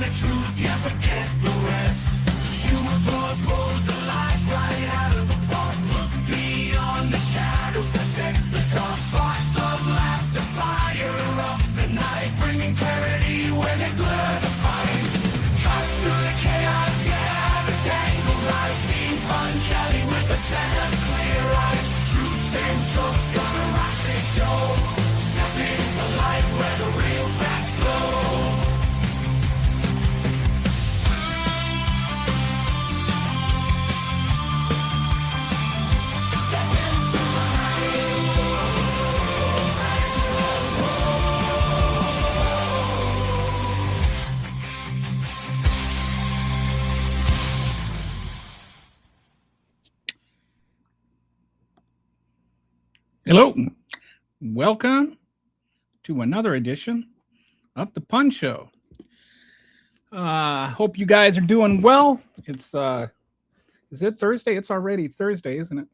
the truth, you forget the rest. You were proposed the lies right out of the park. Look beyond the shadows that set the dark. Sparks of laughter fire up the night, bringing clarity when they blur the fight. Cut through the chaos, yeah, the tangled lies. Steampunk Kelly with a set of clear eyes. Truths and jokes gonna rock this show. Step into light where the real facts flow. Hello, welcome to another edition of the Pun Show. Hope you guys are doing well. It's is it Thursday? It's already Thursday, isn't it?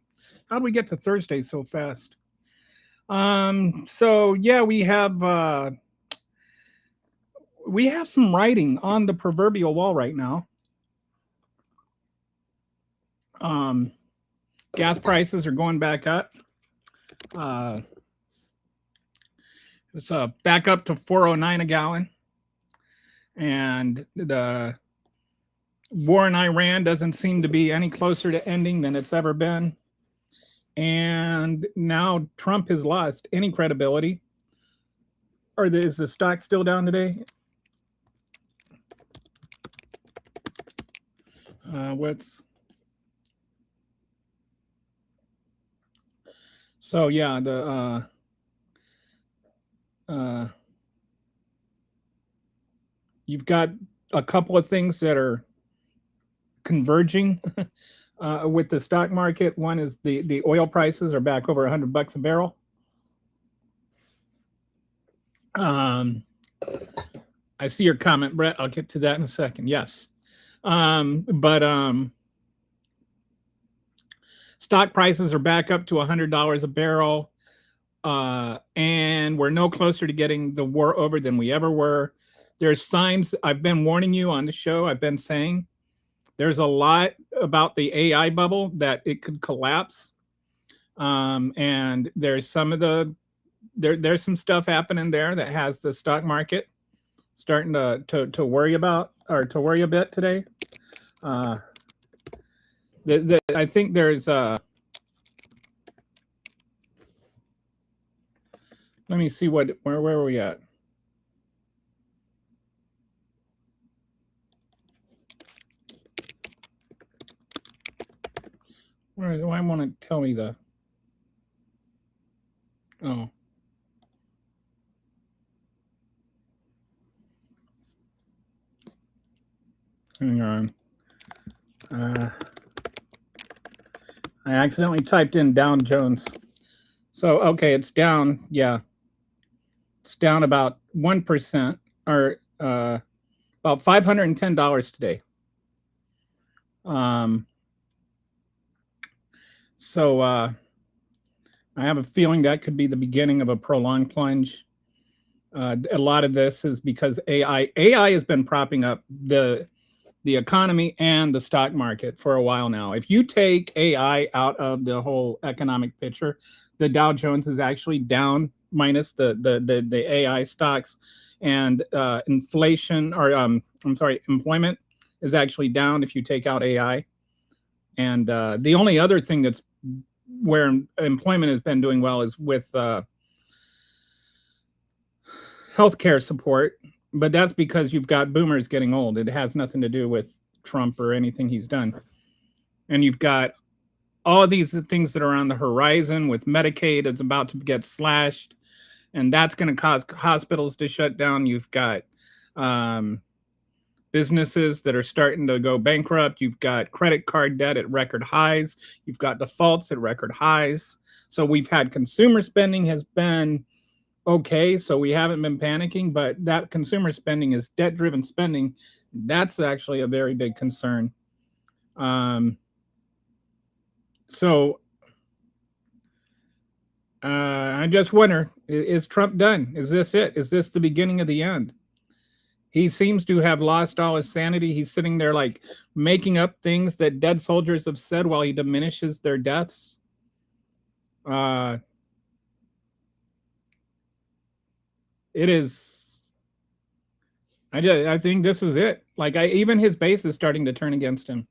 How do we get to Thursday so fast? So yeah, we have some writing on the proverbial wall right now. Gas prices are going back up. It's back up to $4.09 a gallon, and the war in Iran doesn't seem to be any closer to ending than it's ever been. And now Trump has lost any credibility. Is the stock still down today? So yeah, you've got a couple of things that are converging with the stock market. One is the oil prices are back over $100 a barrel. I see your comment, Brett. I'll get to that in a second. Yes. Stock prices are back up to $100 a barrel. And we're no closer to getting the war over than we ever were. There's signs. I've been warning you on the show. I've been saying there's a lot about the AI bubble that it could collapse. And there's there's some stuff happening there that has the stock market starting to worry about, or to worry a bit today. I think there's let me see where are we at? Why want to tell me the? Oh. Hang on. I accidentally typed in Dow Jones. So, okay, it's down. Yeah. It's down about 1%, or about $510 today. So I have a feeling that could be the beginning of a prolonged plunge. A lot of this is because AI has been propping up the economy and the stock market for a while now. If you take AI out of the whole economic picture, the Dow Jones is actually down minus the AI stocks, and inflation, or employment is actually down if you take out AI. And the only other thing that's where employment has been doing well is with healthcare support, but that's because you've got boomers getting old. It has nothing to do with Trump or anything he's done. And you've got all of these things that are on the horizon with Medicaid is about to get slashed, and that's going to cause hospitals to shut down. You've got businesses that are starting to go bankrupt. You've got credit card debt at record highs. You've got defaults at record highs. So we've had consumer spending has been okay, so we haven't been panicking, but that consumer spending is debt-driven spending. That's actually a very big concern. So I just wonder, is Trump done? Is this it? Is this the beginning of the end? He seems to have lost all his sanity. He's sitting there like making up things that dead soldiers have said while he diminishes their deaths. It is. I think this is it. Like even his base is starting to turn against him.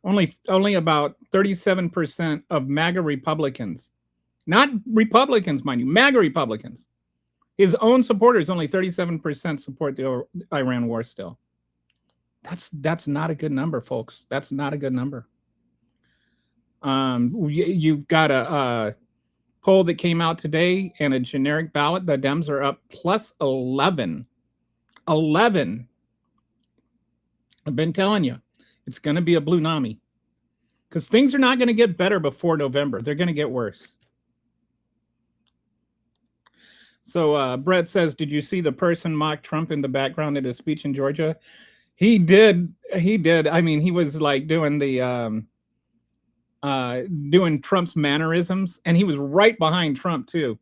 Only about 37% of MAGA Republicans, not Republicans, mind you, MAGA Republicans. His own supporters, only 37% support the Iran war still. That's not a good number, folks. That's not a good number. You've got a poll that came out today and a generic ballot. The Dems are up plus 11. 11. I've been telling you, it's going to be a blue nami because things are not going to get better before November. They're going to get worse. So Brett says, did you see the person mock Trump in the background at his speech in Georgia? He did. He did. I mean, he was like doing the doing Trump's mannerisms, and he was right behind Trump too.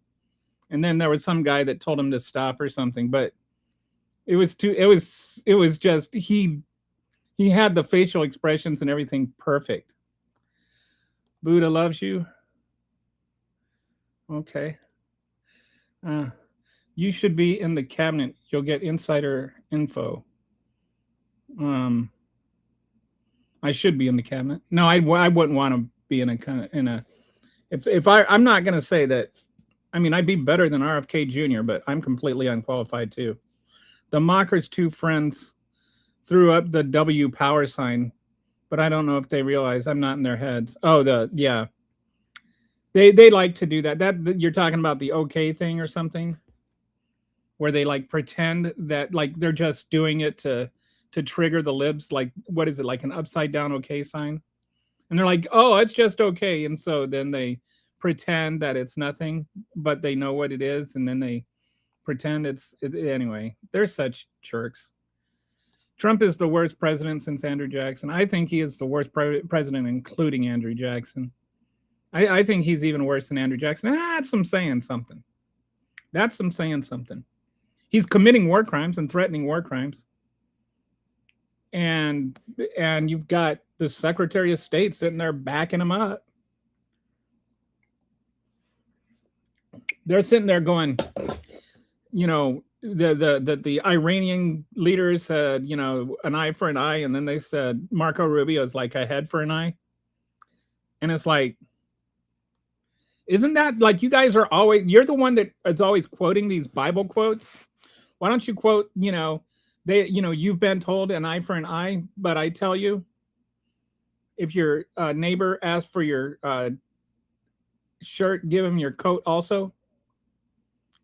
And then there was some guy that told him to stop or something, but it was just he had the facial expressions and everything perfect. Buddha loves you. Okay. You should be in the cabinet. You'll get insider info. I should be in the cabinet. No, I wouldn't want to be in a. I'm not going to say that. I mean, I'd be better than RFK Jr., but I'm completely unqualified too. The mockers' two friends threw up the W power sign, but I don't know if they realize I'm not in their heads. Oh, yeah. They like to do that. That you're talking about the OK thing or something, where they like pretend that like they're just doing it to trigger the libs. Like, what is it, like an upside down OK sign? And they're like, oh, it's just OK. And so then they pretend that it's nothing, but they know what it is, and then they pretend it's anyway. They're such jerks. Trump is the worst president since Andrew Jackson. I think he is the worst president, including Andrew Jackson. I think he's even worse than Andrew Jackson. That's some saying something. That's some saying something. He's committing war crimes and threatening war crimes. And you've got the Secretary of State sitting there backing him up. They're sitting there going, you know, the Iranian leaders said, you know, an eye for an eye, and then they said Marco Rubio is like a head for an eye. And it's like, isn't that like you guys are always, you're the one that is always quoting these Bible quotes? Why don't you quote, you know, you've been told an eye for an eye, but I tell you, if your neighbor asks for your shirt, give him your coat also.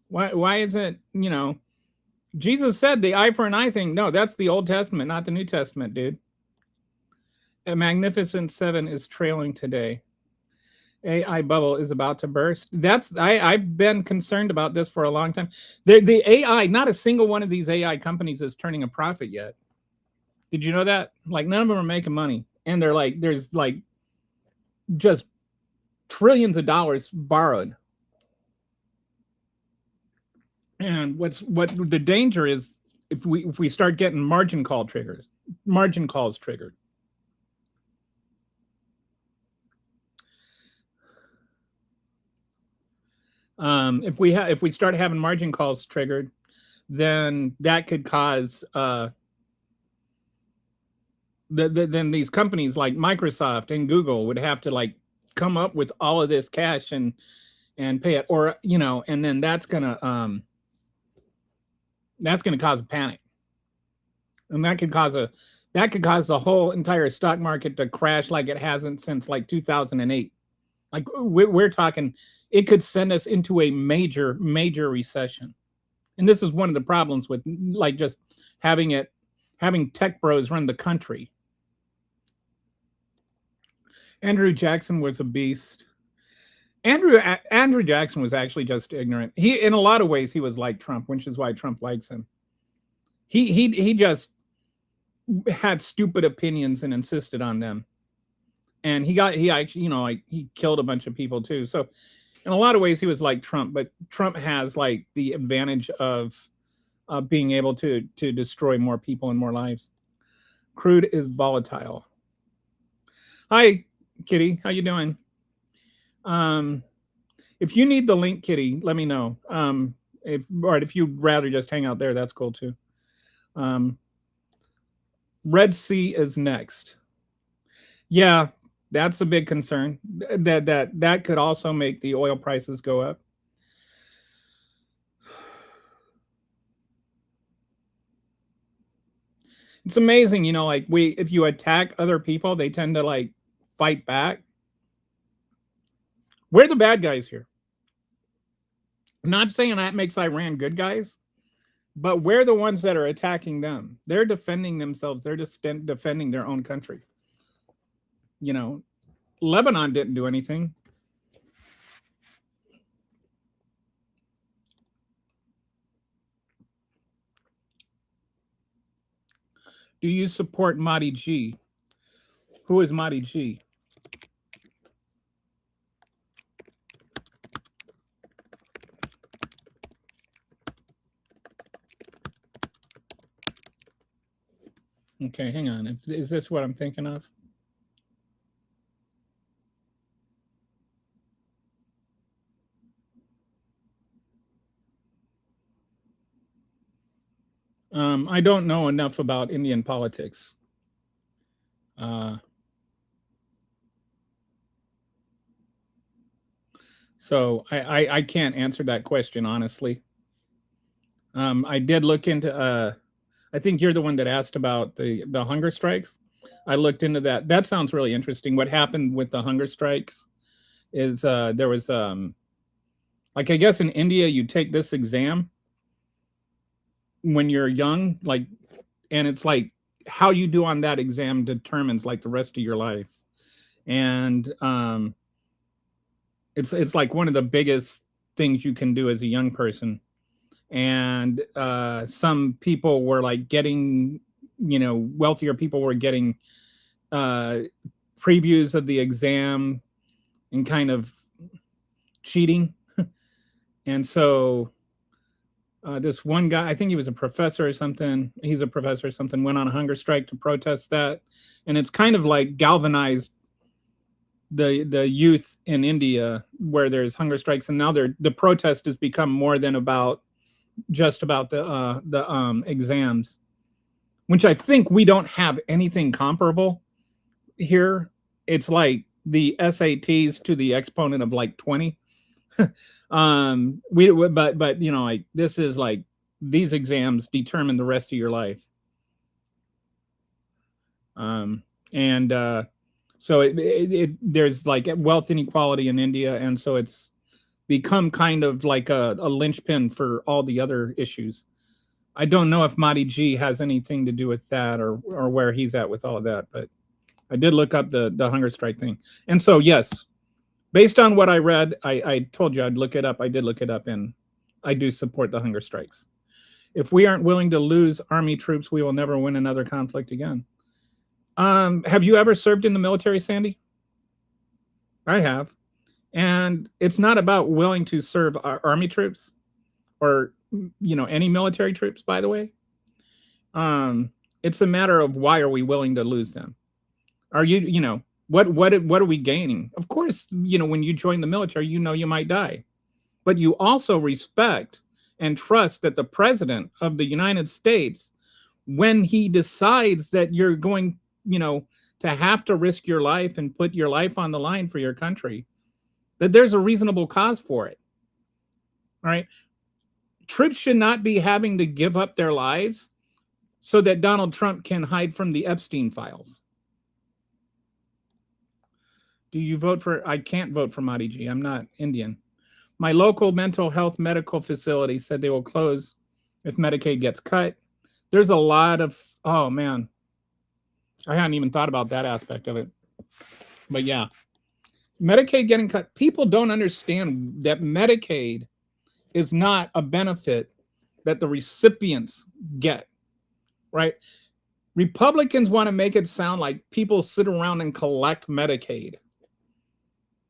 Why is it, you know, Jesus said the eye for an eye thing. No, that's the Old Testament, not the New Testament, dude. A Magnificent Seven is trailing today. AI bubble is about to burst. I've been concerned about this for a long time. The AI, not a single one of these AI companies is turning a profit yet. Did you know that? Like, none of them are making money. And they're like, there's like just trillions of dollars borrowed. And what the danger is if we start getting margin calls triggered. If we start having margin calls triggered, then that could cause then these companies like Microsoft and Google would have to like come up with all of this cash and pay it, or you know, and then that's gonna cause a panic, and that could cause the whole entire stock market to crash like it hasn't since like 2008. Like we're talking, it could send us into a major recession. And this is one of the problems with like just having tech bros run the country. Andrew Jackson was a beast. Andrew Jackson was actually just ignorant. He, in a lot of ways, he was like Trump, which is why Trump likes him. He just had stupid opinions and insisted on them. And he actually, you know, like he killed a bunch of people too. So in a lot of ways, he was like Trump, but Trump has like the advantage of being able to destroy more people and more lives. Crude is volatile. Hi, Kitty. How you doing? Um, if you need the link, Kitty, let me know. If you'd rather just hang out there, that's cool too. Um, Red Sea is next. Yeah, that's a big concern. That could also make the oil prices go up. It's amazing, like if you attack other people, they tend to like fight back. We're the bad guys here. I'm not saying that makes Iran good guys, but we're the ones that are attacking them. They're defending themselves. They're just defending their own country. Lebanon didn't do anything. Do you support Mahdi G? Who is Mahdi G? Okay, hang on. Is this what I'm thinking of? I don't know enough about Indian politics. So I can't answer that question honestly. I did look into. I think you're the one that asked about the hunger strikes. I looked into that. That sounds really interesting. What happened with the hunger strikes is there was like I guess in India you take this exam when you're young, like, and it's like how you do on that exam determines like the rest of your life, and it's like one of the biggest things you can do as a young person. And some people were like getting, wealthier people were getting previews of the exam and kind of cheating. And so this one guy, I think he was a professor or something, he's a professor or something, went on a hunger strike to protest that. And it's kind of like galvanized the youth in India where there's hunger strikes. And now the protest has become more than just about the exams, which I think we don't have anything comparable here. It's like the SATs to the exponent of like 20. But like this is like these exams determine the rest of your life. And so there's like wealth inequality in India, and so it's become kind of like a linchpin for all the other issues. I don't know if Mahdi G has anything to do with that or where he's at with all of that, but I did look up the hunger strike thing. And so, yes, based on what I read, I told you I'd look it up. I did look it up, and I do support the hunger strikes. If we aren't willing to lose army troops, we will never win another conflict again. Have you ever served in the military, Sandy? I have. And it's not about willing to serve our army troops or, any military troops, by the way. It's a matter of why are we willing to lose them? Are you, what are we gaining? Of course, when you join the military, you might die. But you also respect and trust that the president of the United States, when he decides that you're going, to have to risk your life and put your life on the line for your country, that there's a reasonable cause for it. All right. Troops should not be having to give up their lives so that Donald Trump can hide from the Epstein files. Do you vote for? I can't vote for Mahdi G. I'm not Indian. My local mental health medical facility said they will close if Medicaid gets cut. There's a lot of, oh man, I hadn't even thought about that aspect of it. But yeah, Medicaid getting cut. People don't understand that Medicaid is not a benefit that the recipients get, right? Republicans want to make it sound like people sit around and collect Medicaid.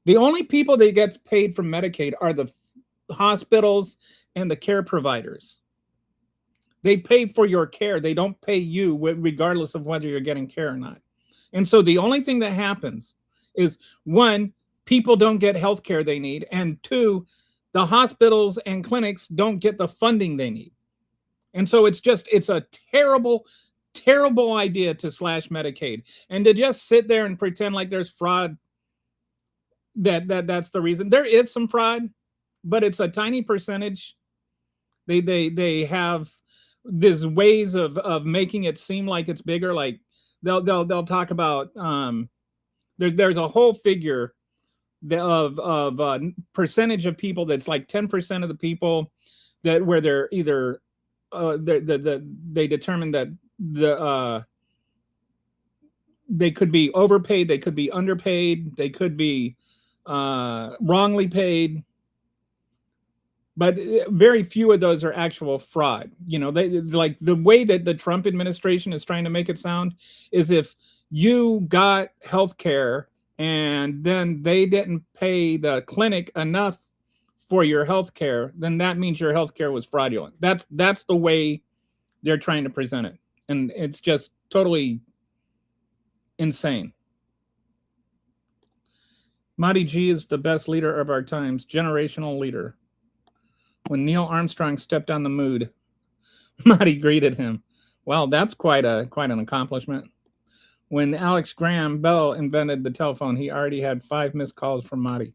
The only people that get paid from Medicaid are the hospitals and the care providers. They pay for your care. They don't pay you regardless of whether you're getting care or not. And so the only thing that happens is, one, people don't get health care they need, and two, the hospitals and clinics don't get the funding they need. And so it's a terrible, terrible idea to slash Medicaid and to just sit there and pretend like there's fraud. That's the reason. There is some fraud, but it's a tiny percentage. They have these ways of making it seem like it's bigger. Like they'll talk about there's a whole figure of percentage of people that's like 10% of the people that where they're either they determine that they could be overpaid, they could be underpaid, they could be wrongly paid, but very few of those are actual fraud. You know, they like the way that the Trump administration is trying to make it sound is if you got health care and then they didn't pay the clinic enough for your health care, then that means your health care was fraudulent. That's the way they're trying to present it. And it's just totally insane. Marty G is the best leader of our times, generational leader. When Neil Armstrong stepped on the moon, Marty greeted him. Well, that's quite an accomplishment. When Alex Graham Bell invented the telephone, he already had 5 missed calls from Marty.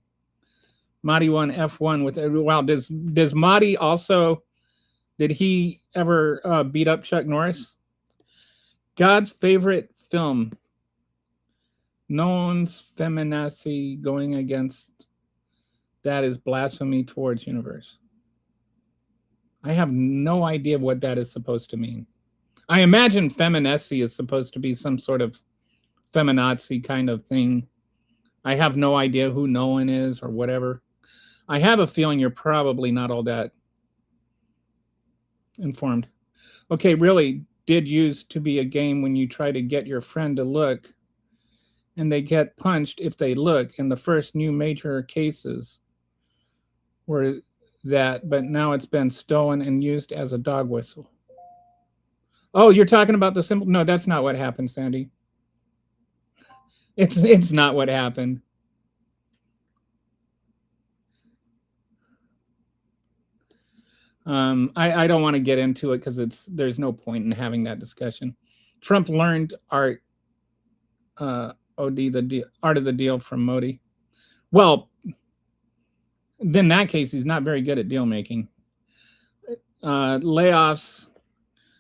Marty won F1 with it. Wow, does Marty also, did he ever beat up Chuck Norris? God's favorite film. No one's feminazi going against that is blasphemy towards universe. I have no idea what that is supposed to mean. I imagine feminazi is supposed to be some sort of feminazi kind of thing. I have no idea who no one is or whatever. I have a feeling you're probably not all that informed. Okay, really did used to be a game when you try to get your friend to look and they get punched if they look, and the first new major cases were that, but now it's been stolen and used as a dog whistle. Oh, you're talking about the symbol? No, that's not what happened, Sandy. It's not what happened. I don't want to get into it because there's no point in having that discussion. Trump learned art, the art of the deal from Modi. Well, then in that case, he's not very good at deal making. Layoffs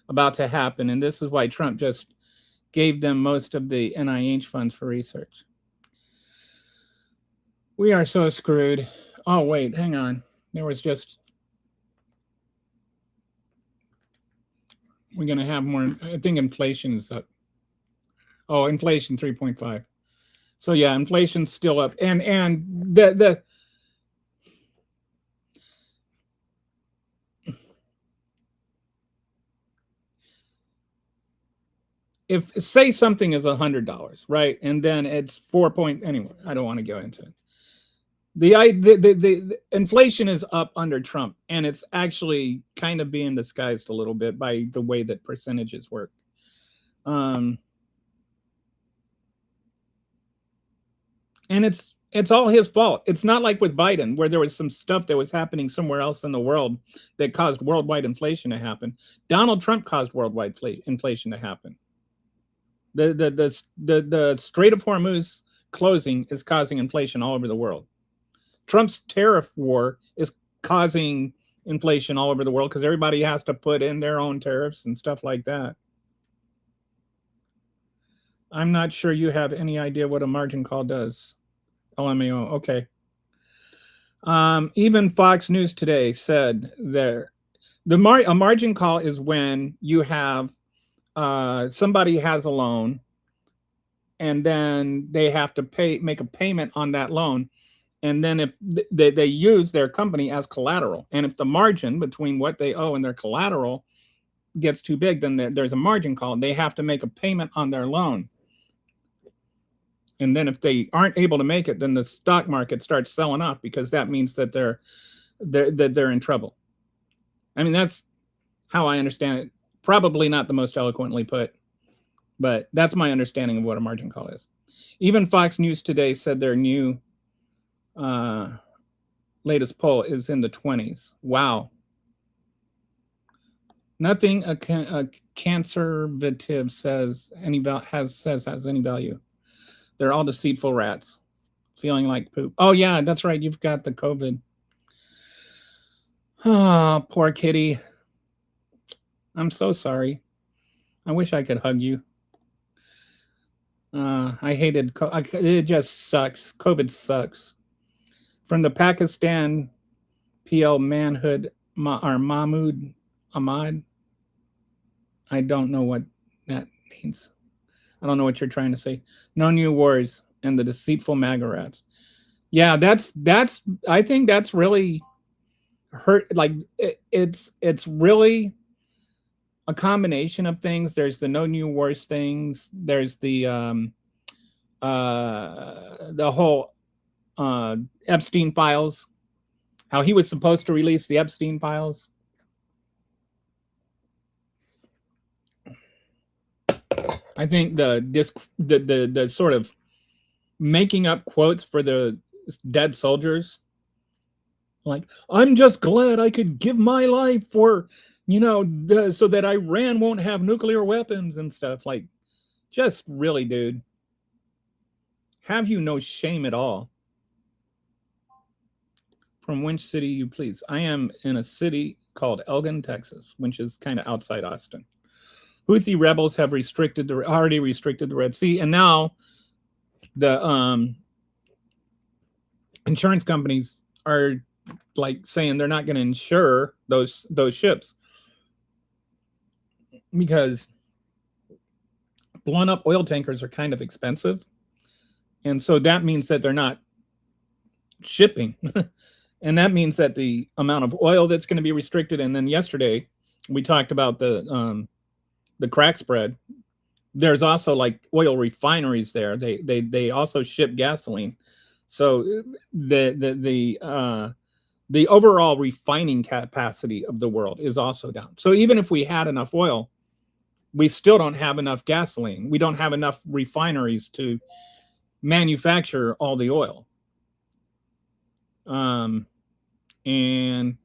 about to happen, and this is why Trump just gave them most of the NIH funds for research. We are so screwed. Oh, wait, hang on. There was just... We're going to have more... I think inflation is up. Oh, inflation 3.5. So, yeah, inflation's still up. And the if say something is $100, right, and then it's 4 point. Anyway, I don't want to go into it. The inflation is up under Trump, and it's actually kind of being disguised a little bit by the way that percentages work. And it's all his fault. It's not like with Biden, where there was some stuff that was happening somewhere else in the world that caused worldwide inflation to happen. Donald Trump caused worldwide inflation to happen. The Strait of Hormuz closing is causing inflation all over the world. Trump's tariff war is causing inflation all over the world because everybody has to put in their own tariffs and stuff like that. I'm not sure you have any idea what a margin call does. LMAO, okay. Even Fox News today said that a margin call is when you have somebody has a loan and then they have to make a payment on that loan. And then if they use their company as collateral, and if the margin between what they owe and their collateral gets too big, then there's a margin call. They have to make a payment on their loan. And then if they aren't able to make it, then the stock market starts selling off because that means that they're in trouble. I mean, that's how I understand it. Probably not the most eloquently put, but that's my understanding of what a margin call is. Even Fox News today said their new latest poll is in the 20s. Wow. Nothing a conservative says has any value. They're all deceitful rats, feeling like poop. Oh yeah, that's right. You've got the COVID. Oh, poor kitty. I'm so sorry. I wish I could hug you. I hated it. Just sucks. COVID sucks. From the Pakistan PL manhood or Mahmoud Ahmad. I don't know what that means. I don't know what you're trying to say. No new wars and the deceitful MAGA rats. Yeah, that's. I think that's really hurt. Like it's really a combination of things. There's the no new wars things. There's the whole Epstein files. How he was supposed to release the Epstein files. I think the sort of making up quotes for the dead soldiers, like I'm just glad I could give my life for, so that Iran won't have nuclear weapons and stuff. Like, just really, dude, have you no shame at all? From which city you please? I am in a city called Elgin, Texas, which is kind of outside Austin. Houthi rebels have already restricted the Red Sea, and now the insurance companies are like saying they're not going to insure those ships because blown up oil tankers are kind of expensive, and so that means that they're not shipping, and that means that the amount of oil that's going to be restricted. And then yesterday we talked about the crack spread. There's also like oil refineries there. They also ship gasoline, so the overall refining capacity of the world is also down. So even if we had enough oil, we still don't have enough gasoline. We don't have enough refineries to manufacture all the oil. And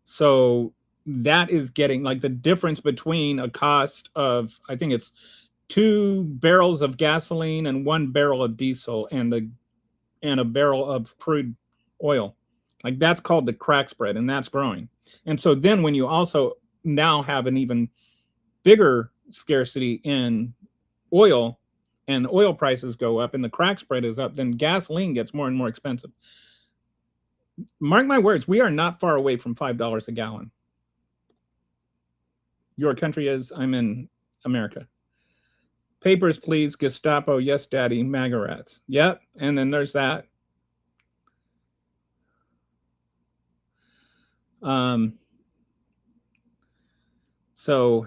so that is getting like the difference between a cost of, I think it's 2 barrels of gasoline and 1 barrel of diesel and a barrel of crude oil. Like that's called the crack spread, and that's growing. And so then when you also now have an even bigger scarcity in oil, and oil prices go up and the crack spread is up, then gasoline gets more and more expensive. Mark my words, we are not far away from $5 a gallon. Your country is. I'm in America. Papers, please. Gestapo. Yes, daddy. MAGA rats. Yep. And then there's that. So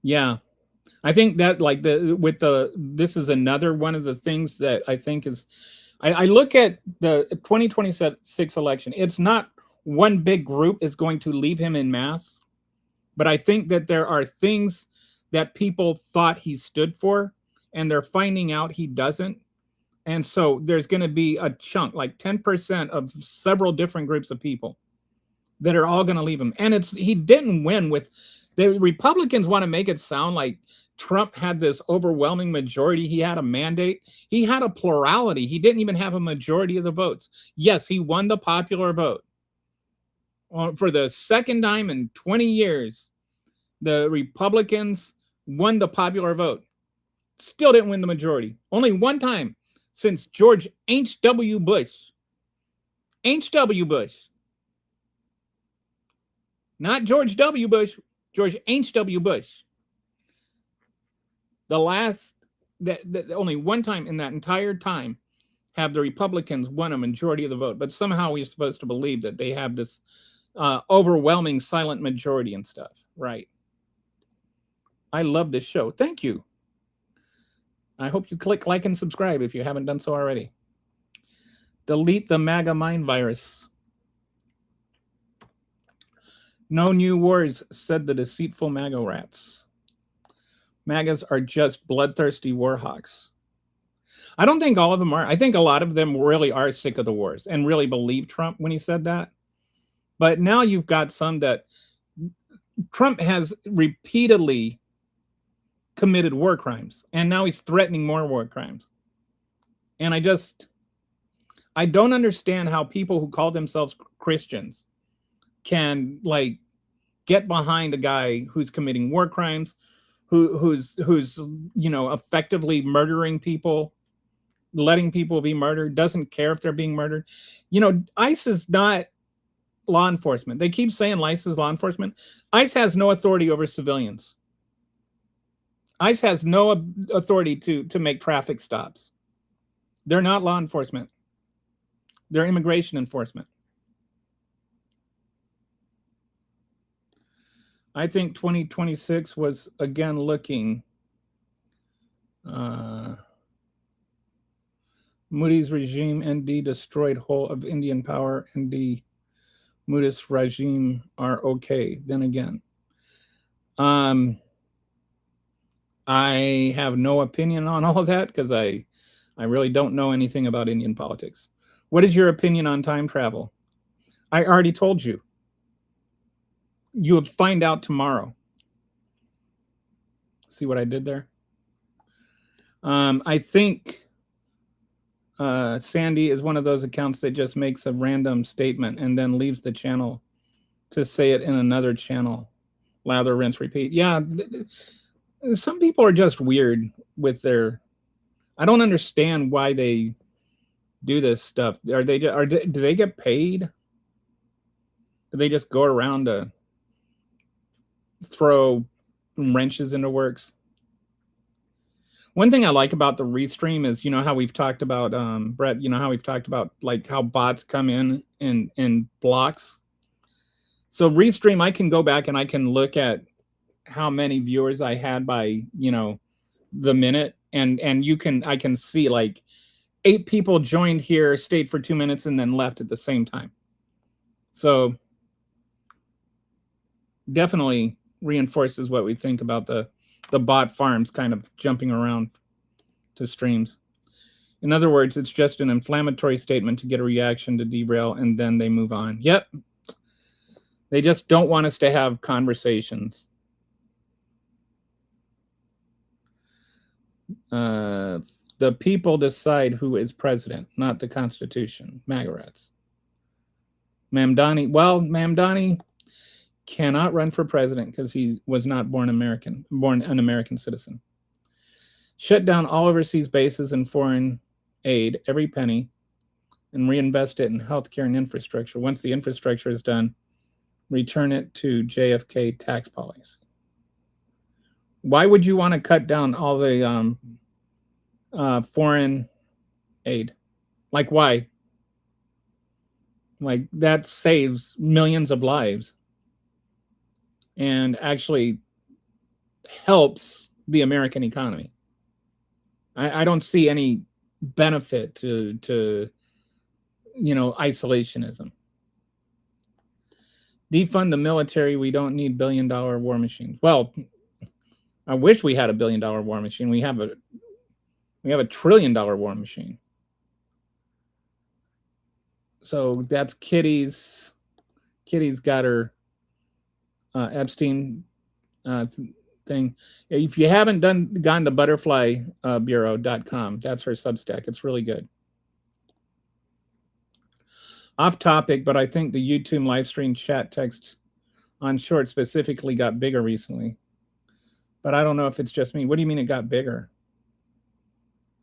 yeah, I think that like this is another one of the things that I think is, I look at the 2026 election. It's not one big group is going to leave him in mass, but I think that there are things that people thought he stood for, and they're finding out he doesn't. And so there's going to be a chunk, like 10% of several different groups of people that are all going to leave him. And he didn't win with, the Republicans want to make it sound like Trump had this overwhelming majority. He had a mandate. He had a plurality. He didn't even have a majority of the votes. Yes, he won the popular vote. For the second time in 20 years, the Republicans won the popular vote. Still didn't win the majority. Only one time since George H.W. Bush. H.W. Bush. Not George W. Bush, George H.W. Bush. Only one time in that entire time have the Republicans won a majority of the vote. But somehow we're supposed to believe that they have this overwhelming silent majority and stuff, right? I love this show. Thank you. I hope you click like and subscribe if you haven't done so already. Delete the MAGA mind virus. No new wars, said the deceitful MAGA rats. MAGAs are just bloodthirsty war hawks. I don't think all of them are. I think a lot of them really are sick of the wars and really believe Trump when he said that. But now you've got some that Trump has repeatedly committed war crimes, and now he's threatening more war crimes. And I don't understand how people who call themselves Christians can like get behind a guy who's committing war crimes, who's effectively murdering people, letting people be murdered, doesn't care if they're being murdered. ICE is not law enforcement. They keep saying ICE is law enforcement. ICE has no authority over civilians. ICE has no authority to make traffic stops. They're not law enforcement. They're immigration enforcement. I think 2026 was again looking Moody's regime ND destroyed whole of Indian power. ND Moody's regime are okay. Then again, I have no opinion on all of that because I really don't know anything about Indian politics. What is your opinion on time travel? I already told you. You'll find out tomorrow. See what I did there? I think Sandy is one of those accounts that just makes a random statement and then leaves the channel to say it in another channel. Lather, rinse, repeat. Yeah, some people are just weird with their. I don't understand why they do this stuff. Do they get paid? Do they just go around to throw wrenches into works? One thing I like about the restream is, how we've talked about, Brett, how we've talked about like how bots come in blocks. So restream, I can go back and I can look at how many viewers I had by, the minute. And I can see like 8 people joined here, stayed for 2 minutes, and then left at the same time. So definitely reinforces what we think about the bot farms kind of jumping around to streams. In other words, it's just an inflammatory statement to get a reaction to derail, and then they move on. Yep. They just don't want us to have conversations. The people decide who is president, not the Constitution. MAGA rats. Mamdani cannot run for president because he was not born an American citizen. Shut down all overseas bases and foreign aid, every penny, and reinvest it in healthcare and infrastructure. Once the infrastructure is done, return it to JFK tax policy. Why would you want to cut down all the foreign aid? Like, why? Like, that saves millions of lives and actually helps the American economy. I don't see any benefit to isolationism. Defund the military. We don't need billion-dollar war machines. Well, I wish we had a billion-dollar war machine. We have a $1 trillion war machine. So that's Kitty's. Kitty's got her Epstein thing. If you haven't gone to butterflybureau.com, that's her Substack. It's really good. Off topic, but I think the YouTube live stream chat text on short specifically got bigger recently. But I don't know if it's just me. What do you mean it got bigger?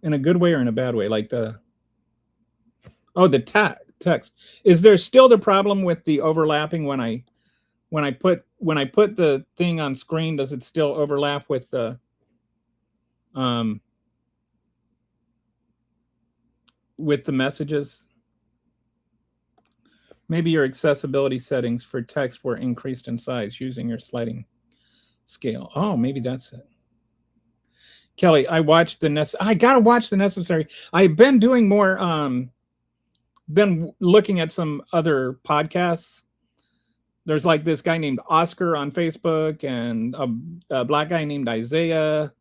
In a good way or in a bad way? Like the text. Is there still the problem with the overlapping when I put the thing on screen? Does it still overlap with the messages? Maybe your accessibility settings for text were increased in size using your sliding scale. Oh, maybe that's it. Kelly, I gotta watch The Necessary. I've been doing more, been looking at some other podcasts There's like this guy named Oscar on Facebook, and a black guy named Isaiah,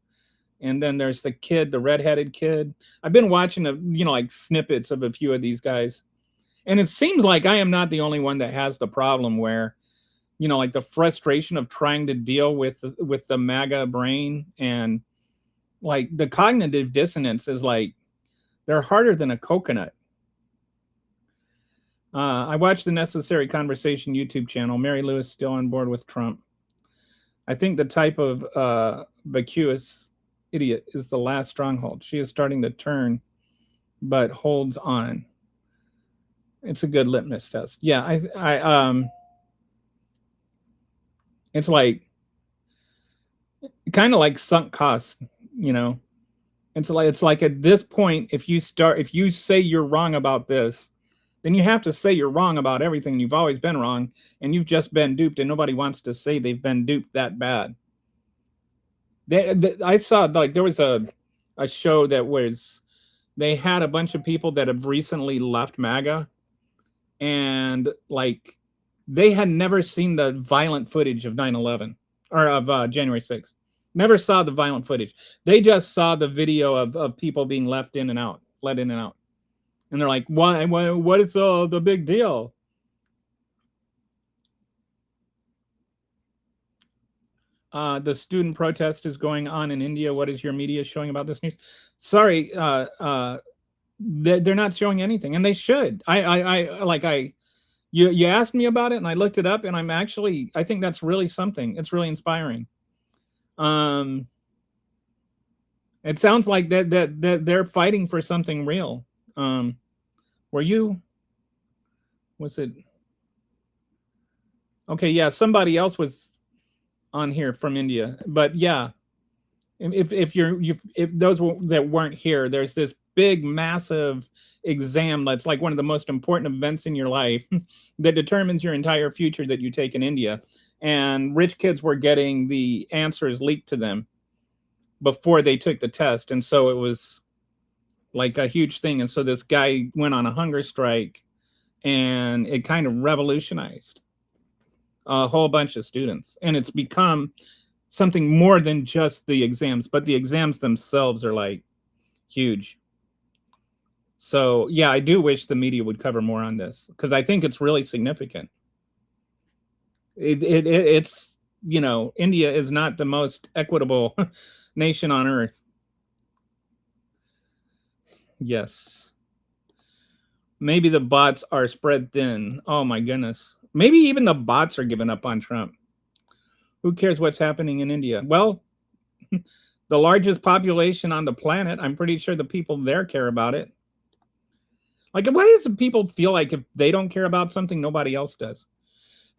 and then there's the kid, the redheaded kid. I've been watching like snippets of a few of these guys, and it seems like I am not the only one that has the problem where, like the frustration of trying to deal with the MAGA brain, and like the cognitive dissonance is like they're harder than a coconut. I watched the Necessary Conversation YouTube channel. Mary Lewis still on board with Trump. I think the type of vacuous idiot is the last stronghold. She is starting to turn, but holds on. It's a good litmus test. Yeah, it's like kind of like sunk cost, It's like at this point, if you say you're wrong about this, then you have to say you're wrong about everything. You've always been wrong, and you've just been duped, and nobody wants to say they've been duped that bad. I saw like there was a show that was, they had a bunch of people that have recently left MAGA, and like they had never seen the violent footage of 9/11 or of January 6th. Never saw the violent footage. They just saw the video of people being let in and out. And they're like, why what is the big deal? The student protest is going on in India. What is your media showing about this news? Sorry, they're not showing anything, and they should. You asked me about it, and I looked it up, and I think that's really something. It's really inspiring. It sounds like that they're fighting for something real. Was it? Okay, yeah, somebody else was on here from India, but yeah, if those that weren't here, there's this big, massive exam that's like one of the most important events in your life that determines your entire future that you take in India. And rich kids were getting the answers leaked to them before they took the test, and so it was like a huge thing. And so this guy went on a hunger strike, and it kind of revolutionized a whole bunch of students, and it's become something more than just the exams, but the exams themselves are like huge. So yeah, I do wish the media would cover more on this, because I think it's really significant. It's India is not the most equitable nation on earth. Yes, maybe the bots are spread thin. Oh my goodness, maybe even the bots are giving up on Trump. Who cares what's happening in India? Well, the largest population on the planet, I'm pretty sure the people there care about it. Like, why does the people feel like if they don't care about something, nobody else does?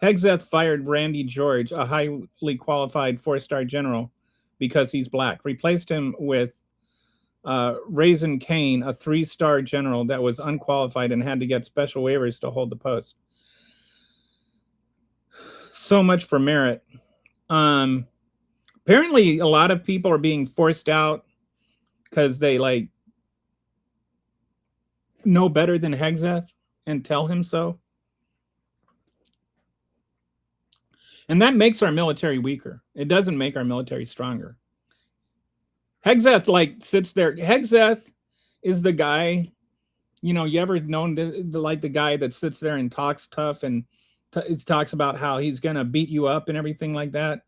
Hegseth fired Randy George, a highly qualified 4-star general, because he's black. Replaced him with Raisin Kane, a 3-star general that was unqualified and had to get special waivers to hold the post. So much for merit. Apparently, a lot of people are being forced out because they like know better than Hegseth and tell him so. And that makes our military weaker. It doesn't make our military stronger. Hegseth like sits there. Hegseth is the guy, you ever known the guy that sits there and talks tough and talks about how he's gonna beat you up and everything like that.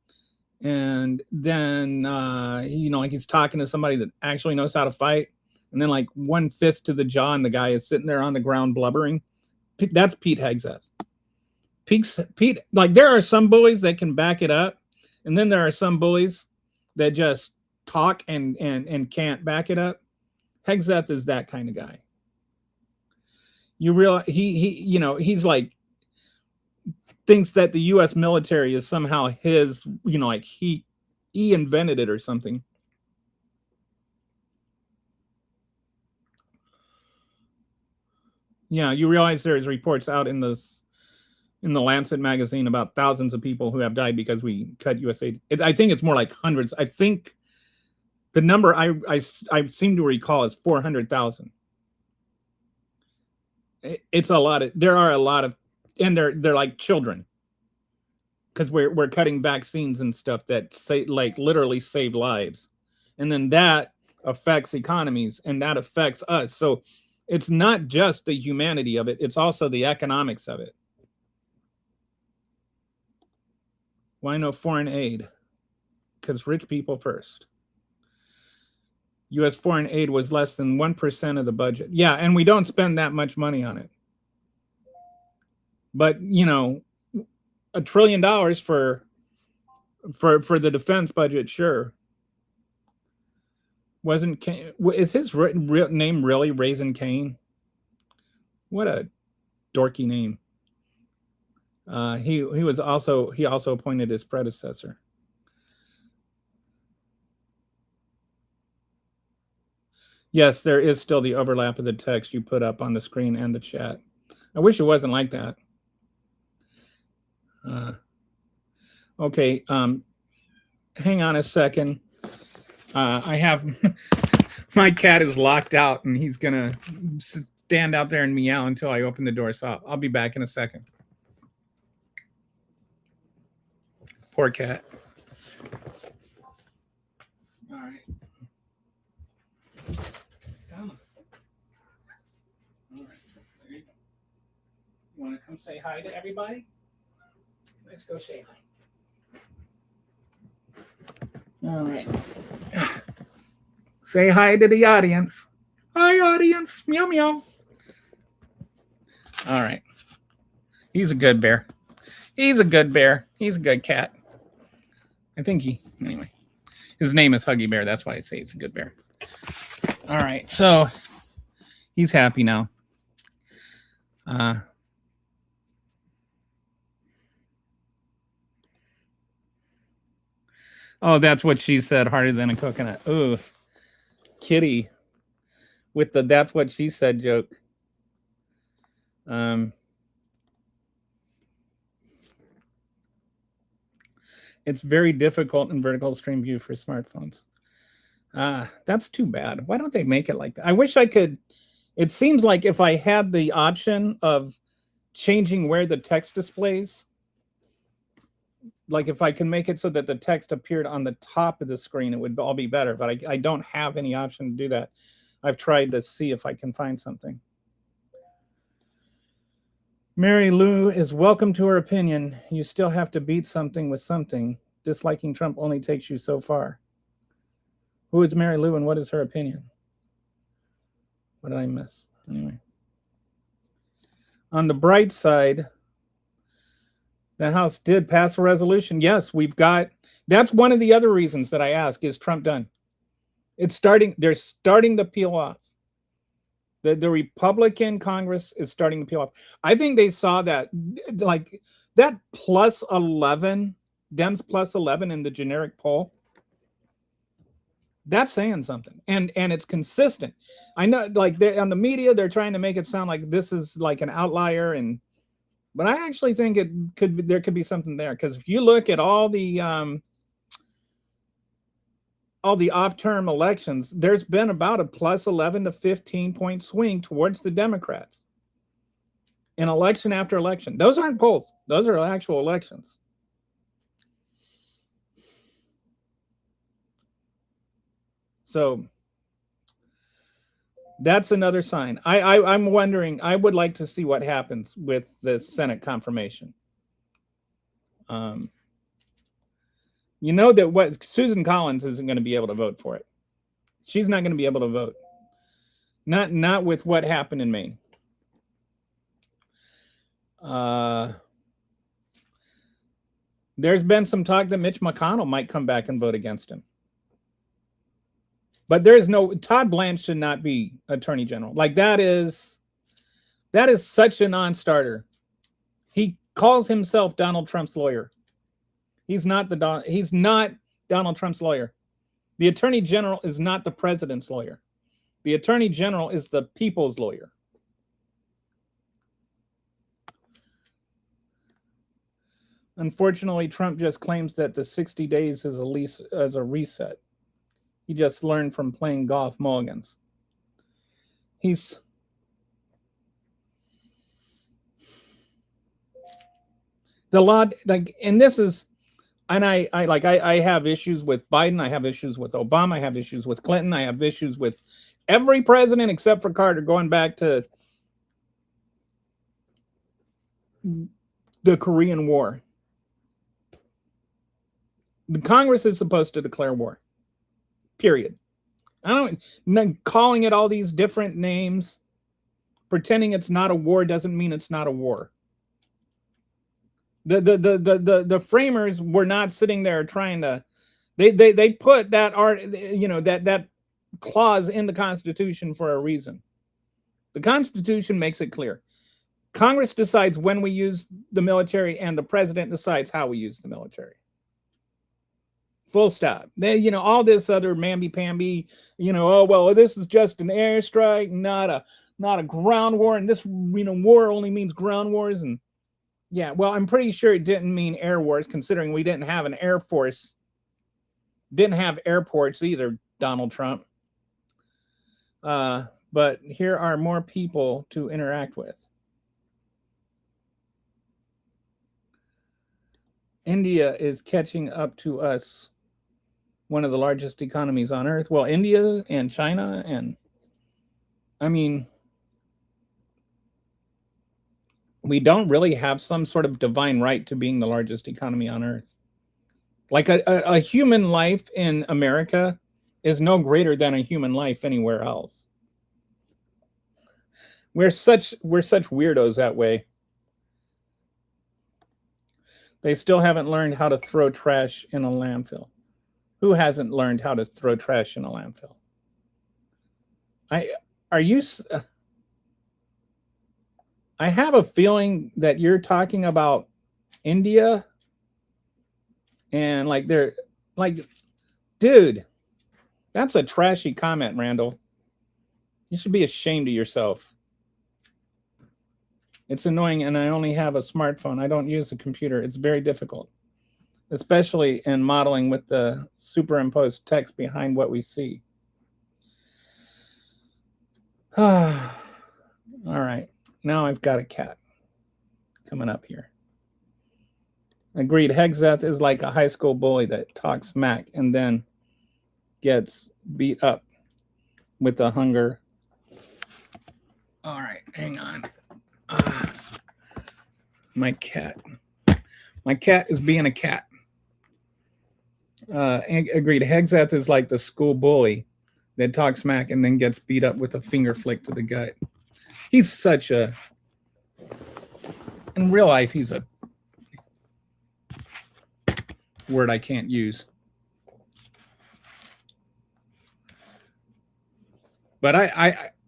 And then like he's talking to somebody that actually knows how to fight, and then like one fist to the jaw, and the guy is sitting there on the ground blubbering. That's Pete Hegseth. Pete, like there are some bullies that can back it up, and then there are some bullies that just talk and can't back it up. Hegseth is that kind of guy. You realize he's like thinks that the U.S. military is somehow his, like he invented it or something. Yeah, you realize there's reports out in the Lancet magazine about thousands of people who have died because we cut U.S. aid. I think it's more like hundreds. I think the number I seem to recall is 400,000. It's a lot. There are a lot of, and they're like children. because we're cutting vaccines and stuff that say like literally save lives, and then that affects economies and that affects us. So it's not just the humanity of it, it's also the economics of it. Why no foreign aid? Because rich people first. U.S. foreign aid was less than 1% of the budget. Yeah, and we don't spend that much money on it. But, you know, $1 trillion for the defense budget, sure. Wasn't Kane, is his real name really Raisin Kane? What a dorky name. He also appointed his predecessor. Yes, there is still the overlap of the text you put up on the screen and the chat. I wish it wasn't like that. Okay, hang on a second. I have my cat is locked out and he's gonna stand out there and meow until I open the door. So I'll be back in a second. Poor cat. All right. Come on. All right. There you go. You want to come say hi to everybody? Let's go say hi. All right. Say hi to the audience. Hi, audience. Meow, meow. All right. He's a good bear. He's a good bear. He's a good cat. I think anyway. His name is Huggy Bear. That's why I say it's a good bear. All right. So he's happy now. Oh, that's what she said. Harder than a coconut. Ooh, Kitty, with the "that's what she said" joke. It's very difficult in vertical stream view for smartphones. That's too bad. Why don't they make it like that? I wish I could. It seems like if I had the option of changing where the text displays, like if I can make it so that the text appeared on the top of the screen, it would all be better. But I don't have any option to do that. I've tried to see if I can find something. Mary Lou is welcome to her opinion. You still have to beat something with something. Disliking Trump only takes you so far. Who is Mary Lou and what is her opinion? What did I miss? Anyway. On the bright side, the House did pass a resolution. Yes, we've got, that's one of the other reasons that I ask, is Trump done? It's starting, they're starting to peel off. The Republican Congress is starting to peel off. I think they saw that, like, that plus 11, Dems plus 11 in the generic poll. That's saying something, and it's consistent. I know, like, on the media, they're trying to make it sound like this is like an outlier, but I actually think there could be something there, because if you look at all the off-term elections, there's been about a plus 11 to 15 point swing towards the Democrats in election after election. Those aren't polls; those are actual elections. So that's another sign. I'm wondering, I would like to see what happens with the Senate confirmation. You know that what Susan Collins isn't going to be able to vote for it. She's not going to be able to vote. Not with what happened in Maine. There's been some talk that Mitch McConnell might come back and vote against him. But there is no, Todd Blanche should not be Attorney General. Like, that is such a non-starter. He calls himself Donald Trump's lawyer. He's not Donald Trump's lawyer. The Attorney General is not the president's lawyer. The Attorney General is the people's lawyer. Unfortunately, Trump just claims that the 60 days is a reset. He just learned from playing golf mulligans. The law, like, and this is, and I have issues with Biden. I have issues with Obama. I have issues with Clinton. I have issues with every president except for Carter, going back to the Korean War. The Congress is supposed to declare war. Period. I don't, calling it all these different names, pretending it's not a war doesn't mean it's not a war. The framers were not sitting there trying to, they put that that clause in the Constitution for a reason. The Constitution makes it clear. Congress decides when we use the military, and the president decides how we use the military. Full stop. They, all this other mamby-pamby, oh, well, this is just an airstrike, not a ground war, and this, war only means ground wars. And yeah, well, I'm pretty sure it didn't mean air wars, considering we didn't have an air force, didn't have airports either, Donald Trump. But here are more people to interact with. India is catching up to us, one of the largest economies on earth. Well, India and China, and I mean, we don't really have some sort of divine right to being the largest economy on earth. Like a human life in America is no greater than a human life anywhere else. We're such weirdos that way. They still haven't learned how to throw trash in a landfill. Who hasn't learned how to throw trash in a landfill? I have a feeling that you're talking about India, and like they're like, dude, that's a trashy comment, Randall. You should be ashamed of yourself. It's annoying, and I only have a smartphone. I don't use a computer. It's very difficult, especially in modeling with the superimposed text behind what we see. All right. Now I've got a cat coming up here. Agreed. Hexeth is like a high school bully that talks smack and then gets beat up with the hunger. All right. Hang on. My cat is being a cat. Agreed. Hexeth is like the school bully that talks smack and then gets beat up with a finger flick to the gut. He's such a, in real life, he's a word I can't use. But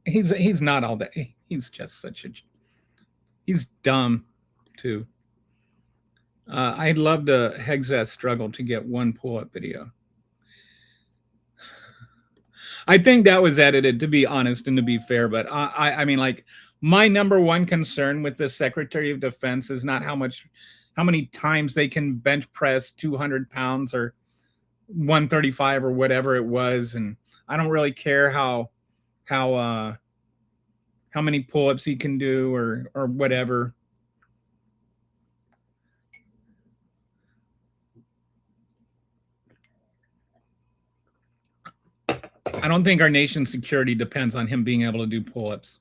he's not all that. He's just such a, he's dumb too. I'd love to Hexeth struggle to get one pull-up video. I think that was edited, to be honest and to be fair, but I mean, like, my number one concern with the Secretary of Defense is not how many times they can bench press 200 pounds or 135 or whatever it was, and I don't really care how many pull-ups he can do or whatever. I don't think our nation's security depends on him being able to do pull-ups.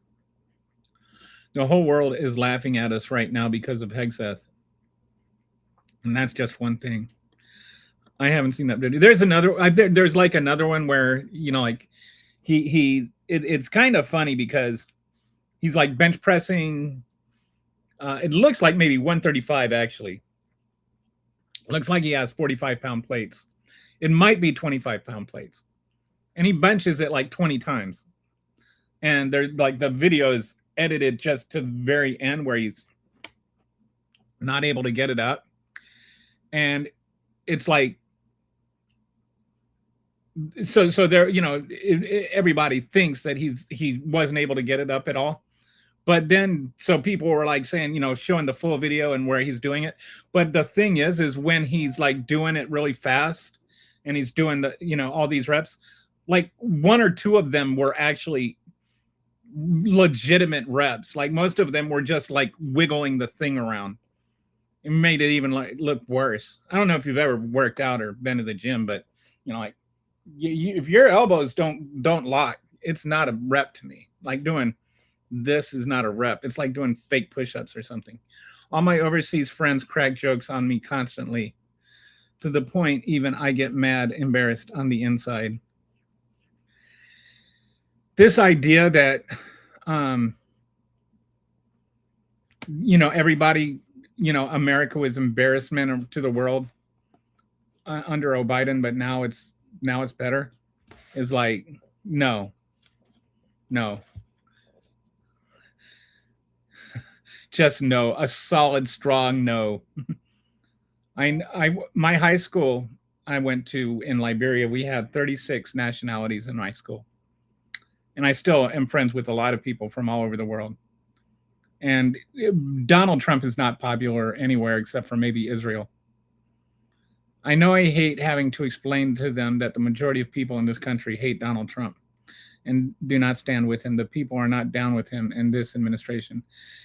The whole world is laughing at us right now because of Hexeth. And that's just one thing. I haven't seen that video. There's another, there's like another one where, like it's kind of funny because he's like bench pressing. It looks like maybe 135 actually. Looks like he has 45-pound plates. It might be 25-pound plates. And he benches it like 20 times. And there's like the video is edited just to the very end where he's not able to get it up. And it's like, so there, everybody thinks that he wasn't able to get it up at all. But then, so people were like saying, showing the full video and where he's doing it. But the thing is when he's like doing it really fast and he's doing the, all these reps, like one or two of them were actually legitimate reps. Like most of them were just like wiggling the thing around. It made it even like look worse. I don't know if you've ever worked out or been to the gym, but like if your elbows don't lock, it's not a rep to me. Like doing this is not a rep. It's like doing fake push-ups or something. All my overseas friends crack jokes on me constantly, to the point even I get mad, embarrassed on the inside. This idea that everybody, America was embarrassment to the world under Biden, but now it's better, is like, no. Just no, a solid, strong no. My high school I went to in Liberia, we had 36 nationalities in my school. And I still am friends with a lot of people from all over the world. And Donald Trump is not popular anywhere except for maybe Israel. I know I hate having to explain to them that the majority of people in this country hate Donald Trump and do not stand with him. The people are not down with him in this administration.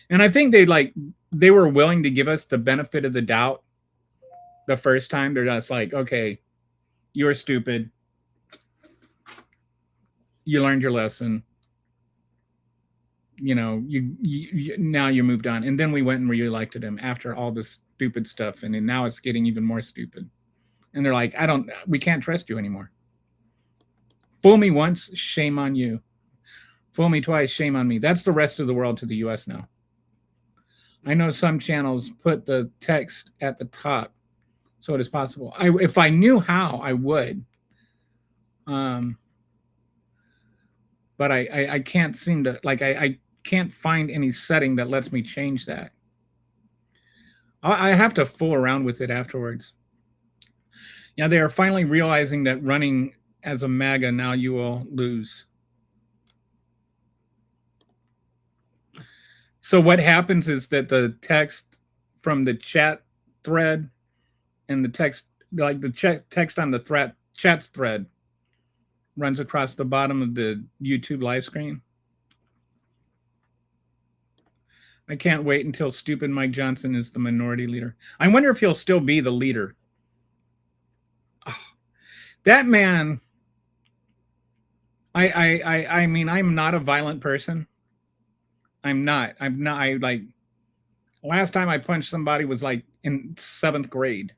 And I think they were willing to give us the benefit of the doubt the first time. They're just like, okay, you're stupid. You learned your lesson. You now you moved on. And then we went and reelected him after all this stupid stuff. And now it's getting even more stupid. And they're like, we can't trust you anymore. Fool me once, shame on you. Fool me twice, shame on me. That's the rest of the world to the US now. I know some channels put the text at the top so it is possible. If I knew how, I would. But I can't seem to, I can't find any setting that lets me change that. I have to fool around with it afterwards. Yeah, they are finally realizing that running as a MAGA, now you will lose. So what happens is that the text from the chat thread and the text, like the text on the chat's thread, runs across the bottom of the YouTube live screen. I can't wait until stupid Mike Johnson is the minority leader. I wonder if he'll still be the leader. Oh, that man, I mean, I'm not a violent person. I'm not. Last time I punched somebody was like in 7th grade.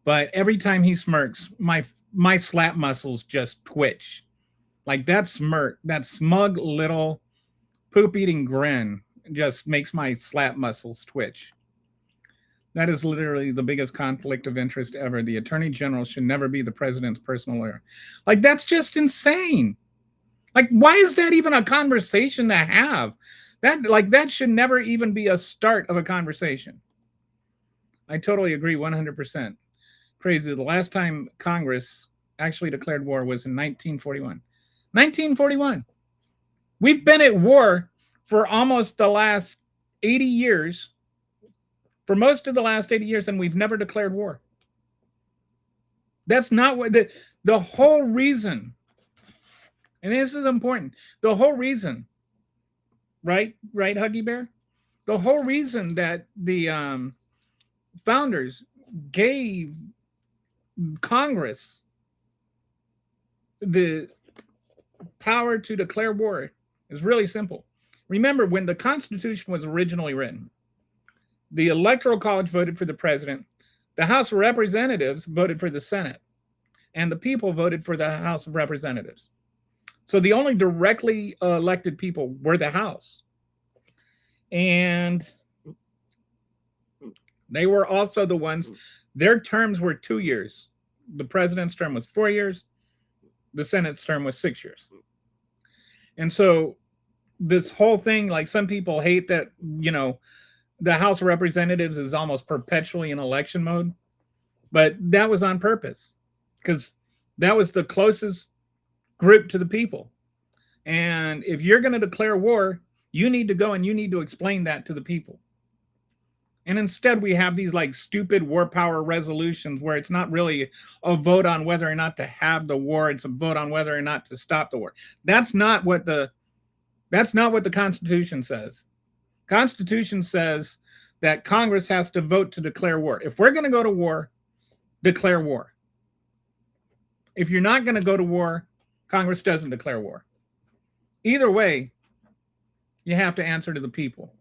But every time he smirks, my slap muscles just twitch. Like that smirk, that smug little poop-eating grin just makes my slap muscles twitch. That is literally the biggest conflict of interest ever. The Attorney General should never be the president's personal lawyer. Like, that's just insane. Like, why is that even a conversation to have? That should never even be a start of a conversation. I totally agree 100%. Crazy. The last time Congress actually declared war was in 1941. 1941. We've been at war for almost the last 80 years. For most of the last 80 years, and we've never declared war. That's not what the whole reason, and this is important, the whole reason, right, Huggy Bear? The whole reason that the founders gave Congress the power to declare war is really simple. Remember, when the Constitution was originally written, the Electoral College voted for the president, the House of Representatives voted for the Senate, and the people voted for the House of Representatives. So the only directly elected people were the House. And they were also the ones, their terms were 2 years. The president's term was 4 years. The Senate's term was 6 years. And so this whole thing, like some people hate that, the House of Representatives is almost perpetually in election mode, but that was on purpose because that was the closest group to the people. And if you're going to declare war, you need to go and you need to explain that to the people. And instead we have these like stupid war power resolutions where it's not really a vote on whether or not to have the war. It's a vote on whether or not to stop the war. That's not what the Constitution says. Constitution says that Congress has to vote to declare war. If we're going to go to war, declare war. If you're not going to go to war, Congress doesn't declare war. Either way, you have to answer to the people.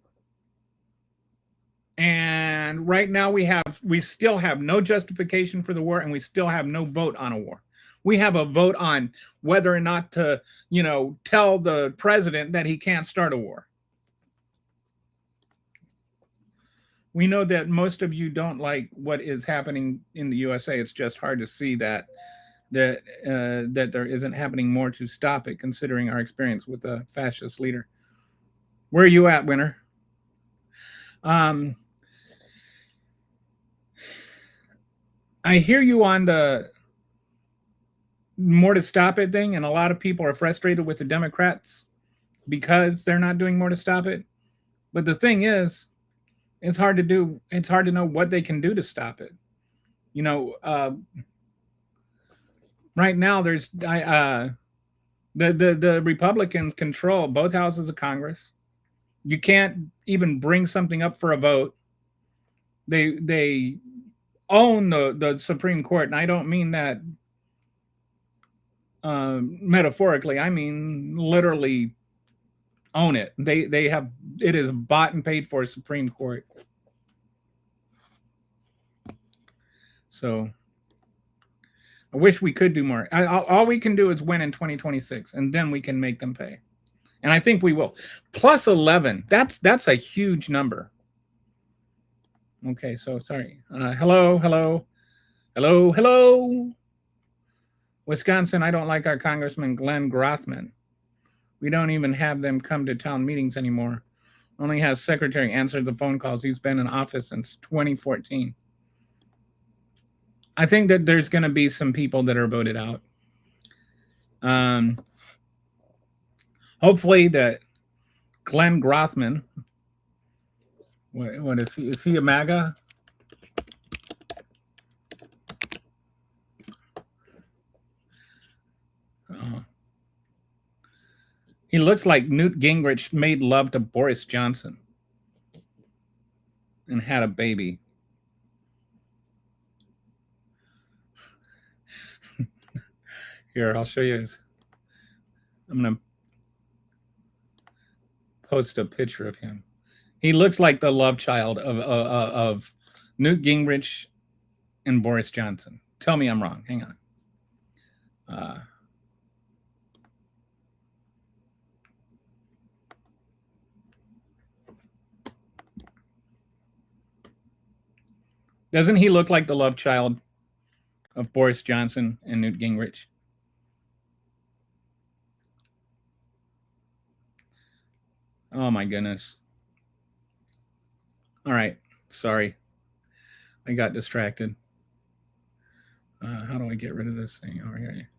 And right now we still have no justification for the war, and we still have no vote on a war. We have a vote on whether or not to, tell the president that he can't start a war. We know that most of you don't like what is happening in the USA. It's just hard to see that there isn't happening more to stop it, considering our experience with a fascist leader. Where are you at, Winner? I hear you on the more to stop it thing, and a lot of people are frustrated with the Democrats because they're not doing more to stop it. But the thing is, it's hard to do. It's hard to know what they can do to stop it. Right now there's the Republicans control both houses of Congress. You can't even bring something up for a vote. They own the Supreme Court, and I don't mean that metaphorically. I mean literally own it. They have it is bought and paid for Supreme Court. So I wish we could do more. All we can do is win in 2026, and then we can make them pay. And I think we will. Plus 11. That's a huge number. Okay, so sorry. Hello. Wisconsin, I don't like our Congressman Glenn Grothman. We don't even have them come to town meetings anymore. Only has secretary answered the phone calls. He's been in office since 2014. I think that there's going to be some people that are voted out. Hopefully that Glenn Grothman, what is he? Is he a MAGA? He looks like Newt Gingrich made love to Boris Johnson and had a baby. Here, I'll show you his. I'm going to post a picture of him. He looks like the love child of Newt Gingrich and Boris Johnson. Tell me I'm wrong. Hang on. Doesn't he look like the love child of Boris Johnson and Newt Gingrich? Oh my goodness. All right. Sorry. I got distracted. How do I get rid of this thing? Oh, here.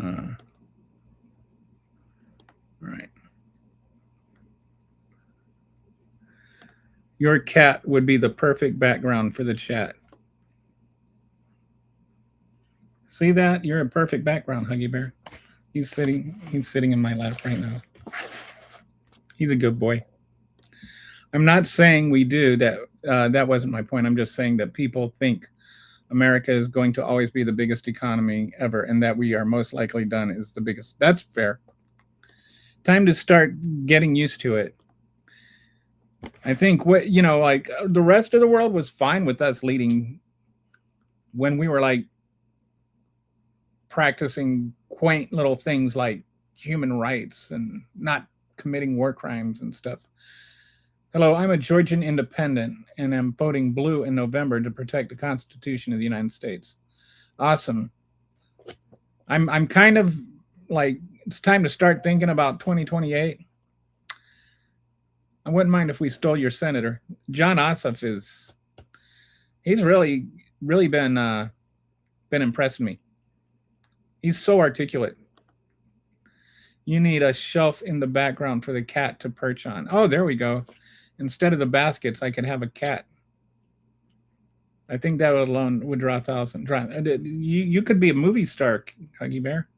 All right. Your cat would be the perfect background for the chat. See that? You're a perfect background, Huggy Bear. He's sitting in my lap right now. He's a good boy. I'm not saying we do that. That wasn't my point. I'm just saying that people think America is going to always be the biggest economy ever, and that we are most likely done is the biggest. That's fair. Time to start getting used to it. I think like the rest of the world was fine with us leading when we were like practicing quaint little things like human rights and not committing war crimes and stuff. Hello, I'm a Georgian independent and am voting blue in November to protect the Constitution of the United States. Awesome. I'm kind of like, it's time to start thinking about 2028. I wouldn't mind if we stole your senator. John Ossoff he's really been impressing me. He's so articulate. You need a shelf in the background for the cat to perch on. Oh, there we go. Instead of the baskets, I could have a cat. I think that alone would draw 1,000. You could be a movie star, Huggy Bear.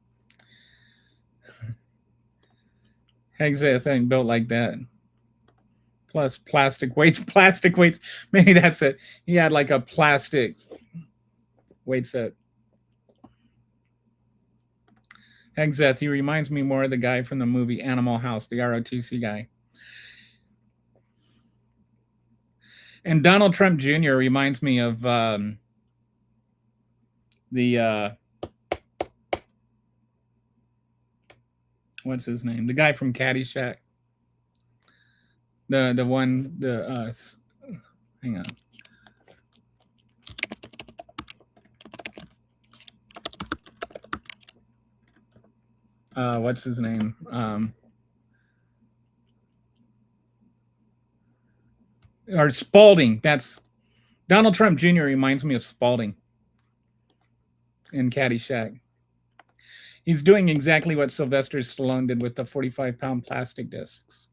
Exist ain't built like that. Plus plastic weights. Plastic weights. Maybe that's it. He had like a plastic weight set. Hexeth, he reminds me more of the guy from the movie Animal House, the ROTC guy. And Donald Trump Jr. reminds me of the what's his name? The guy from Caddyshack. The one hang on. What's his name? Or Spalding. That's Donald Trump Jr. reminds me of Spalding in Caddyshack. He's doing exactly what Sylvester Stallone did with the 45-pound plastic discs.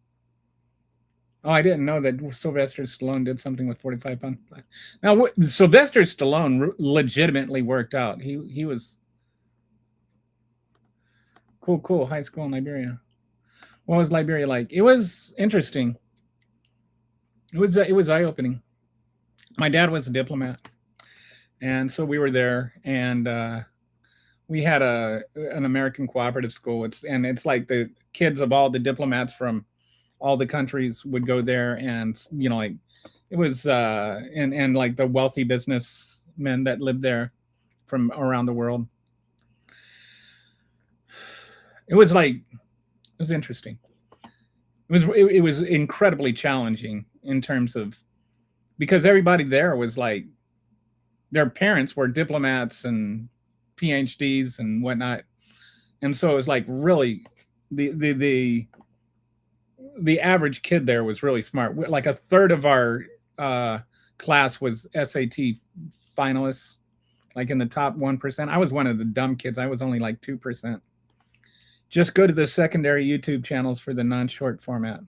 Oh, I didn't know that Sylvester Stallone did something with 45-pound. Now, Sylvester Stallone legitimately worked out. He was cool. High school in Liberia. What was Liberia like? It was interesting. It was eye-opening. My dad was a diplomat, and so we were there, and we had an American cooperative school. It's like the kids of all the diplomats from all the countries would go there, and like it was and like the wealthy businessmen that lived there from around the world. It was interesting. It was incredibly challenging in terms of, because everybody there was like, their parents were diplomats and PhDs and whatnot, and so it was like really the average kid there was really smart. Like a third of our class was SAT finalists, like in the top 1%. I was one of the dumb kids. I was only like 2%. Just go to the secondary YouTube channels for the non-short format.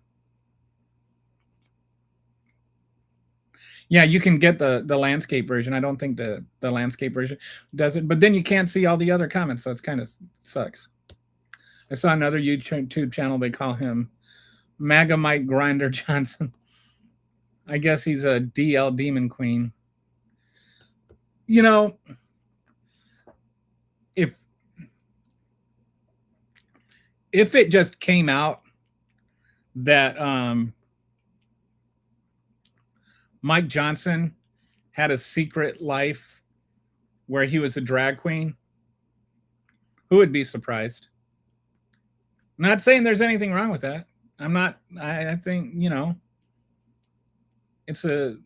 Yeah, you can get the landscape version. I don't think the landscape version does it, but then you can't see all the other comments, so it's kind of sucks. I saw another YouTube channel. They call him MAGA Mike Grinder Johnson. I guess he's a DL Demon Queen. If it just came out that Mike Johnson had a secret life where he was a drag queen, who would be surprised? I'm not saying there's anything wrong with that. I'm not. I think it's a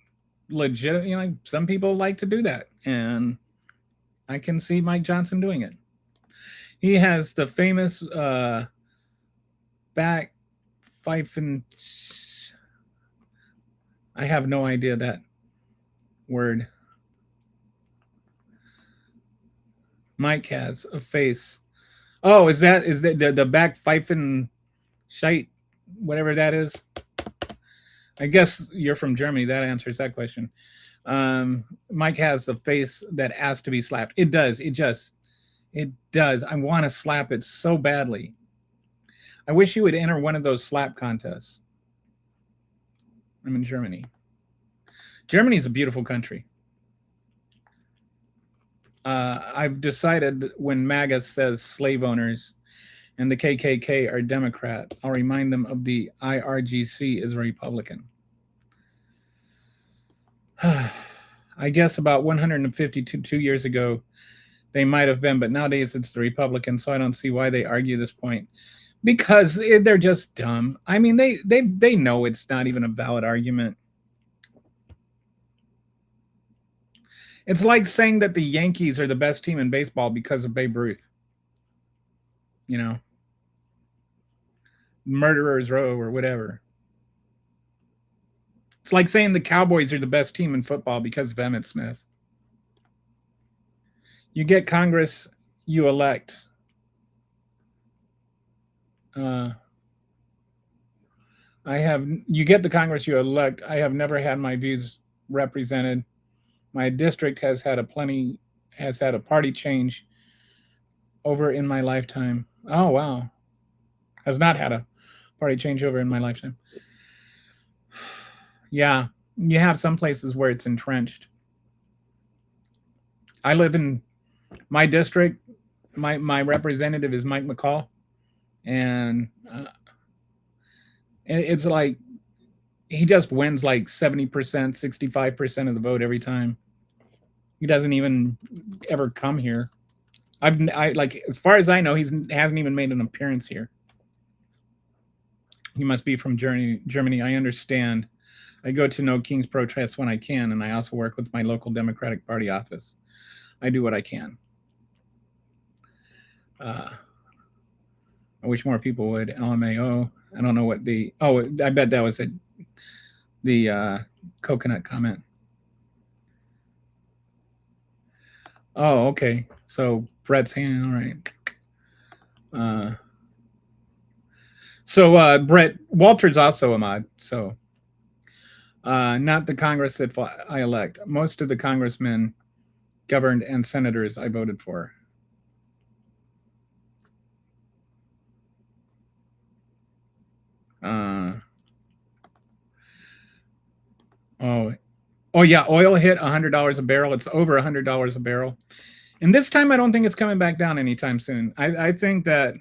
legit. Some people like to do that, and I can see Mike Johnson doing it. He has the famous back pfeifen. I have no idea that word. Mike has a face. Oh, is that the back pfeifen shite, whatever that is? I guess you're from Germany. That answers that question. Mike has the face that has to be slapped. It does. It does. I want to slap it so badly. I wish you would enter one of those slap contests. I'm in Germany. Germany is a beautiful country. I've decided that when MAGA says slave owners and the KKK are Democrat, I'll remind them of the IRGC is Republican. I guess about 152 years ago, they might have been, but nowadays it's the Republicans, so I don't see why they argue this point. Because they're just dumb. I mean, they know it's not even a valid argument. It's like saying that the Yankees are the best team in baseball because of Babe Ruth. Murderers Row or whatever. It's like saying the Cowboys are the best team in football because of Emmitt Smith. You get Congress, you elect. You get the Congress you elect. I have never had my views represented. My district has had a party change over in my lifetime. Oh wow. Has not had a party changeover in my lifetime. Yeah, you have some places where it's entrenched. I live in my district. My representative is Mike McCall, and it's like he just wins like 70%, 65% of the vote every time. He doesn't even ever come here. I like, as far as I know, hasn't even made an appearance here. He must be from Germany. I understand. I go to No King's protests when I can, and I also work with my local Democratic Party office. I do what I can. I wish more people would. LMAO. I don't know what the. Oh, I bet that was the coconut comment. Oh, okay. So Brett's hand. All right. So Brett Walter's also a mod. So not the Congress that I elect. Most of the congressmen governed and senators I voted for. Oh yeah, oil hit $100 a barrel. It's over $100 a barrel, and this time I don't think it's coming back down anytime soon. I think that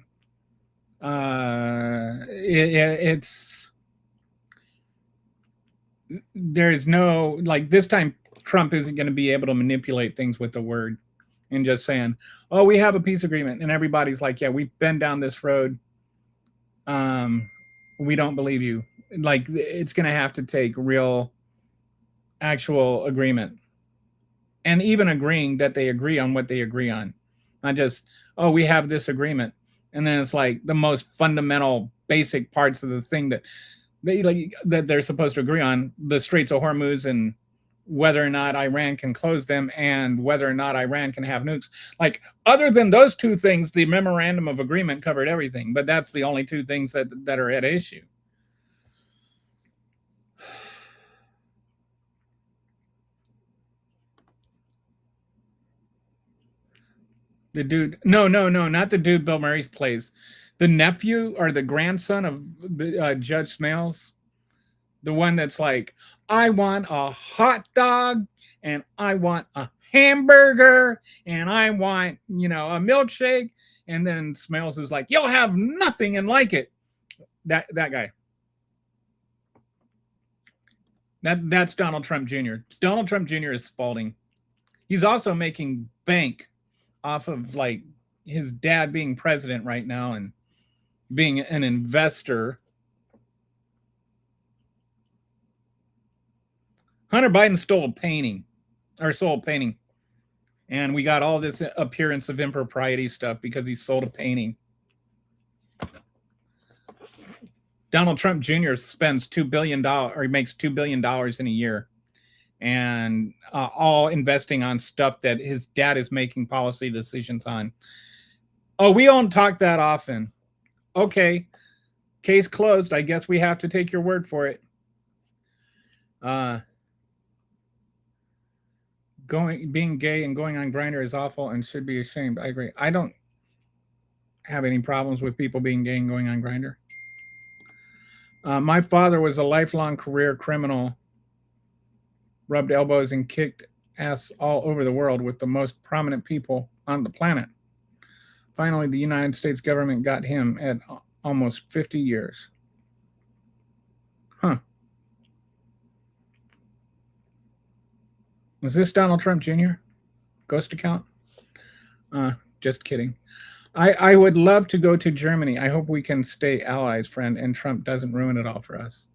it's there's no, like, this time Trump isn't going to be able to manipulate things with the word and just saying, "Oh, we have a peace agreement," and everybody's like, "Yeah, we've been down this road. We don't believe you." Like, it's going to have to take real, actual agreement, and even agreeing that they agree on what they agree on, not just, "Oh, we have this agreement," and then it's like the most fundamental, basic parts of the thing that they're supposed to agree on: the Straits of Hormuz and whether or not Iran can close them, and whether or not Iran can have nukes. Like, other than those two things, the memorandum of agreement covered everything. But that's the only two things that are at issue. The dude, no, not the dude Bill Murray plays. The nephew or the grandson of the Judge Smales, the one that's like, "I want a hot dog, and I want a hamburger, and I want, a milkshake," and then Smales is like, "You'll have nothing and like it." That guy. That's Donald Trump Jr. Donald Trump Jr. is Spalding. He's also making bank off of, like, his dad being president right now and being an investor. Hunter Biden stole a painting, and we got all this appearance of impropriety stuff because he sold a painting. Donald Trump Jr. spends $2 billion, or he makes $2 billion in a year, and all investing on stuff that his dad is making policy decisions on. Oh, we don't talk that often. Okay, case closed. I guess we have to take your word for it. Being gay and going on Grindr is awful and should be ashamed. I agree. I don't have any problems with people being gay and going on Grindr. My father was a lifelong career criminal, rubbed elbows and kicked ass all over the world with the most prominent people on the planet. Finally, the United States government got him at almost 50 years. Huh. Was this Donald Trump Jr.? Ghost account? Just kidding. I would love to go to Germany. I hope we can stay allies, friend, and Trump doesn't ruin it all for us.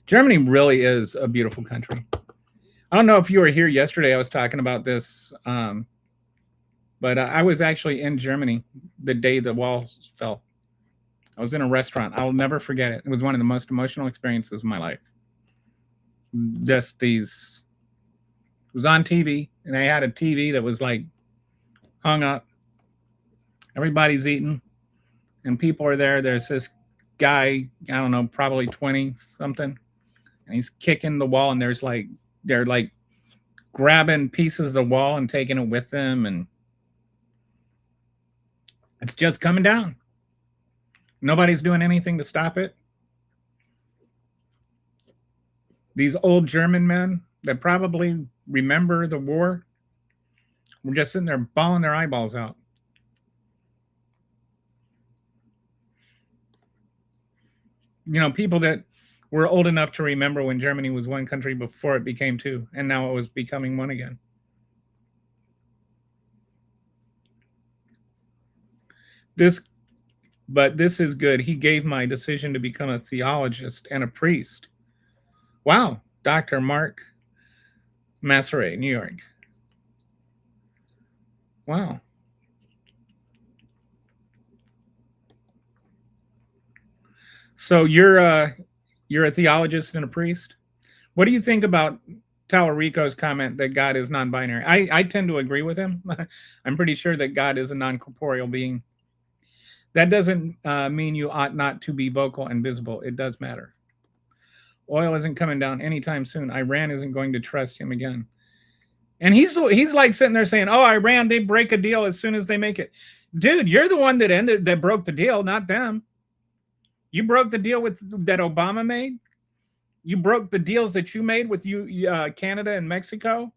Germany really is a beautiful country. I don't know if you were here yesterday. I was talking about this, but I was actually in Germany the day the walls fell. I was in a restaurant. I'll never forget it. It was one of the most emotional experiences of my life. It was on TV, and they had a TV that was like hung up. Everybody's eating, and people are there. There's this guy, I don't know, probably 20 something, and he's kicking the wall, and they're like grabbing pieces of the wall and taking it with them, and it's just coming down. Nobody's doing anything to stop it. These old German men that probably remember the war were just sitting there bawling their eyeballs out. You know, people that were old enough to remember when Germany was one country before it became two, and now it was becoming one again. But this is good. He gave my decision to become a theologist and a priest. Wow, Dr. Mark Masseray, New York. Wow. So you're a theologist and a priest. What do you think about Talarico's comment that God is non-binary? I tend to agree with him. I'm pretty sure that God is a non-corporeal being. That doesn't mean you ought not to be vocal and visible. It does matter. Oil isn't coming down anytime soon. Iran isn't going to trust him again. And he's like sitting there saying, "Oh, Iran, they break a deal as soon as they make it." Dude, you're the one that broke the deal, not them. You broke the deal that Obama made. You broke the deals that you made with Canada and Mexico.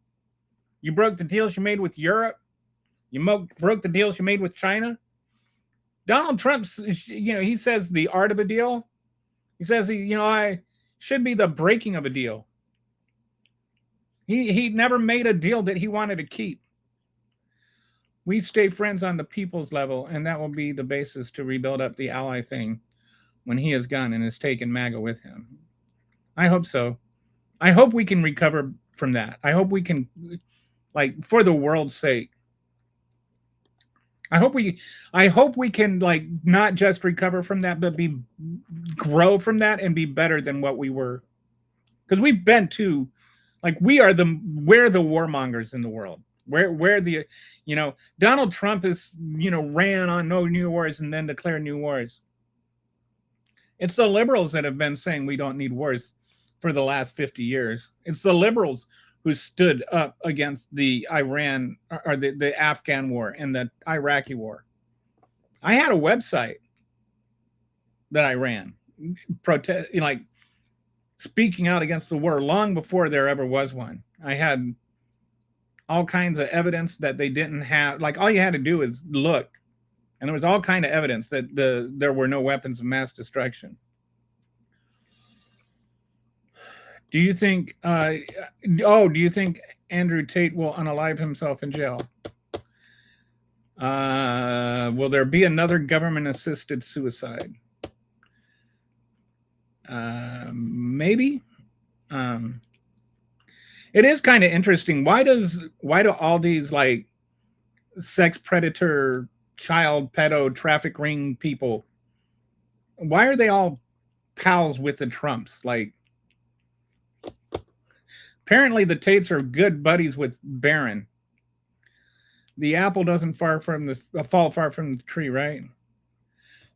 You broke the deals you made with Europe. You broke the deals you made with China. Donald Trump's, he says the art of a deal. He says, I should be the breaking of a deal. He never made a deal that he wanted to keep. We stay friends on the people's level, and that will be the basis to rebuild up the ally thing when he is gone and has taken MAGA with him. I hope so. I hope we can recover from that. I hope we can, for the world's sake. I hope we can not just recover from that, but grow from that and be better than what we were. Because we've been to, we're the warmongers in the world. We're the, Donald Trump is, ran on no new wars and then declared new wars. It's the liberals that have been saying we don't need wars for the last 50 years. It's the liberals who stood up against the Iran or the Afghan war and the Iraqi war. I had a website that I ran, speaking out against the war long before there ever was one. I had all kinds of evidence that they didn't have. All you had to do is look, and there was all kind of evidence that there were no weapons of mass destruction. Do you think Andrew Tate will unalive himself in jail? Will there be another government-assisted suicide? Maybe. It is kind of interesting. Why do all these sex predator, child pedo, traffic ring people, why are they all pals with the Trumps? Apparently the Tates are good buddies with Barron. The apple doesn't fall far from the tree, right?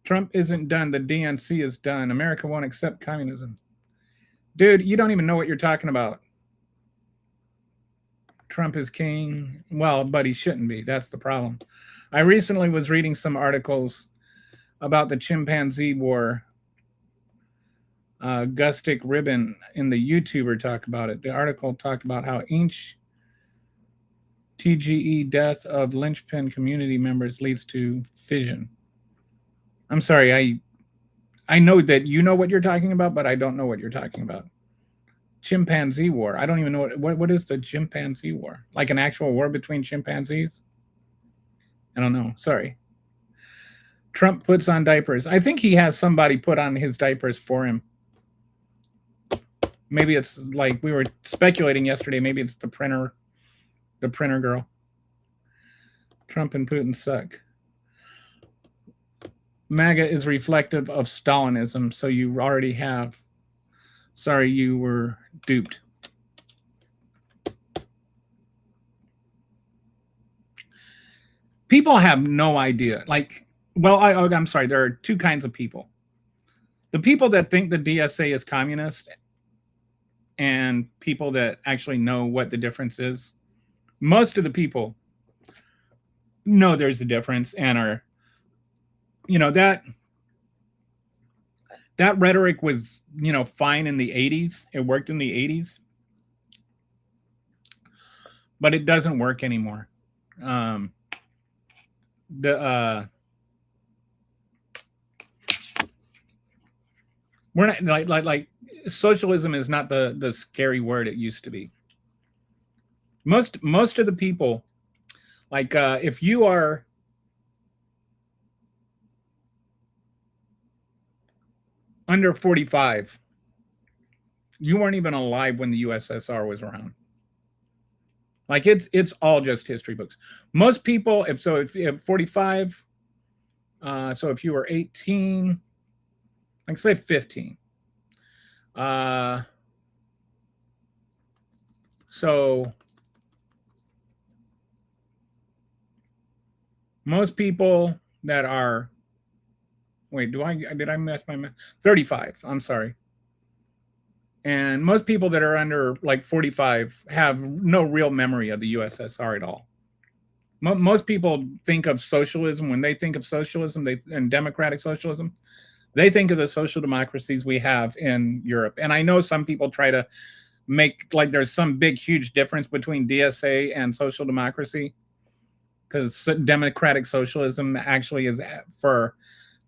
Trump isn't done. The DNC is done. America won't accept communism. Dude, you don't even know what you're talking about. Trump is king. Well, but he shouldn't be. That's the problem. I recently was reading some articles about the chimpanzee war. Gustic Ribbon in the YouTuber talk about it. The article talked about how each TGE death of linchpin community members leads to fission. I'm sorry, I know that you know what you're talking about, but I don't know what you're talking about. Chimpanzee war. I don't even know what is the chimpanzee war? Like an actual war between chimpanzees? I don't know. Sorry. Trump puts on diapers. I think he has somebody put on his diapers for him. Maybe it's we were speculating yesterday. Maybe it's the printer girl. Trump and Putin suck. MAGA is reflective of Stalinism, so you already have. Sorry, you were duped. People have no idea. I'm sorry, there are two kinds of people. The people that think the DSA is communist and people that actually know what the difference is. Most of the people know there's a difference and are, that that rhetoric was, fine in the 80s. It worked in the 80s, but it doesn't work anymore. Um, the we're not like socialism is not the scary word it used to be. Most of the people, like if you are under 45, you weren't even alive when the USSR was around. Like it's all just history books. Most people, if you have 45, so if you were 18, like say 15, uh, so most people that are, wait, did I mess my math? 35. I'm sorry. And most people that are under like 45 have no real memory of the USSR at all. Most people think of socialism, when they think of socialism, and democratic socialism, they think of the social democracies we have in Europe. And I know some people try to make like there's some big, huge difference between DSA and social democracy, because democratic socialism actually is for,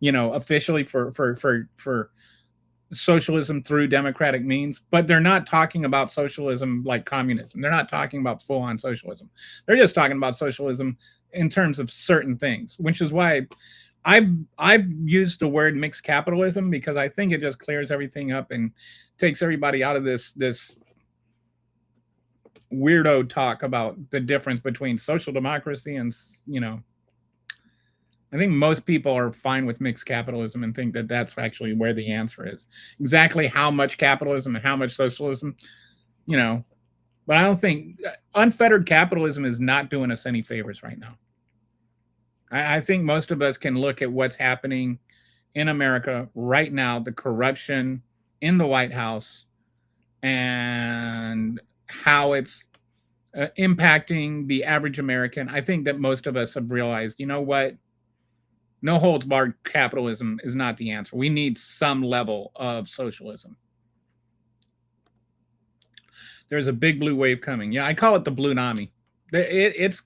officially for socialism through democratic means, but they're not talking about socialism like communism. They're not talking about full-on socialism. They're just talking about socialism in terms of certain things, which is why I've used the word mixed capitalism, because I think it just clears everything up and takes everybody out of this weirdo talk about the difference between social democracy and, I think most people are fine with mixed capitalism and think that that's actually where the answer is. Exactly how much capitalism and how much socialism, but I don't think unfettered capitalism is not doing us any favors right now. I think most of us can look at what's happening in America right now, the corruption in the White House, and how it's impacting the average American. I think that most of us have realized, you know what? No holds barred capitalism is not the answer. We need some level of socialism. There's a big blue wave coming. Yeah, I call it the blue nami. It's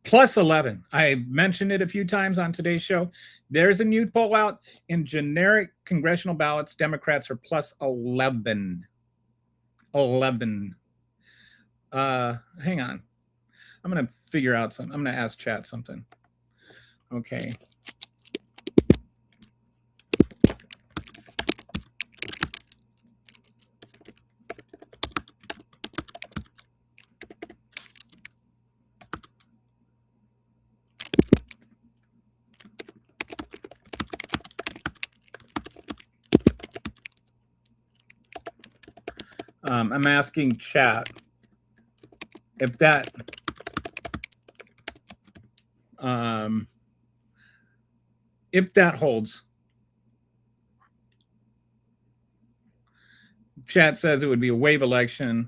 plus 11. I mentioned it a few times on today's show. There's a new poll out. In generic congressional ballots, Democrats are plus 11. 11. Hang on. I'm going to figure out something. I'm going to ask chat something. Okay. I'm asking chat if that holds. Chat says it would be a wave election.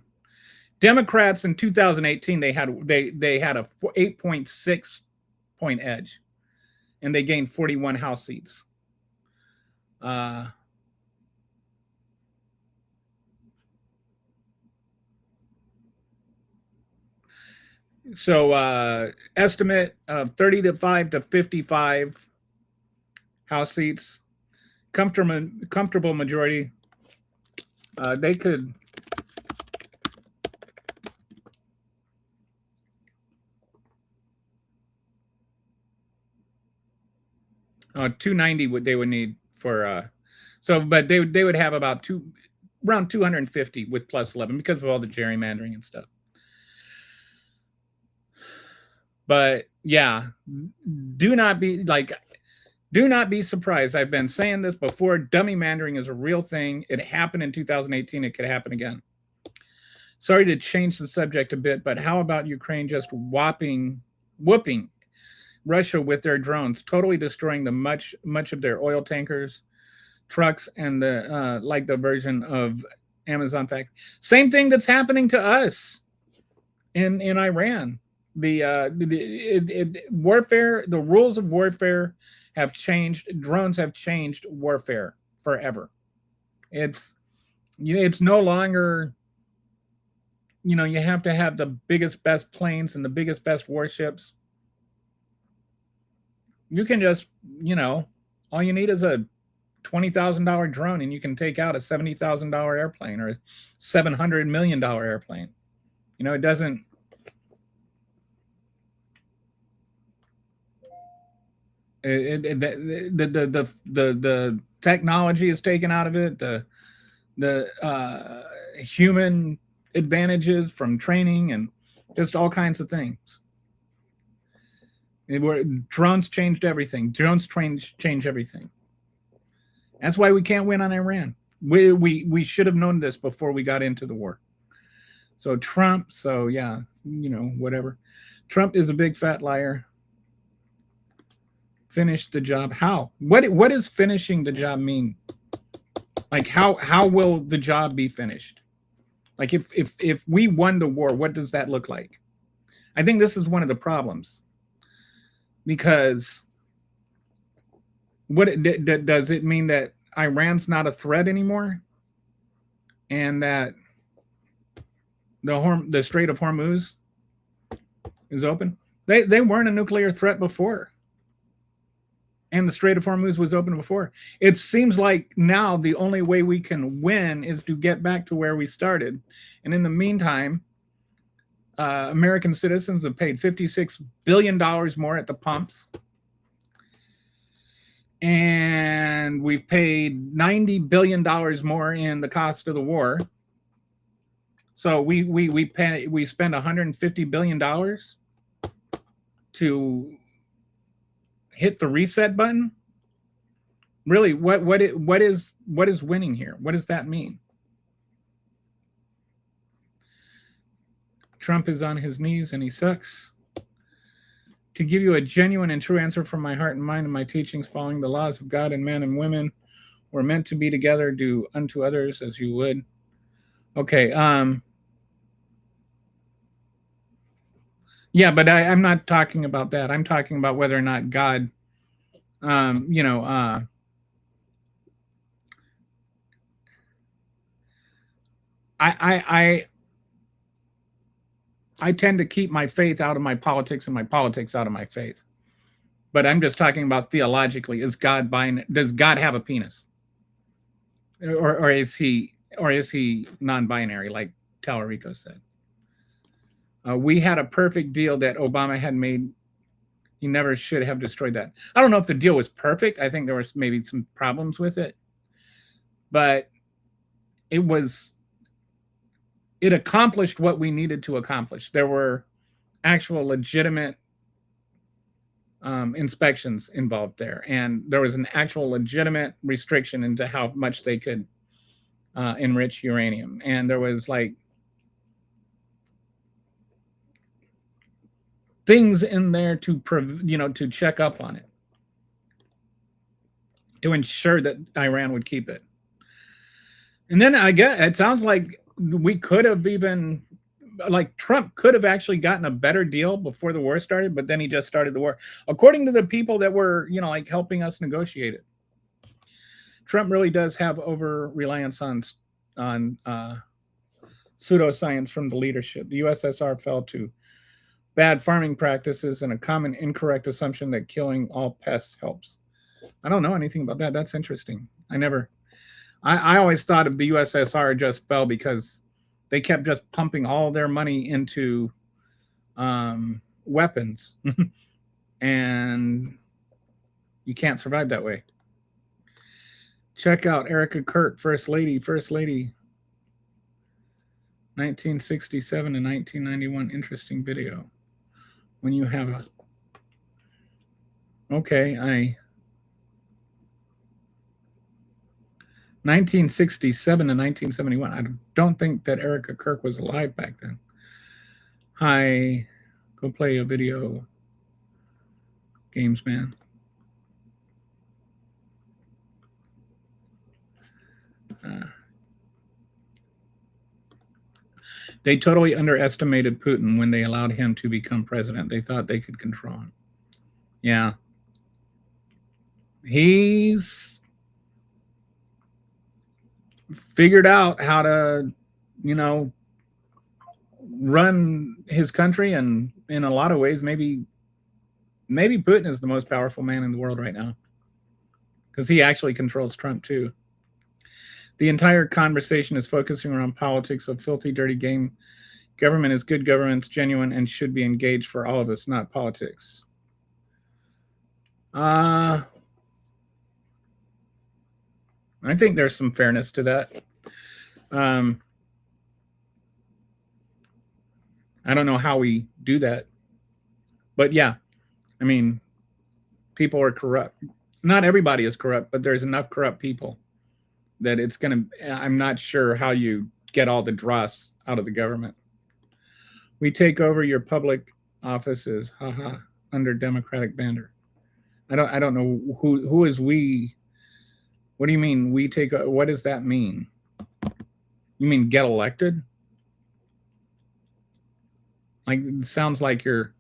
Democrats in 2018 they had a 8.6 point edge, and they gained 41 House seats. So estimate of 35 to 55 House seats, comfortable majority. They could. Oh, 290 they would need for but they would have about around 250 with plus 11 because of all the gerrymandering and stuff. But yeah, do not be surprised. I've been saying this before. Dummy mandering is a real thing. It happened in 2018. It could happen again. Sorry to change the subject a bit, but how about Ukraine just whooping Russia with their drones, totally destroying much of their oil tankers, trucks, and the version of Amazon factory. Same thing that's happening to us in Iran. Warfare, the rules of warfare have changed. Drones have changed warfare forever. It's no longer, you have to have the biggest, best planes and the biggest, best warships. You can just, all you need is a $20,000 drone and you can take out a $70,000 airplane or a $700 million airplane. It doesn't. The technology is taken out of it. The human advantages from training and just all kinds of things. Drones changed everything. Drones change everything. That's why we can't win on Iran. We should have known this before we got into the war. So Trump, yeah, whatever. Trump is a big fat liar. Finish the job. How? What does finishing the job mean? Like how will the job be finished? Like if we won the war, what does that look like? I think this is one of the problems. Because does it mean that Iran's not a threat anymore? And that the Strait of Hormuz is open? They weren't a nuclear threat before. And the Strait of Hormuz was open before. It seems like now the only way we can win is to get back to where we started. And in the meantime, American citizens have paid $56 billion more at the pumps. And we've paid $90 billion more in the cost of the war. So we spend $150 billion to hit the reset button. Really, what is winning here? What does that mean? Trump is on his knees and he sucks. To give you a genuine and true answer from my heart and mind and my teachings, following the laws of God and men and women were meant to be together, do unto others as you would. Okay. Yeah, but I'm not talking about that. I'm talking about whether or not God, I tend to keep my faith out of my politics and my politics out of my faith. But I'm just talking about theologically. Does God have a penis? Or is he non-binary, like Talarico said? We had a perfect deal that Obama had made. He never should have destroyed that. I don't know if the deal was perfect. I think there was maybe some problems with it. But it accomplished what we needed to accomplish. There were actual legitimate inspections involved there. And there was an actual legitimate restriction into how much they could enrich uranium. And there was like things in there to check up on it, to ensure that Iran would keep it. And then I guess it sounds like we could have even, like Trump could have actually gotten a better deal before the war started, but then he just started the war, according to the people that were, like helping us negotiate it. Trump really does have over reliance on pseudoscience from the leadership. The USSR fell to bad farming practices and a common incorrect assumption that killing all pests helps. I don't know anything about that. That's interesting. I always thought of the USSR just fell because they kept just pumping all their money into weapons. And you can't survive that way. Check out Erica Kirk, First Lady. 1967 to 1991. Interesting video. When you have a... Okay, 1967 to 1971. I don't think that Erica Kirk was alive back then. Hi, go play a video games, man. They totally underestimated Putin when they allowed him to become president. They thought they could control him. Yeah. He's figured out how to, you know, run his country, and in a lot of ways, maybe Putin is the most powerful man in the world right now because he actually controls Trump too. The entire conversation is focusing around politics, a filthy, dirty game. Government is good, government's genuine, and should be engaged for all of us, not politics. I think there's some fairness to that. I don't know how we do that, but yeah, I mean, people are corrupt. Not everybody is corrupt, but there's enough corrupt people that it's going to, I'm not sure how you get all the dross out of the government. We take over your public offices, haha, under Democratic banner. I don't know who is we. What do you mean we take? What does that mean? You mean get elected? Like, it sounds like you're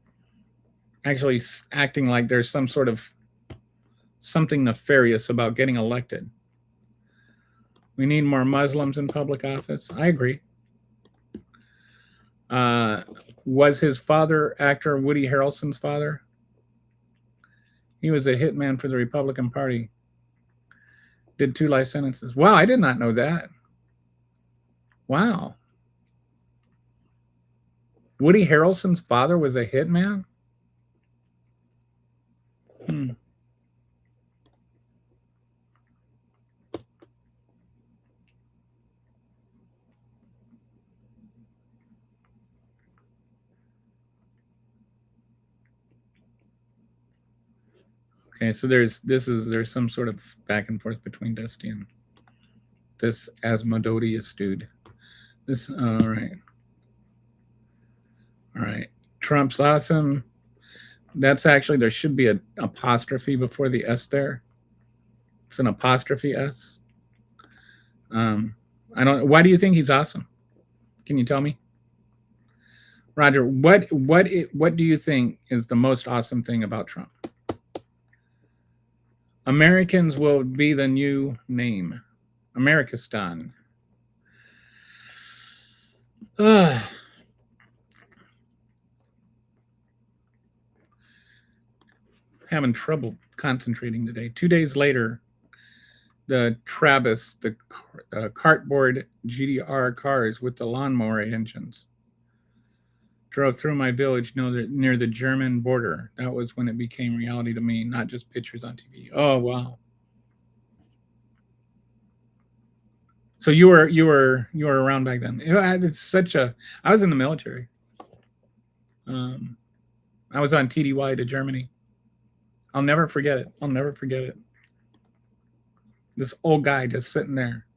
actually acting like there's some sort of something nefarious about getting elected. We need more Muslims in public office. I agree. Was his father actor Woody Harrelson's father? He was a hitman for the Republican Party. Did 2 life sentences. Wow, I did not know that. Wow. Woody Harrelson's father was a hitman? Okay, so there's some sort of back and forth between Dusty and this Asmodeus dude. This all right. Trump's awesome. That's actually, there should be an apostrophe before the S there. It's an apostrophe S. I don't. Why do you think he's awesome? Can you tell me, Roger? What do you think is the most awesome thing about Trump? Americans will be the new name. Americistan. Having trouble concentrating today. 2 days later, the Travis, the cartboard GDR cars with the lawnmower engines, drove through my village near the German border. That was when it became reality to me, not just pictures on TV. Oh, wow. So you were around back then. It's such a. I was in the military. I was on TDY to Germany. I'll never forget it. This old guy just sitting there,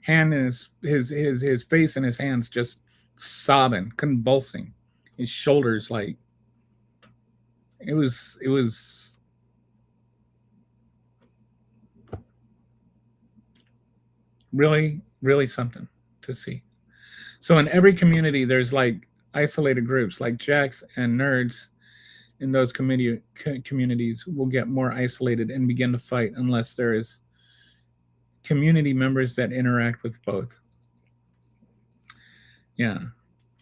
hand in his face in his hands, just sobbing, convulsing, his shoulders like. It was really, really something to see. So in every community, there's like isolated groups, like jacks and nerds in those communities will get more isolated and begin to fight unless there is community members that interact with both. Yeah.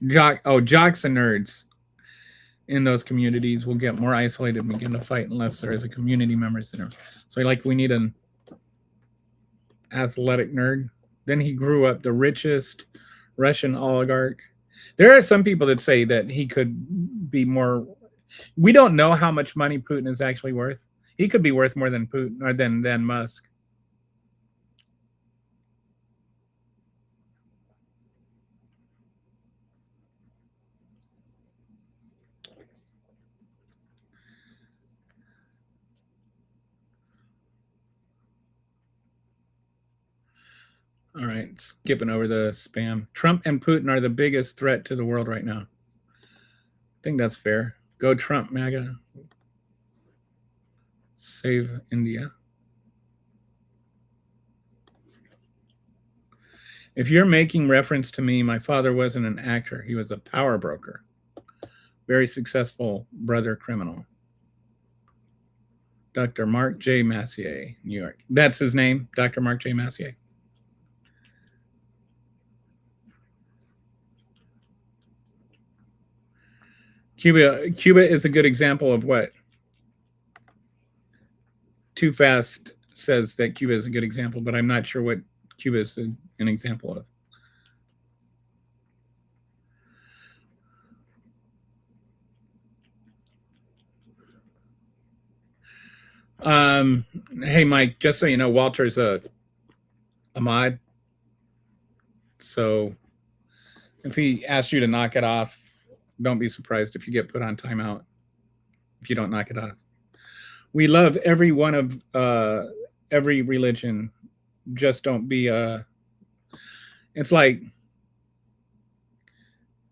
Jocks and nerds in those communities will get more isolated and begin to fight unless there is a community members that are. So like we need an athletic nerd. Then he grew up the richest Russian oligarch. There are some people that say that he could be more. We don't know how much money Putin is actually worth. He could be worth more than Putin or than Musk. All right, skipping over the spam. Trump and Putin are the biggest threat to the world right now. I think that's fair. Go Trump, MAGA. Save India. If you're making reference to me, my father wasn't an actor. He was a power broker. Very successful brother criminal. Dr. Mark J. Massier, New York. That's his name, Dr. Mark J. Massier. Cuba is a good example of what Too Fast says that Cuba is a good example, but I'm not sure what Cuba is an example of. Hey, Mike, just so you know, Walter's a mod. So if he asks you to knock it off, don't be surprised if you get put on timeout if you don't knock it off. We love every one of every religion. Just don't be it's like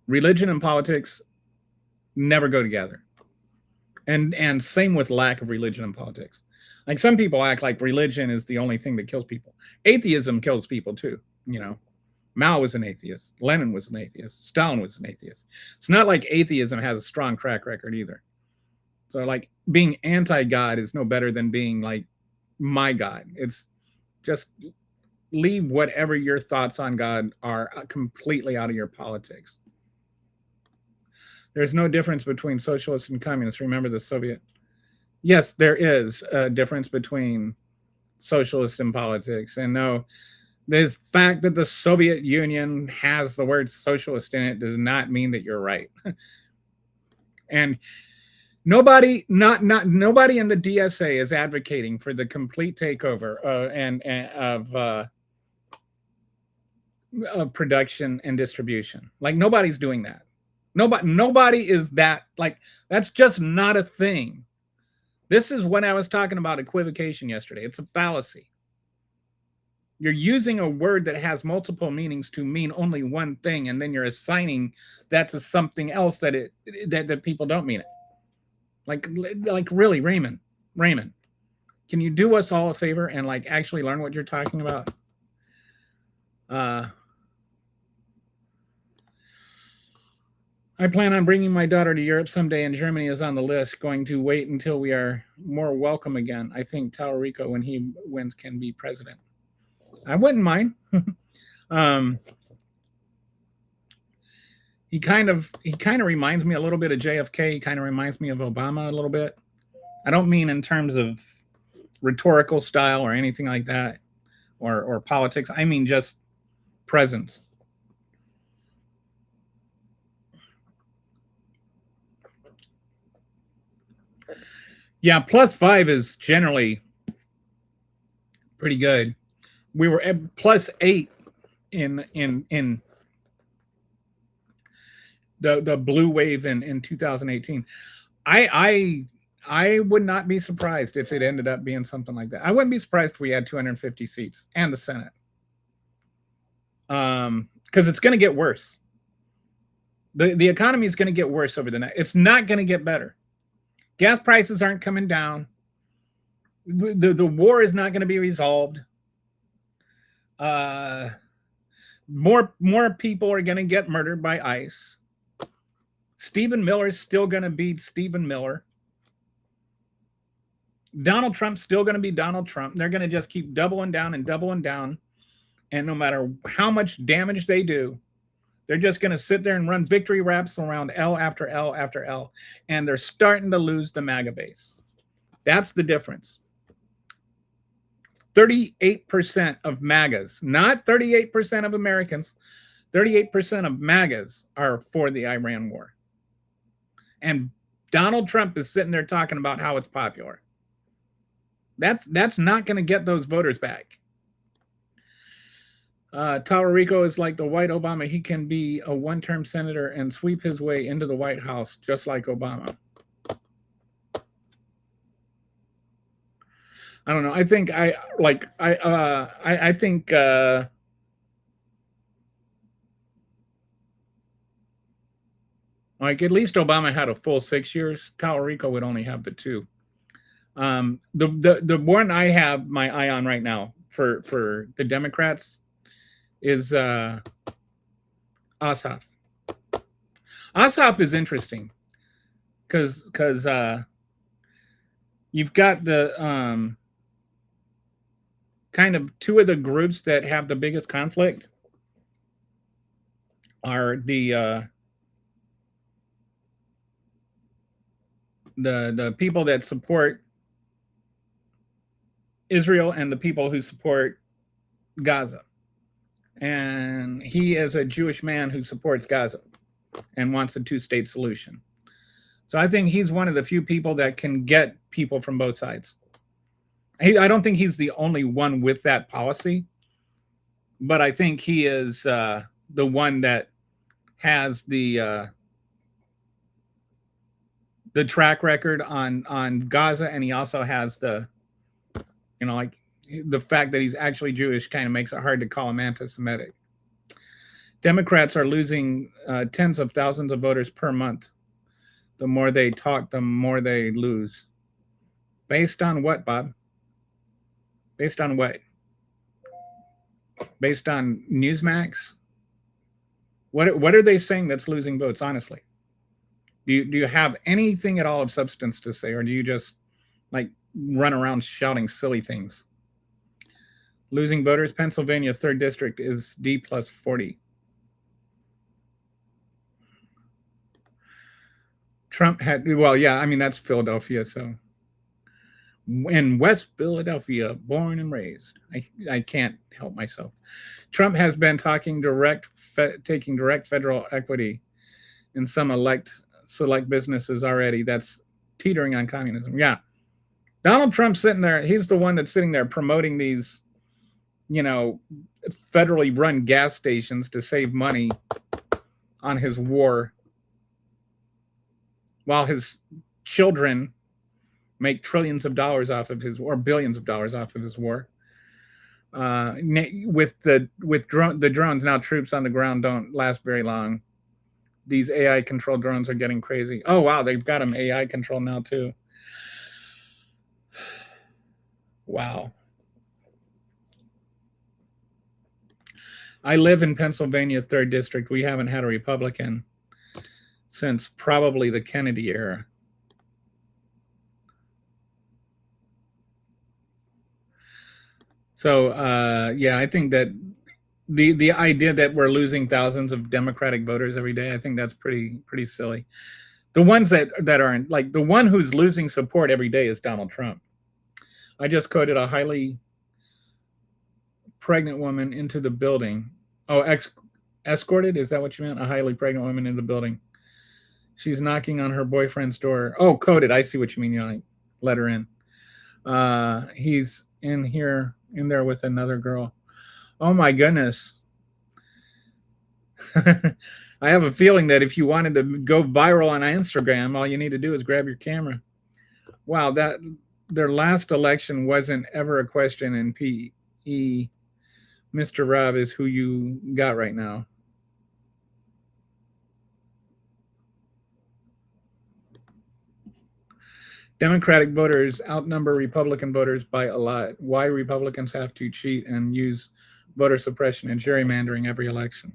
religion and politics never go together. And same with lack of religion and politics. Like some people act like religion is the only thing that kills people. Atheism kills people too, you know. Mao was an atheist. Lenin was an atheist. Stalin was an atheist. It's not like atheism has a strong track record either. So like being anti-God is no better than being like my God. It's just leave whatever your thoughts on God are completely out of your politics. There's no difference between socialists and communists. Remember the Soviet. Yes, there is a difference between socialists and politics. And no, the fact that the Soviet Union has the word socialist in it does not mean that you're right. And nobody in the DSA is advocating for the complete takeover of production and distribution. Like nobody's doing that. Nobody is that, like, that's just not a thing. This is when I was talking about equivocation yesterday. It's a fallacy. You're using a word that has multiple meanings to mean only one thing, and then you're assigning that to something else that people don't mean it. Like really, Raymond, can you do us all a favor and like actually learn what you're talking about? I plan on bringing my daughter to Europe someday, and Germany is on the list. Going to wait until we are more welcome again. I think Tallarico, when he wins, can be president. I wouldn't mind. He kind of reminds me a little bit of JFK. He kind of reminds me of Obama a little bit. I don't mean in terms of rhetorical style or anything like that, or politics. I mean just presence. Yeah, +5 is generally pretty good. We were at +8 in the blue wave in 2018. I would not be surprised if it ended up being something like that. I wouldn't be surprised if we had 250 seats and the Senate. Because it's going to get worse. The economy is going to get worse over the next. It's not going to get better. Gas prices aren't coming down. The war is not going to be resolved. More people are going to get murdered by ICE. Stephen Miller is still going to be Stephen Miller. Donald Trump's still going to be Donald Trump. They're going to just keep doubling down and doubling down. And no matter how much damage they do, they're just going to sit there and run victory raps around L after L after L. And they're starting to lose the MAGA base. That's the difference. 38% of MAGAs, not 38% of Americans, 38% of MAGAs are for the Iran war. And Donald Trump is sitting there talking about how it's popular. That's not going to get those voters back. Tallarico is like the white Obama. He can be a one-term senator and sweep his way into the White House just like Obama. I don't know. I think I think like at least Obama had a full 6 years. Tallarico would only have the 2. The one I have my eye on right now for the Democrats is Ossoff. Ossoff is interesting because you've got the kind of two of the groups that have the biggest conflict are the the people that support Israel and the people who support Gaza. And he is a Jewish man who supports Gaza and wants a two-state solution. So I think he's one of the few people that can get people from both sides. I don't think he's the only one with that policy, but I think he is the one that has the track record on Gaza, and he also has the, like the fact that he's actually Jewish kind of makes it hard to call him anti-Semitic. Democrats are losing tens of thousands of voters per month. The more they talk, the more they lose. Based on what, Bob? Based on what? Based on Newsmax? What are they saying that's losing votes, honestly? Do you have anything at all of substance to say, or do you just like run around shouting silly things? Losing voters, Pennsylvania 3rd District is D plus 40. Trump had, well, yeah, I mean, that's Philadelphia, so. In West Philadelphia, born and raised. I can't help myself. Trump has been taking direct federal equity in some select businesses already. That's teetering on communism. Yeah. Donald Trump's sitting there. He's the one that's sitting there promoting these, federally run gas stations to save money on his war, while his children make trillions of dollars off of his, or billions of dollars off of his war. With the drones now, troops on the ground don't last very long. These AI controlled drones are getting crazy. Oh wow, they've got them AI controlled now too. Wow. I live in Pennsylvania 3rd District. We haven't had a Republican since probably the Kennedy era. So yeah, I think that the idea that we're losing thousands of Democratic voters every day, I think that's pretty silly. The ones that aren't, like, the one who's losing support every day is Donald Trump. I just quoted a highly pregnant woman into the building. Oh, escorted? Is that what you meant? A highly pregnant woman in the building. She's knocking on her boyfriend's door. Oh, coded. I see what you mean. You like let her in. He's in there with another girl. Oh my goodness. I have a feeling that if you wanted to go viral on Instagram, all you need to do is grab your camera. Wow, that their last election wasn't ever a question in PE. Mr. Rob is who you got right now. Democratic voters outnumber Republican voters by a lot. Why Republicans have to cheat and use voter suppression and gerrymandering every election.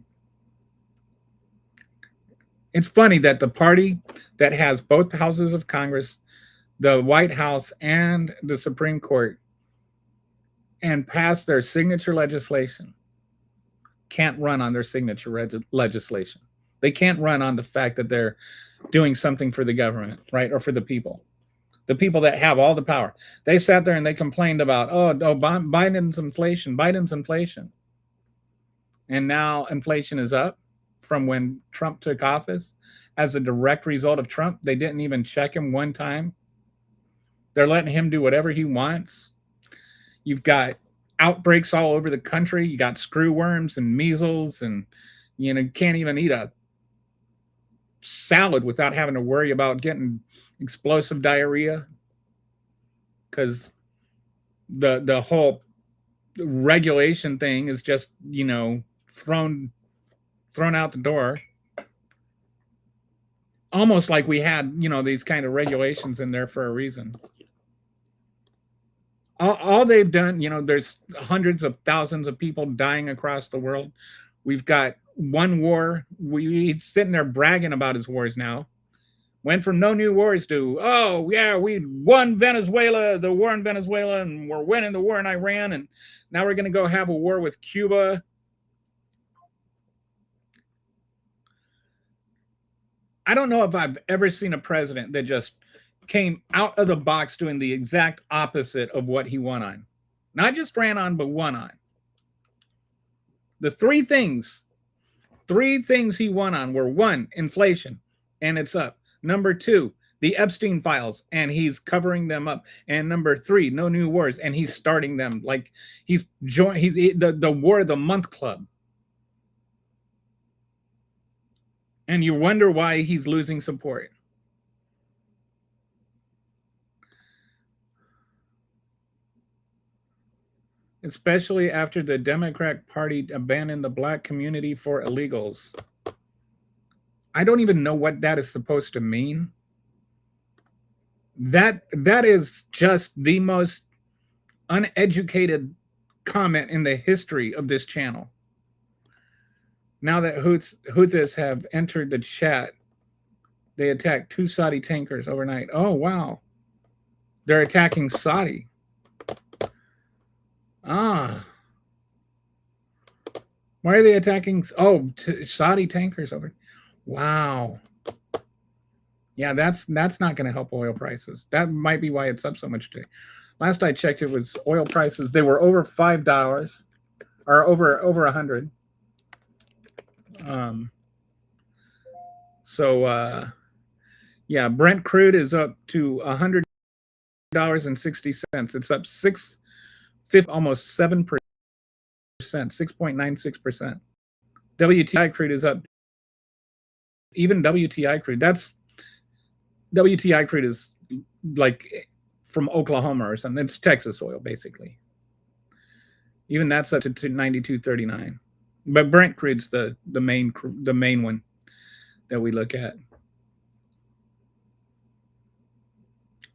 It's funny that the party that has both houses of Congress, the White House, and the Supreme Court, and pass their signature legislation, can't run on their signature legislation. They can't run on the fact that they're doing something for the government, right, or for the people. The people that have all the power. They sat there and they complained about, Biden's inflation. And now inflation is up from when Trump took office. As a direct result of Trump, they didn't even check him one time. They're letting him do whatever he wants. You've got outbreaks all over the country. You got screw worms and measles, and can't even eat a salad without having to worry about getting explosive diarrhea, because the whole regulation thing is just thrown out the door. Almost like we had these kind of regulations in there for a reason. All they've done, there's hundreds of thousands of people dying across the world. We've got one war. He's sitting there bragging about his wars now. Went from no new wars to, oh, yeah, we won the war in Venezuela, and we're winning the war in Iran, and now we're going to go have a war with Cuba. I don't know if I've ever seen a president that just came out of the box doing the exact opposite of what he won on. Not just ran on, but won on. The three things he won on were: one, inflation, and it's up. Number two, the Epstein files, and he's covering them up. And number three, no new wars, and he's starting them. Like he's the War of the Month Club. And you wonder why he's losing support. Especially after the Democrat Party abandoned the black community for illegals. I don't even know what that is supposed to mean. That is just the most uneducated comment in the history of this channel. Now that Houthis have entered the chat, they attacked 2 Saudi tankers overnight. Oh, wow. They're attacking Saudi. Ah. Why are they attacking? Oh, Saudi tankers over. Wow. Yeah, that's not going to help oil prices. That might be why it's up so much today. Last I checked, it was oil prices. They were over $5 or over 100. Yeah, Brent crude is up to $100.60. It's up 6.50, almost 7%, 6.96%. WTI crude is up. Even WTI crude, WTI crude is like from Oklahoma or something. It's Texas oil, basically. Even that's up to 92.39. But Brent crude's the main one that we look at.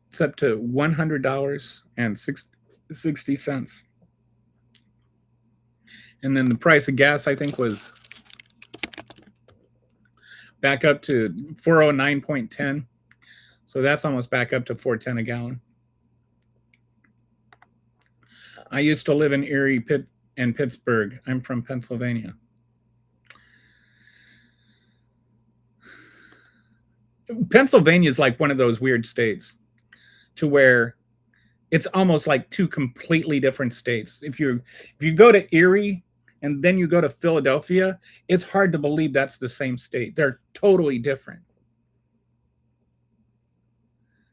It's up to $100.60. And then the price of gas, I think, was back up to 409.10. So that's almost back up to $4.10 a gallon. I used to live in Erie and Pittsburgh. I'm from Pennsylvania. Pennsylvania is like one of those weird states to where it's almost like two completely different states. If you go to Erie and then you go to Philadelphia, it's hard to believe that's the same state. They're totally different.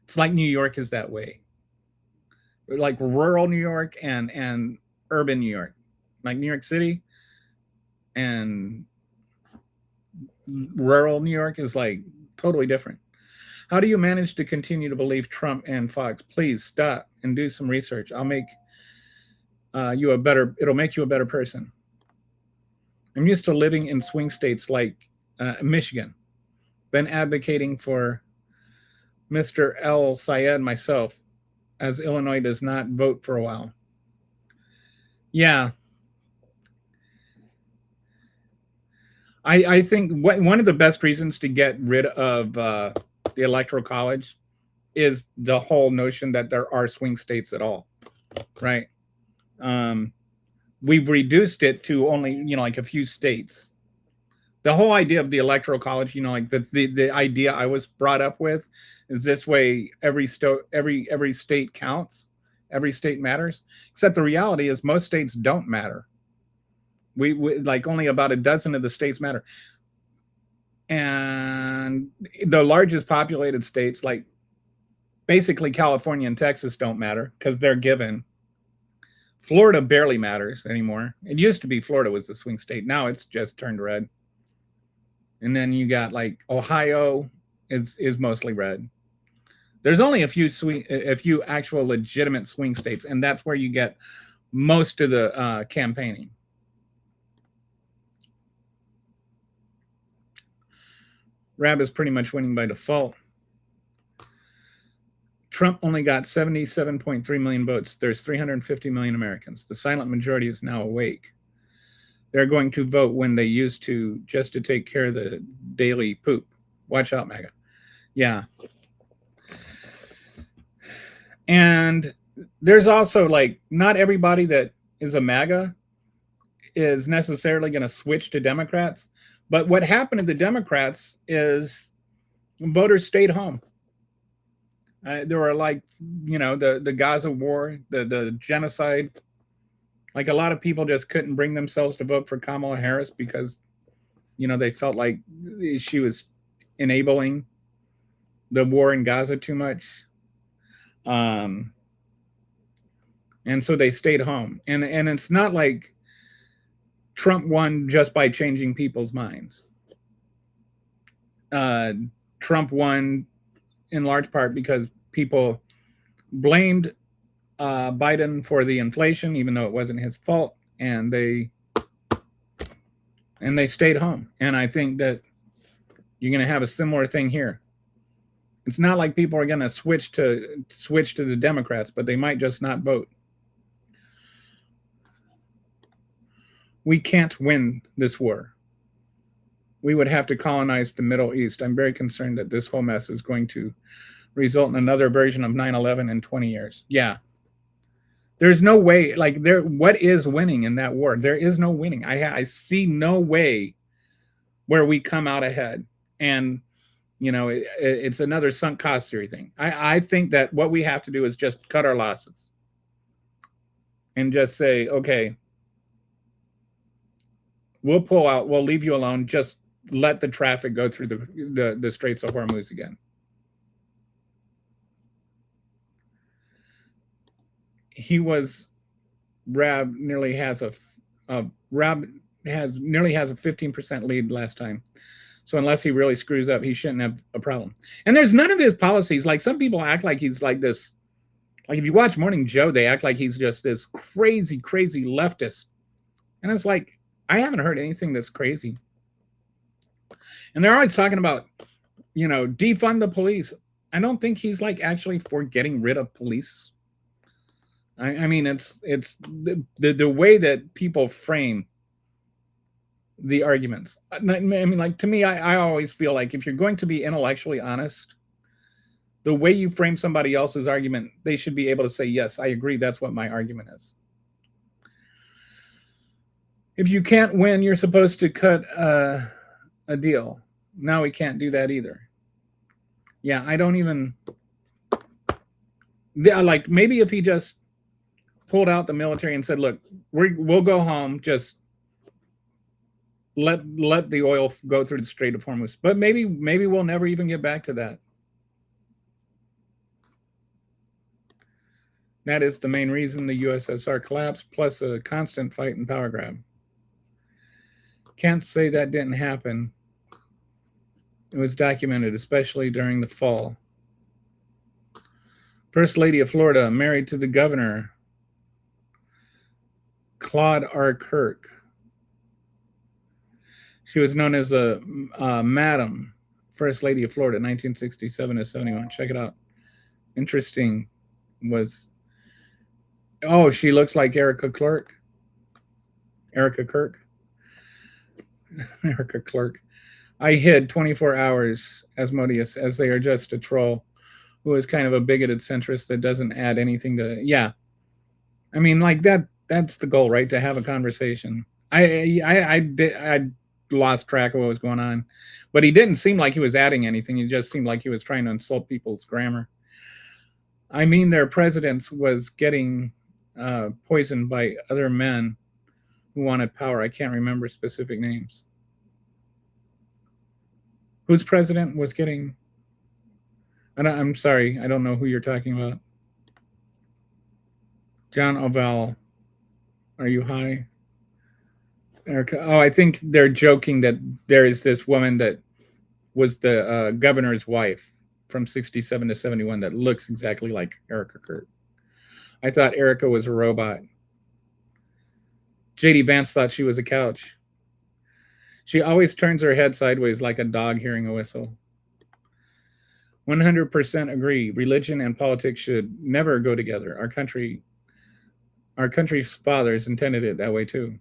It's like New York is that way. Like rural New York and urban New York. Like New York City and rural New York is like totally different. How do you manage to continue to believe Trump and Fox? Please stop and do some research. I'll make it'll make you a better person. I'm used to living in swing states like Michigan. Been advocating for Mr. El Sayed myself, as Illinois does not vote for a while. Yeah. I think one of the best reasons to get rid of the Electoral College is the whole notion that there are swing states at all, right? We've reduced it to only, like a few states. The whole idea of the Electoral College, like the idea I was brought up with is this way every state counts, every state matters, except the reality is most states don't matter. We like only about a dozen of the states matter. And the largest populated states, like basically California and Texas, don't matter because they're given. Florida barely matters anymore. It used to be Florida was the swing state. Now it's just turned red. And then you got like Ohio is mostly red. There's only a few actual legitimate swing states, and that's where you get most of the campaigning. Rab is pretty much winning by default. Trump only got 77.3 million votes. There's 350 million Americans. The silent majority is now awake. They're going to vote when they used to, just to take care of the daily poop. Watch out, MAGA. Yeah. And there's also like, not everybody that is a MAGA is necessarily going to switch to Democrats. But what happened to the Democrats is voters stayed home. There were like, the Gaza war, the genocide. Like a lot of people just couldn't bring themselves to vote for Kamala Harris because they felt like she was enabling the war in Gaza too much. Um, and so they stayed home. And it's not like Trump won just by changing people's minds. Uh, Trump won in large part because people blamed Biden for the inflation, even though it wasn't his fault, and they stayed home. And I think that you're going to have a similar thing here. It's not like people are going to switch to the Democrats, but they might just not vote. We can't win this war. We would have to colonize the Middle East. I'm very concerned that this whole mess is going to result in another version of 9/11 in 20 years. Yeah. There's no way, what is winning in that war? There is no winning. I see no way where we come out ahead. And, it's another sunk cost theory thing. I think that what we have to do is just cut our losses and just say, okay, we'll pull out, we'll leave you alone, just let the traffic go through the Straits of Hormuz again. Rab nearly has a 15% lead last time. So unless he really screws up, he shouldn't have a problem. And there's none of his policies. Like, some people act like he's like this. Like, if you watch Morning Joe, they act like he's just this crazy, crazy leftist. And it's like, I haven't heard anything that's crazy. And they're always talking about, defund the police. I don't think he's actually for getting rid of police. I mean, it's the way that people frame the arguments. I mean, to me, I always feel like if you're going to be intellectually honest, the way you frame somebody else's argument, they should be able to say, yes, I agree. That's what my argument is. If you can't win, you're supposed to cut a deal. Now we can't do that either. Yeah, I don't even. Maybe if he just pulled out the military and said, look, we'll go home, just let the oil go through the Strait of Hormuz. But maybe we'll never even get back to that. That is the main reason the USSR collapsed, plus a constant fight and power grab. Can't say that didn't happen. It was documented, especially during the fall. First Lady of Florida, married to the governor, Claude R. Kirk. She was known as a Madam First Lady of Florida, 1967 to 71. Check it out. Interesting was, she looks like Erica Clark. Erica Kirk. Erica Clark. I hid 24 hours, Asmodeus, as they are just a troll who is kind of a bigoted centrist that doesn't add anything to. Yeah. I mean, that's the goal, right? To have a conversation. I lost track of what was going on, but he didn't seem like he was adding anything. He just seemed like he was trying to insult people's grammar. I mean, their president was getting poisoned by other men who wanted power. I can't remember specific names. Whose president was getting? I'm sorry, I don't know who you're talking about. John Oval, are you high? Erica. Oh, I think they're joking that there is this woman that was the governor's wife from 67 to 71 that looks exactly like Erica Kirk. I thought Erica was a robot. J.D. Vance thought she was a couch. She always turns her head sideways like a dog hearing a whistle. 100% agree. Religion and politics should never go together. Our country's fathers intended it that way too.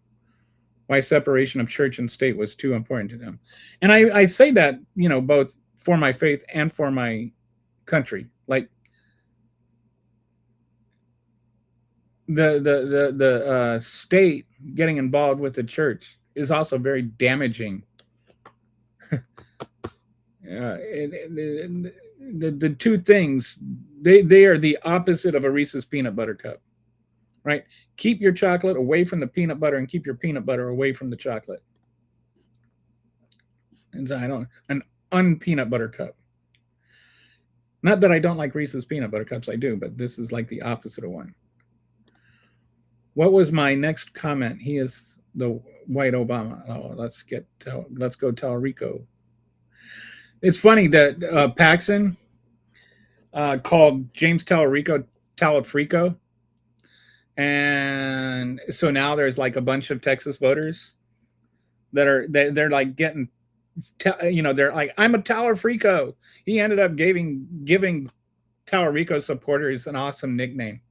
Why separation of church and state was too important to them. And I say that, both for my faith and for my country. Like, the state getting involved with the church is also very damaging. the two things, they are the opposite of a Reese's peanut butter cup, right? Keep your chocolate away from the peanut butter and keep your peanut butter away from the chocolate. And so I don't an unpeanut butter cup. Not that I don't like Reese's peanut butter cups, I do, but this is like the opposite of one. What was my next comment? He is the white Obama. Oh, let's go tell Rico. It's funny that Paxson called James Tallarico Talafrico, and so now there's like a bunch of Texas voters that they're like getting, they're like, I'm a Talafrico. He ended up giving Tallarico supporters an awesome nickname.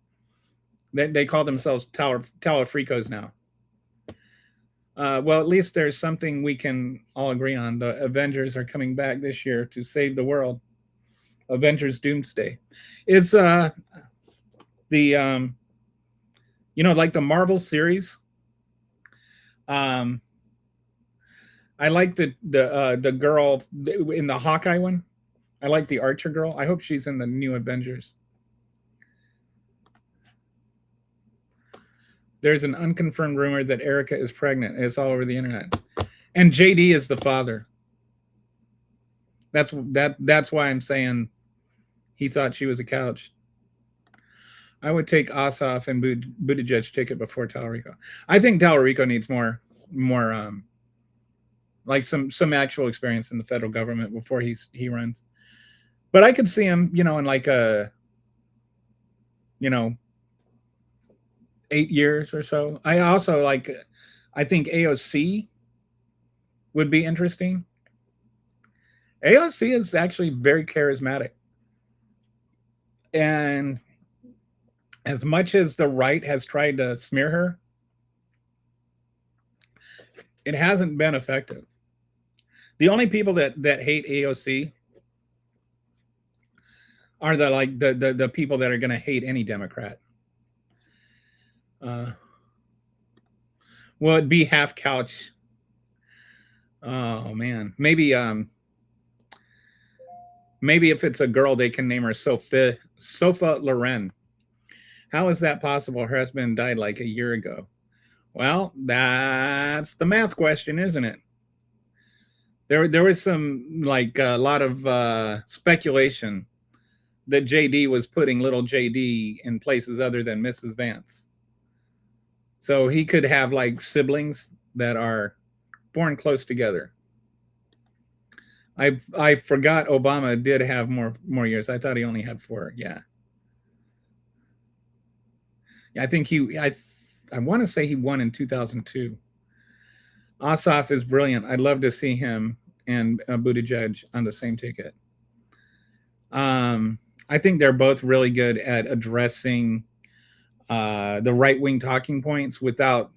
They call themselves Talafricos now. Well, at least there's something we can all agree on. The Avengers are coming back this year to save the world. Avengers Doomsday. It's like the Marvel series. I like the girl in the Hawkeye one. I like the Archer girl. I hope she's in the new Avengers. There's an unconfirmed rumor that Erica is pregnant. It's all over the internet. And JD is the father. That's why I'm saying he thought she was a couch. I would take Ossoff and Buttigieg ticket before Tallarico. I think Tallarico needs more like some actual experience in the federal government before he runs. But I could see him, in like a 8 years or so. I also I think AOC would be interesting. AOC is actually very charismatic. And as much as the right has tried to smear her, it hasn't been effective. The only people that hate AOC are the people that are going to hate any Democrat. Will it be half couch? Oh man, maybe if it's a girl, they can name her Sofa Loren. How is that possible? Her husband died like a year ago. Well, that's the math question, isn't it? There was some a lot of speculation that JD was putting little JD in places other than Mrs. Vance. So he could have siblings that are born close together. I forgot Obama did have more years. I thought he only had 4. Yeah. I think I want to say he won in 2002. Ossoff is brilliant. I'd love to see him and Buttigieg on the same ticket. I think they're both really good at addressing the right-wing talking points without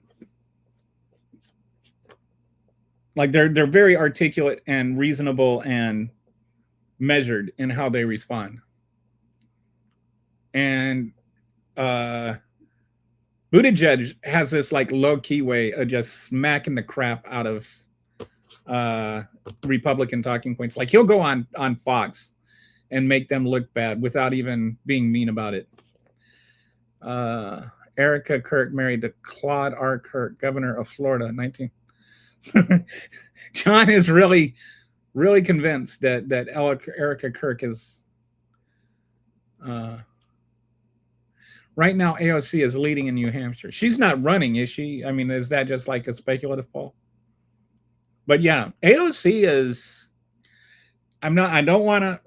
they're very articulate and reasonable and measured in how they respond. And Buttigieg has this low-key way of just smacking the crap out of Republican talking points. He'll go on Fox and make them look bad without even being mean about it. Erica Kirk married to Claude R. Kirk, governor of Florida, 19. John is really, really convinced that Erica Kirk is. Right now, AOC is leading in New Hampshire. She's not running, is she? I mean, is that just a speculative poll? But yeah, AOC is. I don't want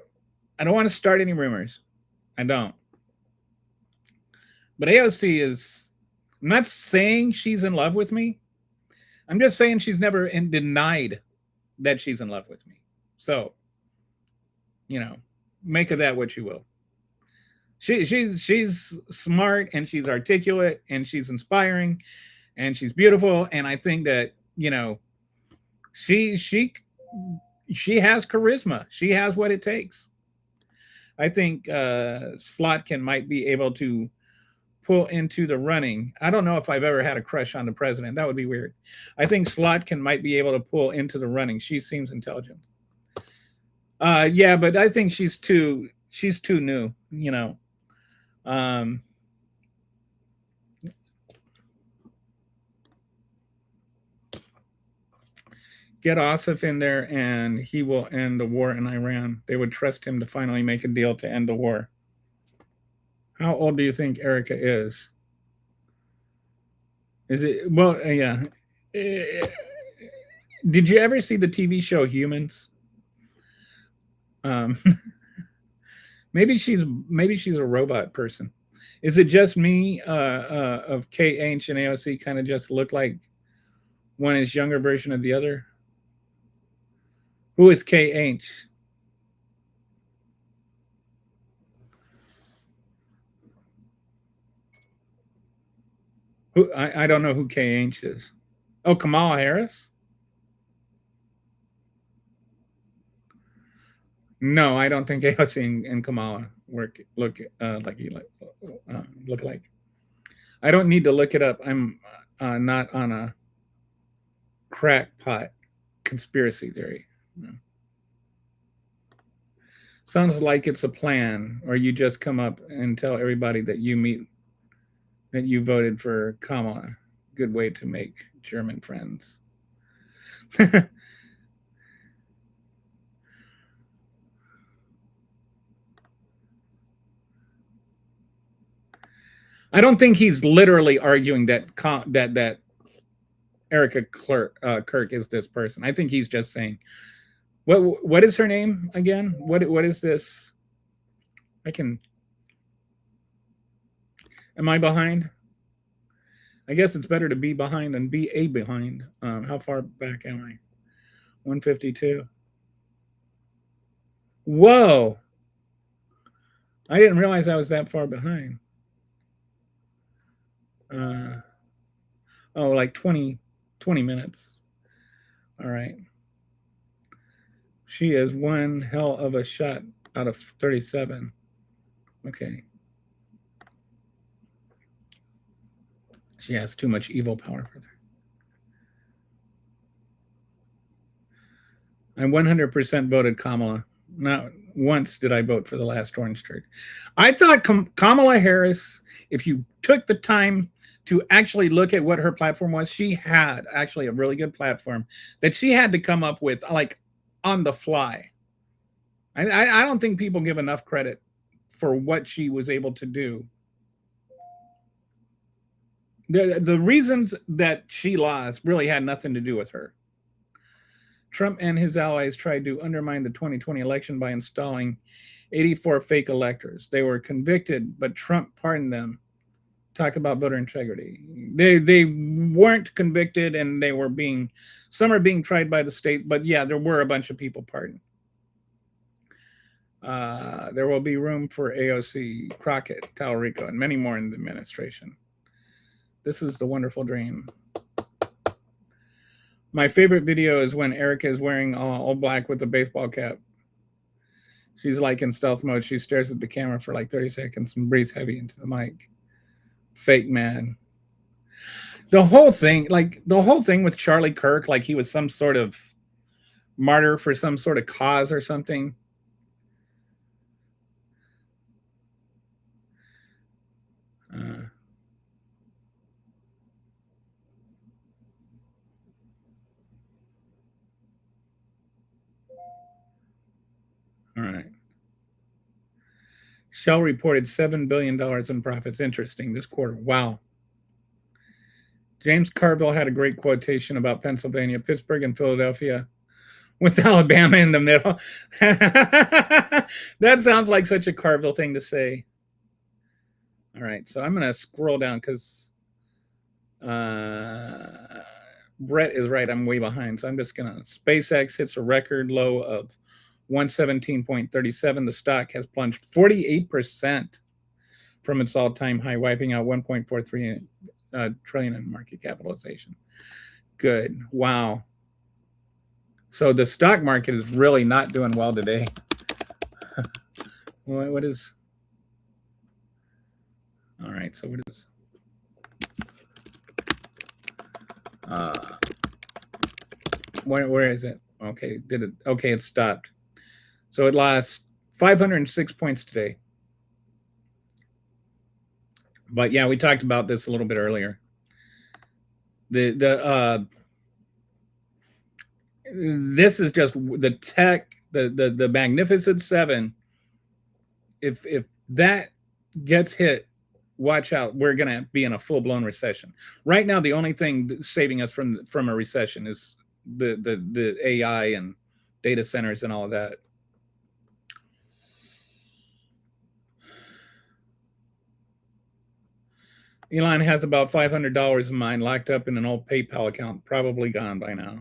to start any rumors. I don't. But AOC is. I'm not saying she's in love with me. I'm just saying she's never denied that she's in love with me. So, make of that what you will. She's smart and she's articulate and she's inspiring and she's beautiful, and I think that she has charisma. She has what it takes. I think Slotkin might be able to pull into the running. I don't know if I've ever had a crush on the president. That would be weird. I think Slotkin might be able to pull into the running. She seems intelligent. Yeah, but I think she's too new, you know. Um, get Ossoff in there and he will end the war in Iran. They would trust him to finally make a deal to end the war. How old do you think Erica is? Is it, well, yeah. Eh, Did you ever see the TV show Humans? Um, maybe she's a robot person. Is it just me of K H and AOC kind of just look like one is younger version of the other? Who is KH? Who I don't know who KH is. Oh, Kamala Harris? No, I don't think AOC and Kamala look like. I don't need to look it up. I'm not on a crackpot conspiracy theory. No. Sounds like it's a plan, or you just come up and tell everybody that you meet that you voted for Kamala. Good way to make German friends. I don't think he's literally arguing that that Erica Kirk is this person. I think he's just saying, what is her name again? What is this? I can. Am I behind? I guess it's better to be behind than be a behind. How far back am I? 152. Whoa! I didn't realize I was that far behind. Uh, oh, like 20 minutes. All right. She is one hell of a shot out of 37. Okay. She has too much evil power for her. I 100% voted Kamala. Not once did I vote for the last orange turd. I thought Kamala Harris, if you took the time to actually look at what her platform was, she had actually a really good platform that she had to come up with, like, on the fly. I don't think people give enough credit for what she was able to do. The reasons that she lost really had nothing to do with her. Trump and his allies tried to undermine the 2020 election by installing 84 fake electors. They were convicted, but Trump pardoned them. Talk about voter integrity. They weren't convicted, and they were some are being tried by the state, but yeah, there were a bunch of people pardoned. There will be room for AOC, Crockett, Talarico, and many more in the administration. This is the wonderful dream. My favorite video is when Erica is wearing all black with a baseball cap. She's like in stealth mode. She stares at the camera for like 30 seconds and breathes heavy into the mic. Fake man. The whole thing with Charlie Kirk, like he was some sort of martyr for some sort of cause or something. All right. Shell reported $7 billion in profits. Interesting this quarter. Wow. James Carville had a great quotation about Pennsylvania, Pittsburgh, and Philadelphia with Alabama in the middle. That sounds like such a Carville thing to say. All right. So I'm going to scroll down because Brett is right. I'm way behind. So I'm just going to. SpaceX hits a record low of 117.37. The stock has plunged 48% from its all-time high, wiping out 1.43 trillion in market capitalization. Good. Wow. So the stock market is really not doing well today. What is? All right. So what is? Where is it? Okay. Did it? Okay, it stopped. So it lost 506 points today. But yeah, we talked about this a little bit earlier. This is just the tech, the Magnificent Seven. If that gets hit, watch out. We're gonna be in a full blown recession. Right now, the only thing saving us from a recession is the AI and data centers and all of that. Elon has about $500 of mine locked up in an old PayPal account, probably gone by now.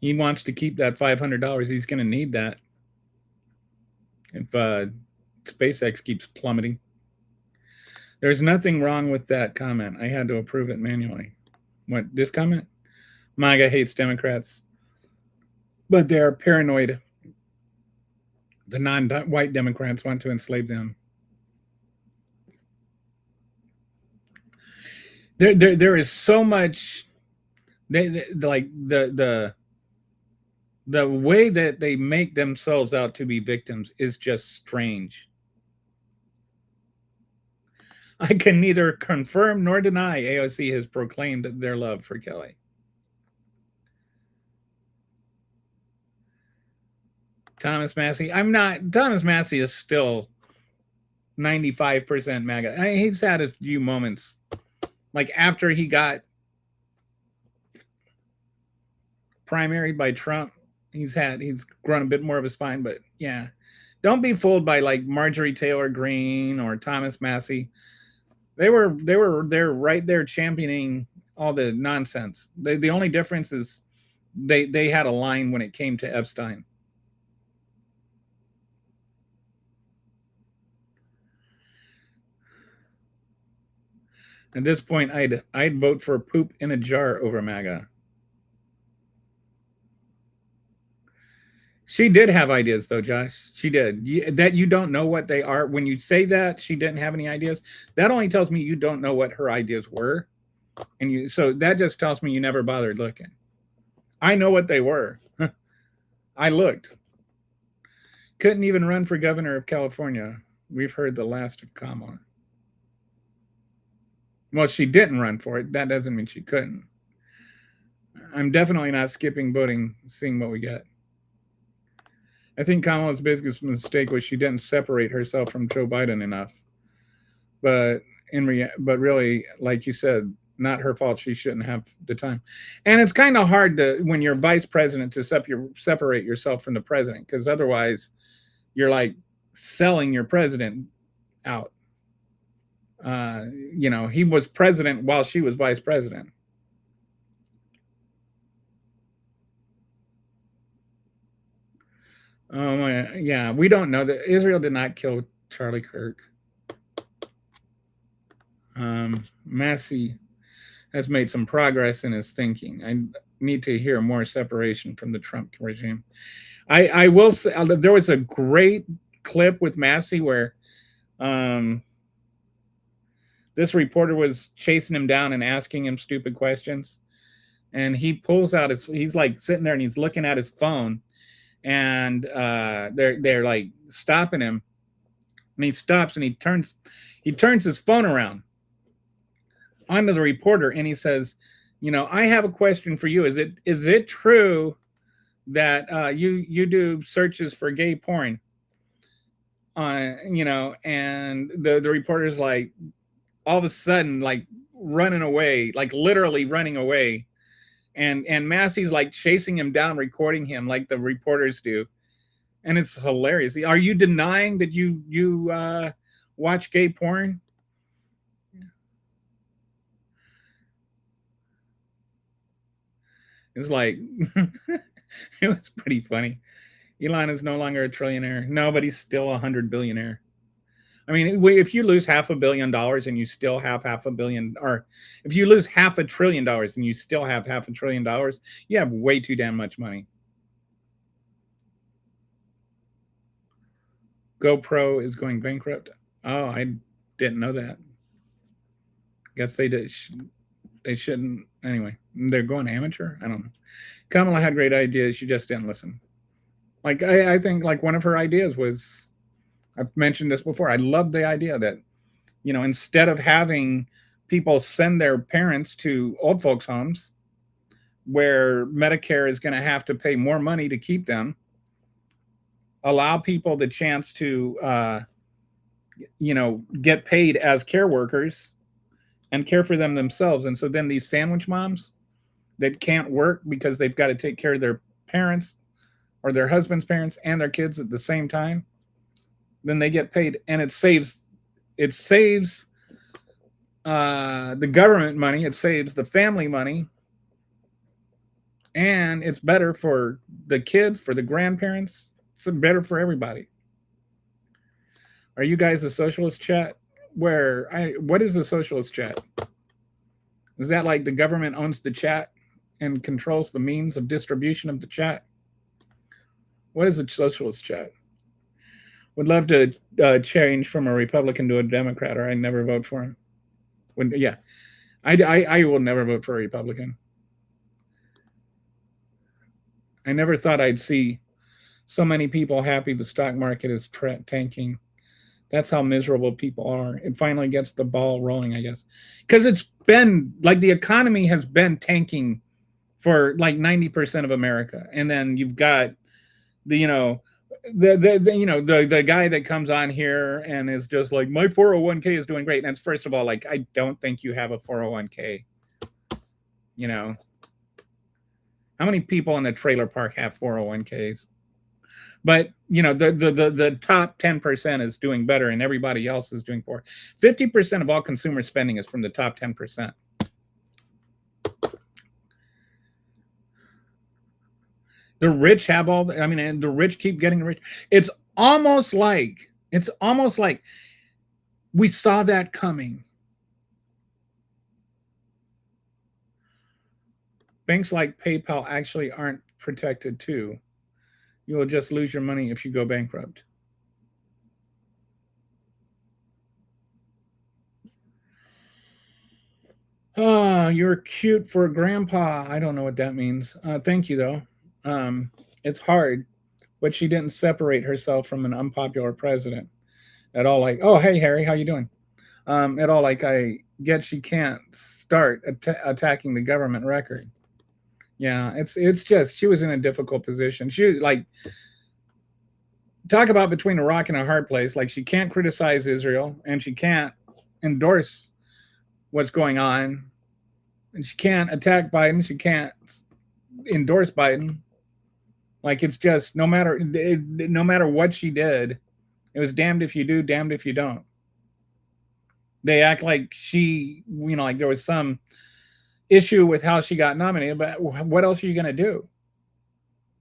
He wants to keep that $500. He's going to need that if SpaceX keeps plummeting. There's nothing wrong with that comment. I had to approve it manually. What, this comment? MAGA hates Democrats, but they're paranoid. The non-white Democrats want to enslave them. There is so much. Like the way that they make themselves out to be victims is just strange. I can neither confirm nor deny AOC has proclaimed their love for Kelly. Thomas Massey. I'm not. Thomas Massey is still 95% MAGA. He's had a few moments. Like after he got primaried by Trump, he's grown a bit more of a spine. But yeah, don't be fooled by like Marjorie Taylor Greene or Thomas Massey. They're right there championing all the nonsense. The only difference is they had a line when it came to Epstein. At this point, I'd vote for poop in a jar over MAGA. She did have ideas, though, Josh. She did. That you don't know what they are. When you say that she didn't have any ideas, that only tells me you don't know what her ideas were, and so that just tells me you never bothered looking. I know what they were. I looked. Couldn't even run for governor of California. We've heard the last of Kamala. Well, she didn't run for it. That doesn't mean she couldn't. I'm definitely not skipping voting, seeing what we get. I think Kamala's biggest mistake was she didn't separate herself from Joe Biden enough. But really, like you said, not her fault. She shouldn't have the time. And it's kind of hard to, when you're vice president, to separate yourself from the president, because otherwise you're like selling your president out. He was president while she was vice president. Oh my, yeah, we don't know that Israel did not kill Charlie Kirk. Massey has made some progress in his thinking. I need to hear more separation from the Trump regime. I will say there was a great clip with Massey where this reporter was chasing him down and asking him stupid questions, and he pulls out he's like sitting there and he's looking at his phone, and they're like stopping him, and he stops and he turns his phone around onto the reporter, and he says, I have a question for you. Is it true that you do searches for gay porn? And the reporter's like, all of a sudden, like running away, like literally running away, and Massey's like chasing him down, recording him like the reporters do, and it's hilarious. Are you denying that you watch gay porn? It's like it was pretty funny. Elon is no longer a trillionaire. No, but he's still $100 billionaire. I mean, if you lose $500 million and you still have $500 million, or if you lose $500 billion and you still have $500 billion, you have way too damn much money. GoPro is going bankrupt. Oh, I didn't know that. Guess they did. They shouldn't. Anyway, they're going amateur. I don't know. Kamala had great ideas. She just didn't listen. Like I think like one of her ideas was, I've mentioned this before. I love the idea that, instead of having people send their parents to old folks homes where Medicare is going to have to pay more money to keep them, allow people the chance to, get paid as care workers and care for them themselves. And so then these sandwich moms that can't work because they've got to take care of their parents or their husband's parents and their kids at the same time, then they get paid, and it saves the government money, it saves the family money, and it's better for the kids, for the grandparents. It's better for everybody. Are you guys a socialist chat? What is a socialist chat? Is that like the government owns the chat and controls the means of distribution of the chat? What is a socialist chat? Would love to change from a Republican to a Democrat, or I never vote for him. Yeah, I will never vote for a Republican. I never thought I'd see so many people happy the stock market is tanking. That's how miserable people are. It finally gets the ball rolling, I guess, because it's been like the economy has been tanking for like 90% of America, and then you've got the the guy that comes on here and is just like, my 401k is doing great. And that's, first of all, like, I don't think you have a 401k. How many people in the trailer park have 401ks? But the top 10% is doing better, and everybody else is doing poor. 50% of all consumer spending is from the top 10%. The rich have and the rich keep getting rich. It's almost like we saw that coming. Banks like PayPal actually aren't protected too. You will just lose your money if you go bankrupt. Oh, you're cute for a grandpa. I don't know what that means. Thank you, though. It's hard, but she didn't separate herself from an unpopular president at all. Like, oh, hey, Harry, how you doing? At all. Like, I get she can't start attacking the government record. Yeah, it's just she was in a difficult position. She, like, talk about between a rock and a hard place. Like, she can't criticize Israel, and she can't endorse what's going on, and she can't attack Biden. She can't endorse Biden. Like, it's just no matter what she did, it was damned if you do, damned if you don't. They act like she, like there was some issue with how she got nominated, but what else are you going to do?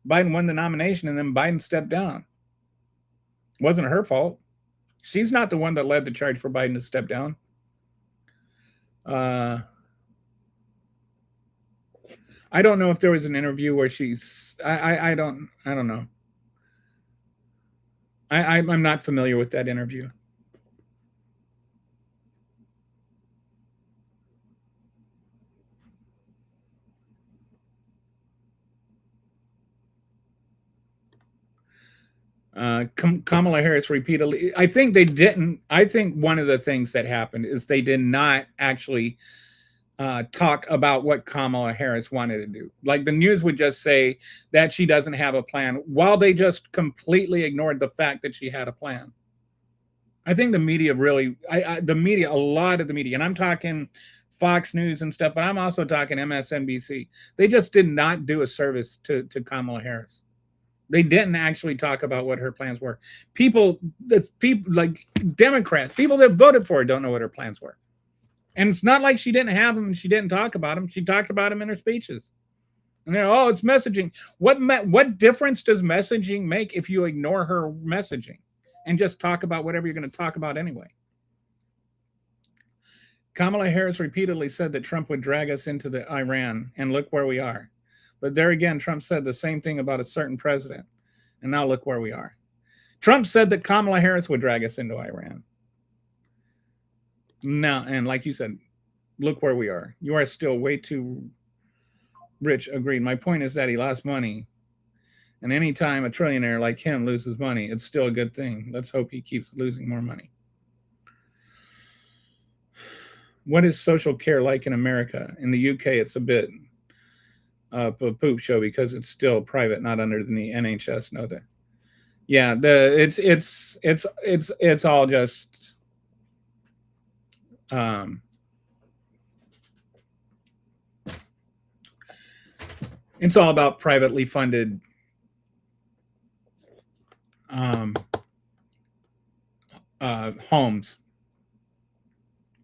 Biden won the nomination, and then Biden stepped down. It wasn't her fault. She's not the one that led the charge for Biden to step down. I don't know if there was an interview where she's. I don't know. I'm not familiar with that interview. Kamala Harris repeatedly. I think they didn't. I think one of the things that happened is they did not actually talk about what Kamala Harris wanted to do. Like, the news would just say that she doesn't have a plan, while they just completely ignored the fact that she had a plan. I think the media really, a lot of the media, and I'm talking Fox News and stuff, but I'm also talking MSNBC. They just did not do a service to Kamala Harris. They didn't actually talk about what her plans were. People like Democrats, people that voted for her, don't know what her plans were. And it's not like she didn't have them and she didn't talk about them. She talked about them in her speeches. And oh, it's messaging. What difference does messaging make if you ignore her messaging and just talk about whatever you're going to talk about anyway? Kamala Harris repeatedly said that Trump would drag us into the Iran, and look where we are. But there again, Trump said the same thing about a certain president, and now look where we are. Trump said that Kamala Harris would drag us into Iran. Now, and like you said, look where we are. You are still way too rich. Agreed. My point is that he lost money And anytime a trillionaire like him loses money, it's still a good thing. Let's hope he keeps losing more money. What is social care like in America? In the UK, it's a bit of a poop show because it's still private, not under the NHS. Know that? Yeah, it's all just um, it's all about privately funded um, homes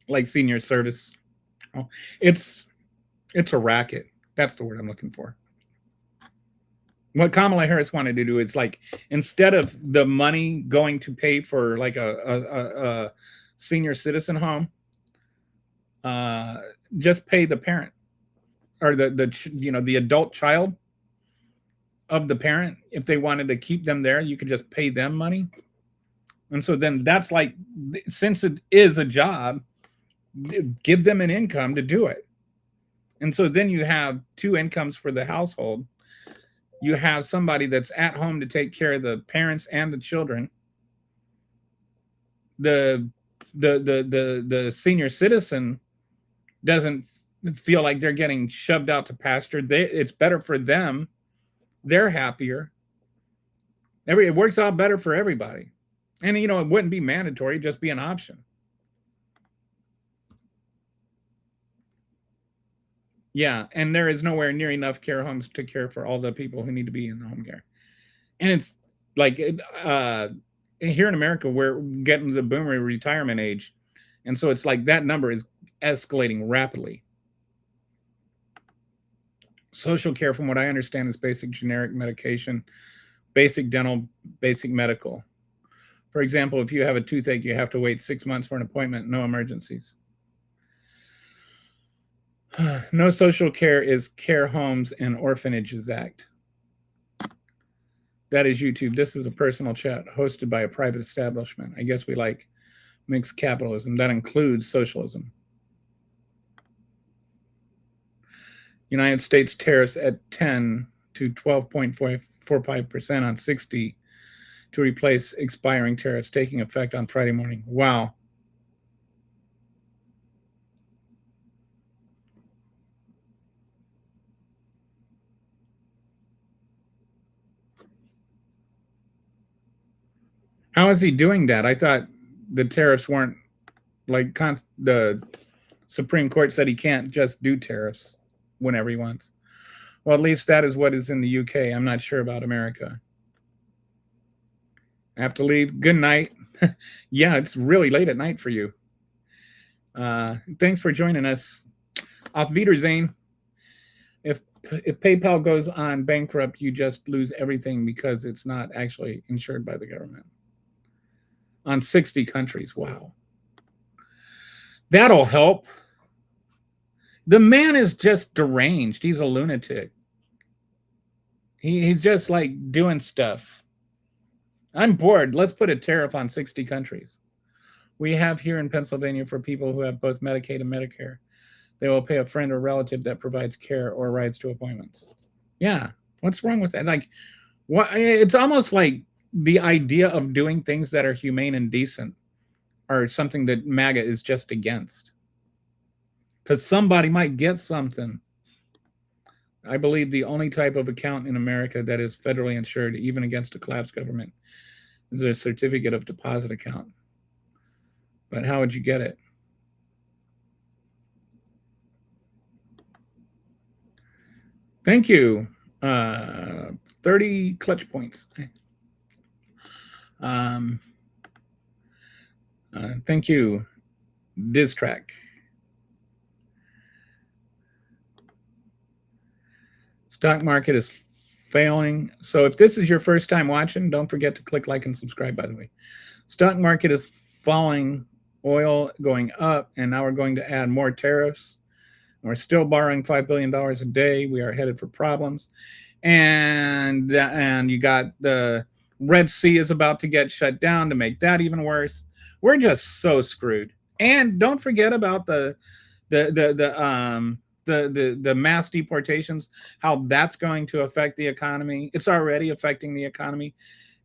like senior service. Oh, it's it's a racket. That's the word I'm looking for. What Kamala Harris wanted to do is like instead of the money going to pay for like a senior citizen home, uh, just pay the parent or the adult child of the parent. If they wanted to keep them there, you could just pay them money. And so then that's like, since it is a job, give them an income to do it. And so then you have two incomes for the household. You have somebody that's at home to take care of the parents and the children. The senior citizen doesn't feel like they're getting shoved out to pasture. It's better for them. They're happier. It works out better for everybody. And it wouldn't be mandatory, just be an option. Yeah, and there is nowhere near enough care homes to care for all the people who need to be in the home care. And it's like here in America, we're getting to the boomer retirement age. And so it's like that number is escalating rapidly. Social care, from what I understand, is basic generic medication, basic dental, basic medical. For example, if you have a toothache, you have to wait 6 months for an appointment, no emergencies. No social care is Care Homes and Orphanages Act. That is YouTube. This is a personal chat hosted by a private establishment. I guess we like mixed capitalism. That includes socialism. United States tariffs at 10 to 12.45% on 60 to replace expiring tariffs taking effect on Friday morning. Wow. How is he doing that? I thought the tariffs weren't like the Supreme Court said he can't just do tariffs whenever he wants. Well, at least that is what is in the UK. I'm not sure about America. I have to leave. Good night. Yeah, it's really late at night for you. Thanks for joining us. Auf Wiedersehen. If PayPal goes on bankrupt, you just lose everything because it's not actually insured by the government. On 60 countries. Wow. That'll help. The man is just deranged. He's a lunatic. He's just like doing stuff. I'm bored. Let's put a tariff on 60 countries. We have here in Pennsylvania for people who have both Medicaid and Medicare. They will pay a friend or relative that provides care or rides to appointments. Yeah. What's wrong with that? Like, what? It's almost like the idea of doing things that are humane and decent are something that MAGA is just against. Because somebody might get something. I believe the only type of account in America that is federally insured, even against a collapsed government, is a certificate of deposit account. But how would you get it? Thank you. 30 clutch points. Thank you. Diz track. Stock market is failing. So if this is your first time watching, don't forget to click like and subscribe, by the way. Stock market is falling, oil going up, and now we're going to add more tariffs. We're still borrowing $5 billion a day. We are headed for problems. And you got the Red Sea is about to get shut down to make that even worse. We're just so screwed. And don't forget about the the mass deportations, how that's going to affect the economy. It's already affecting the economy.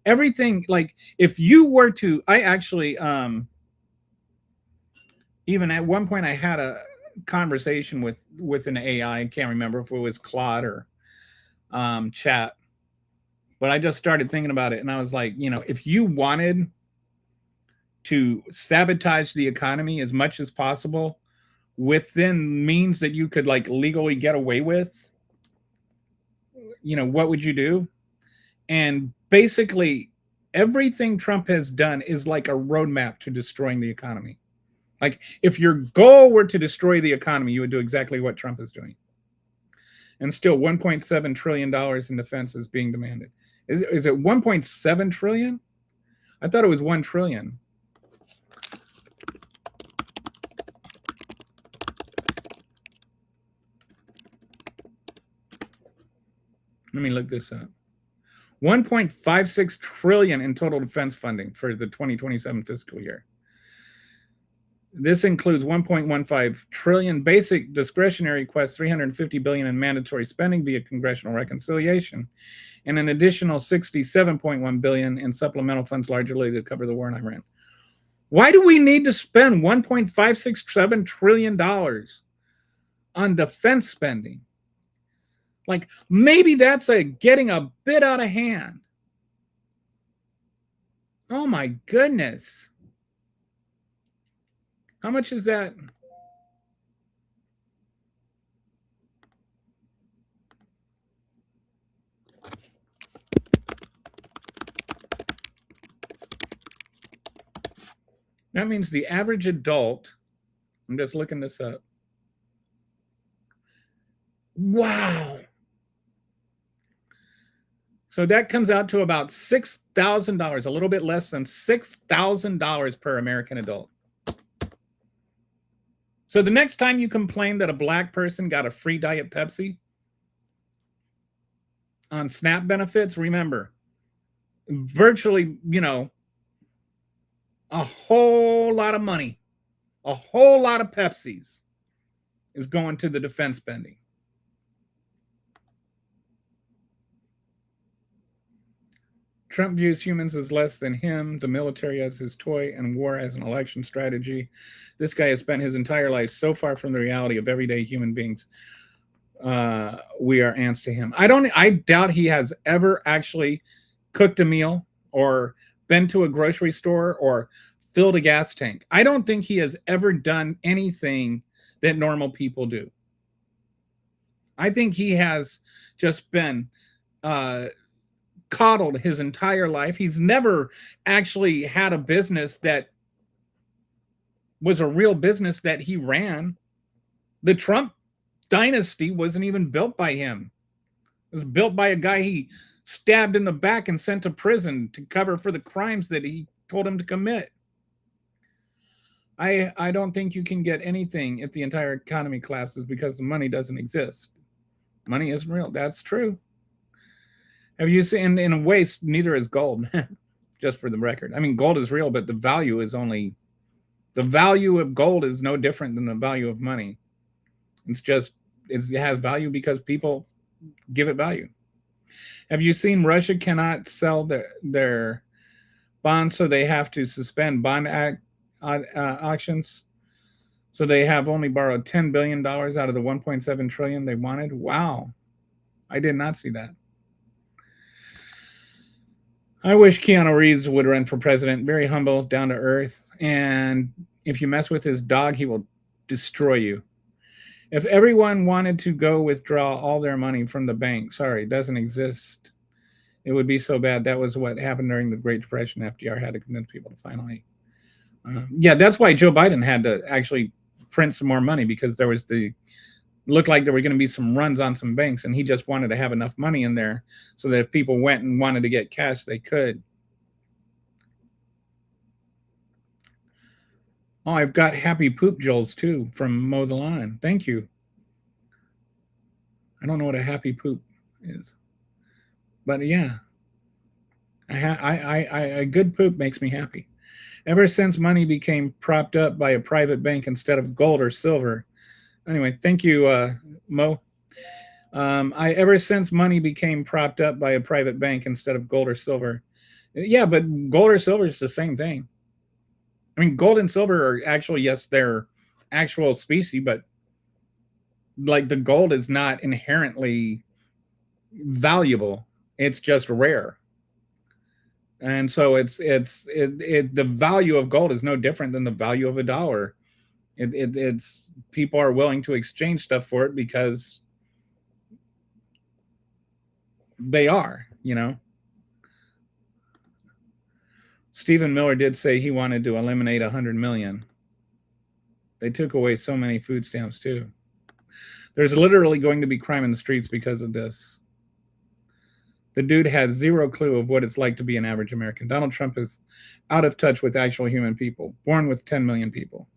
Everything, like if you were to, I actually even at one point I had a conversation with an AI. I can't remember if it was Claude or Chat, but I just started thinking about it, and I was like, if you wanted to sabotage the economy as much as possible within means that you could like legally get away with, what would you do? And basically, everything Trump has done is like a roadmap to destroying the economy. Like, if your goal were to destroy the economy, you would do exactly what Trump is doing. And still, $1.7 trillion in defense is being demanded. Is it 1.7 trillion? I thought it was 1 trillion. Let me look this up. 1.56 trillion in total defense funding for the 2027 fiscal year. This includes 1.15 trillion basic discretionary requests, 350 billion in mandatory spending via congressional reconciliation, and an additional 67.1 billion in supplemental funds largely to cover the war in Iran. Why do we need to spend $1.567 trillion on defense spending? Like, maybe that's getting a bit out of hand. Oh my goodness. How much is that? That means the average adult, I'm just looking this up. Wow. So that comes out to about $6,000, a little bit less than $6,000 per American adult. So the next time you complain that a black person got a free Diet Pepsi on SNAP benefits, remember, virtually, a whole lot of money, a whole lot of Pepsis is going to the defense spending. Trump views humans as less than him, the military as his toy, and war as an election strategy. This guy has spent his entire life so far from the reality of everyday human beings. We are ants to him. I doubt he has ever actually cooked a meal or been to a grocery store or filled a gas tank. I don't think he has ever done anything that normal people do. I think he has just been coddled his entire life. He's never actually had a business that was a real business that he ran. The Trump dynasty wasn't even built by him. It was built by a guy he stabbed in the back and sent to prison to cover for the crimes that he told him to commit. I don't think you can get anything if the entire economy collapses because the money doesn't exist. Money isn't real. That's true. Have you seen, in a way, neither is gold, just for the record. I mean, gold is real, but the value of gold is no different than the value of money. It has value because people give it value. Have you seen Russia cannot sell their bonds, so they have to suspend bond auctions? So they have only borrowed $10 billion out of the $1.7 trillion they wanted. Wow. I did not see that. I wish Keanu Reeves would run for president. Very humble, down to earth. And if you mess with his dog, he will destroy you. If everyone wanted to go withdraw all their money from the bank, sorry, it doesn't exist. It would be so bad. That was what happened during the Great Depression. FDR had to convince people to finally. Yeah, that's why Joe Biden had to actually print some more money, because there was looked like there were going to be some runs on some banks, and he just wanted to have enough money in there so that if people went and wanted to get cash, they could. Oh, I've got happy poop jolts too from Mow the Lawn. Thank you. I don't know what a happy poop is, but yeah, a good poop makes me happy. Ever since money became propped up by a private bank instead of gold or silver, Anyway, thank you, Mo. I ever since money became propped up by a private bank instead of gold or silver. Yeah, but gold or silver is the same thing. I mean, gold and silver are actually, yes, they're actual species, but like the gold is not inherently valuable. It's just rare. And so the value of gold is no different than the value of a dollar. It's people are willing to exchange stuff for it because they are, you know. Stephen Miller did say he wanted to eliminate 100 million. They took away so many food stamps too. There's literally going to be crime in the streets because of this. The dude has zero clue of what it's like to be an average American. Donald Trump is out of touch with actual human people, born with 10 million people.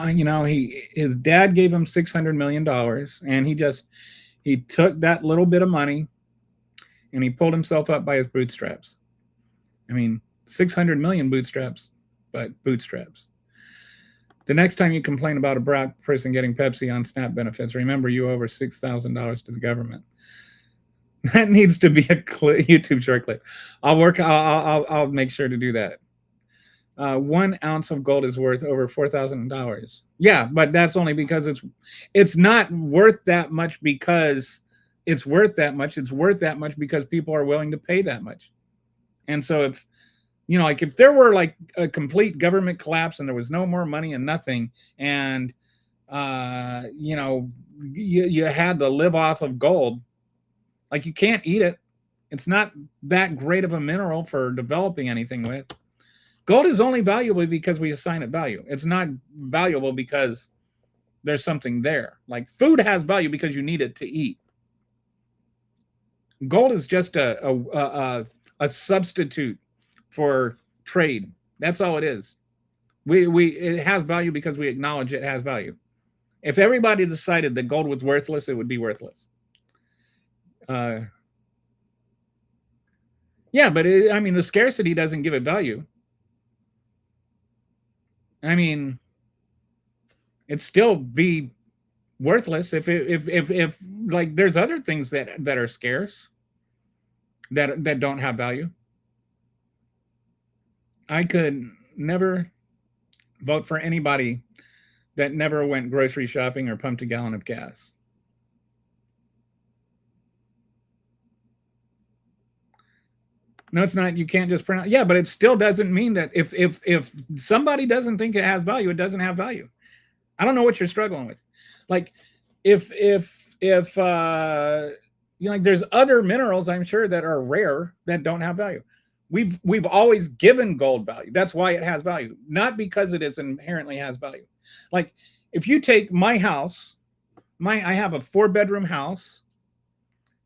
You know, his dad gave him $600 million, and he took that little bit of money and he pulled himself up by his bootstraps. I mean, 600 million bootstraps, but bootstraps. The next time you complain about a black person getting Pepsi on SNAP benefits, remember you owe over $6,000 to the government. That needs to be a YouTube short clip. I'll make sure to do that. 1 ounce of gold is worth over $4,000. Yeah, but that's only because it's not worth that much because it's worth that much. It's worth that much because people are willing to pay that much. And so if you know, like if there were like a complete government collapse and there was no more money and nothing, and you know, you had to live off of gold, like you can't eat it. It's not that great of a mineral for developing anything with. Gold is only valuable because we assign it value. It's not valuable because there's something there. Like food has value because you need it to eat. Gold is just a substitute for trade. That's all it is. It has value because we acknowledge it has value. If everybody decided that gold was worthless, it would be worthless. Yeah, but I mean, the scarcity doesn't give it value. I mean, it'd still be worthless if like there's other things that are scarce that don't have value. I could never vote for anybody that never went grocery shopping or pumped a gallon of gas. No, it's not. You can't just pronounce. Yeah, but it still doesn't mean that if somebody doesn't think it has value, it doesn't have value. I don't know what you're struggling with. Like if you know, like there's other minerals I'm sure that are rare that don't have value. We've always given gold value. That's why it has value, not because it is inherently has value. Like if you take my house, I have a 4-bedroom house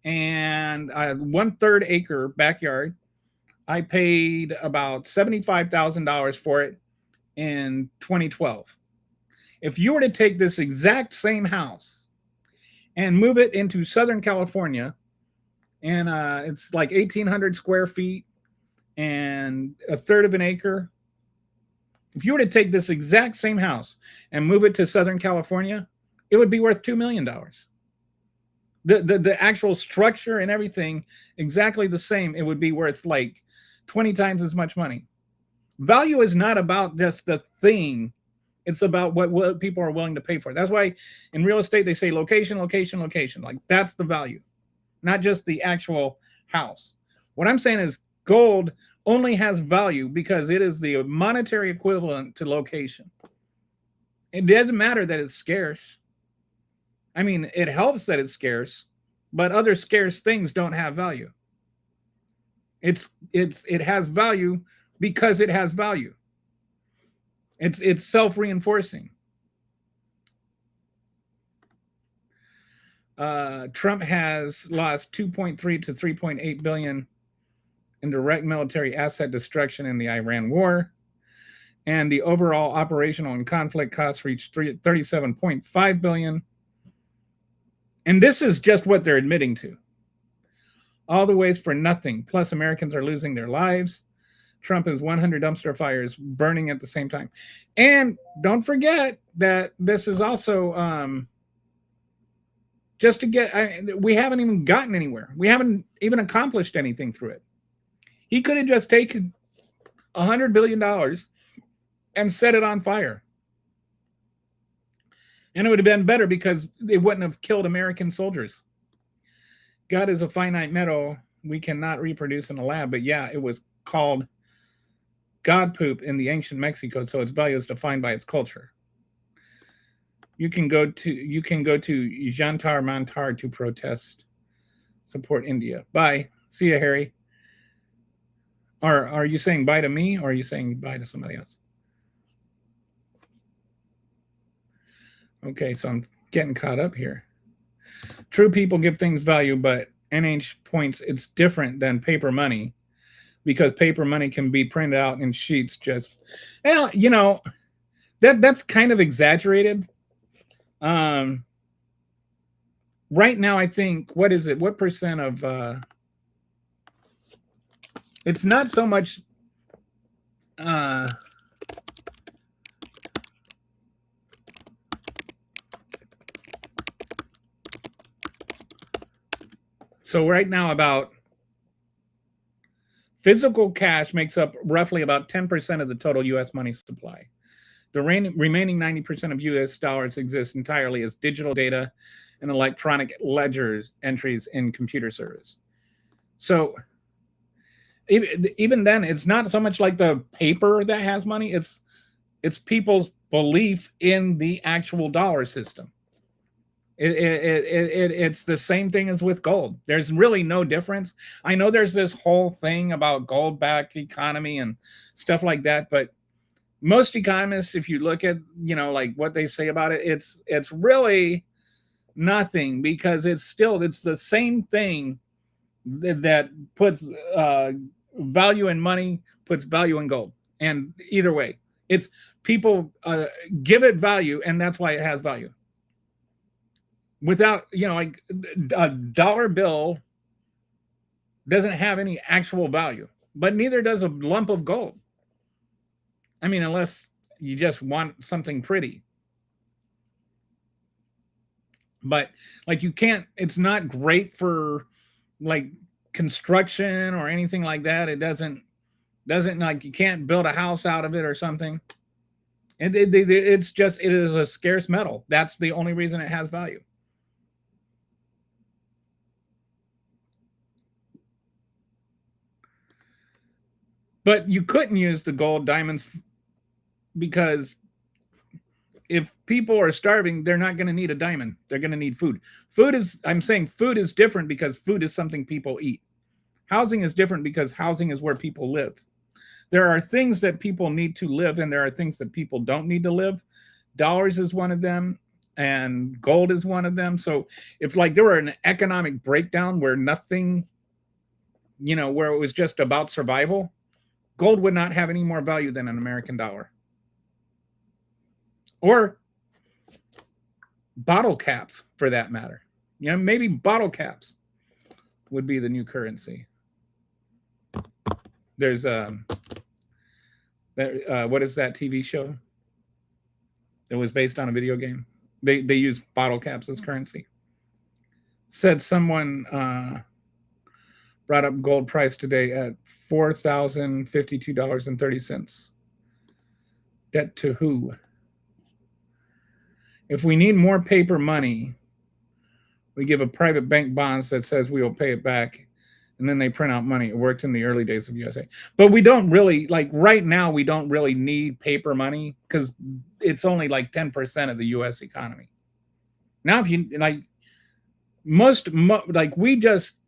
and a 1/3 acre backyard. I paid about $75,000 for it in 2012. If you were to take this exact same house and move it into Southern California, and it's like 1,800 square feet and 1/3 of an acre. If you were to take this exact same house and move it to Southern California, it would be worth $2 million. The actual structure and everything exactly the same. It would be worth like 20 times as much money. Value is not about just the thing. It's about what people are willing to pay for. That's why in real estate they say location, location, location. Like that's the value, not just the actual house. What I'm saying is gold only has value because it is the monetary equivalent to location. It doesn't matter that it's scarce. I mean, it helps that it's scarce, but other scarce things don't have value. It has value because it has value. It's self-reinforcing. Trump has lost 2.3 to 3.8 billion in direct military asset destruction in the Iran war, and the overall operational and conflict costs reached 37.5 billion. And this is just what they're admitting to. All the ways for nothing. Plus, Americans are losing their lives. Trump is 100 dumpster fires burning at the same time. And don't forget that this is also just to we haven't even gotten anywhere. We haven't even accomplished anything through it. He could have just taken $100 billion and set it on fire. And it would have been better because it wouldn't have killed American soldiers. God is a finite metal we cannot reproduce in a lab. But yeah, it was called God poop in the ancient Mexico, so its value is defined by its culture. You can go to Jantar Mantar to protest, support India. Bye. See ya, Harry. Or are you saying bye to me, or are you saying bye to somebody else? Okay, so I'm getting caught up here. True people give things value, but NH points it's different than paper money because paper money can be printed out in sheets just, well, you know, that's kind of exaggerated. Right now, I think, what is it? What percent of, it's not so much, so right now about physical cash makes up roughly about 10% of the total U.S. money supply. The remaining 90% of U.S. dollars exist entirely as digital data and electronic ledgers entries in computer service. So even then, it's not so much like the paper that has money. It's people's belief in the actual dollar system. It's the same thing as with gold. There's really no difference. I know there's this whole thing about gold-backed economy and stuff like that, but most economists, if you look at, you know, like what they say about it, it's really nothing because it's the same thing that puts value in money, puts value in gold. And either way, it's people give it value, and that's why it has value. Without, you know, like a dollar bill doesn't have any actual value, but neither does a lump of gold. I mean, unless you just want something pretty. But like you can't, it's not great for like construction or anything like that. It doesn't like you can't build a house out of it or something. And it is a scarce metal. That's the only reason it has value. But you couldn't use the gold diamonds because if people are starving, they're not going to need a diamond. They're going to need food. I'm saying food is different because food is something people eat. Housing is different because housing is where people live. There are things that people need to live, and there are things that people don't need to live. Dollars is one of them, and gold is one of them. So if like there were an economic breakdown where nothing, you know, where it was just about survival, gold would not have any more value than an American dollar. Or bottle caps, for that matter. You know, maybe bottle caps would be the new currency. There's what is that TV show? It was based on a video game. They use bottle caps as currency. Said someone brought up gold price today at $4,052.30. Debt to who? If we need more paper money, we give a private bank bonds that says we will pay it back, and then they print out money. It worked in the early days of USA. But we don't really, like right now, we don't really need paper money because it's only like 10% of the US economy. Now, if you like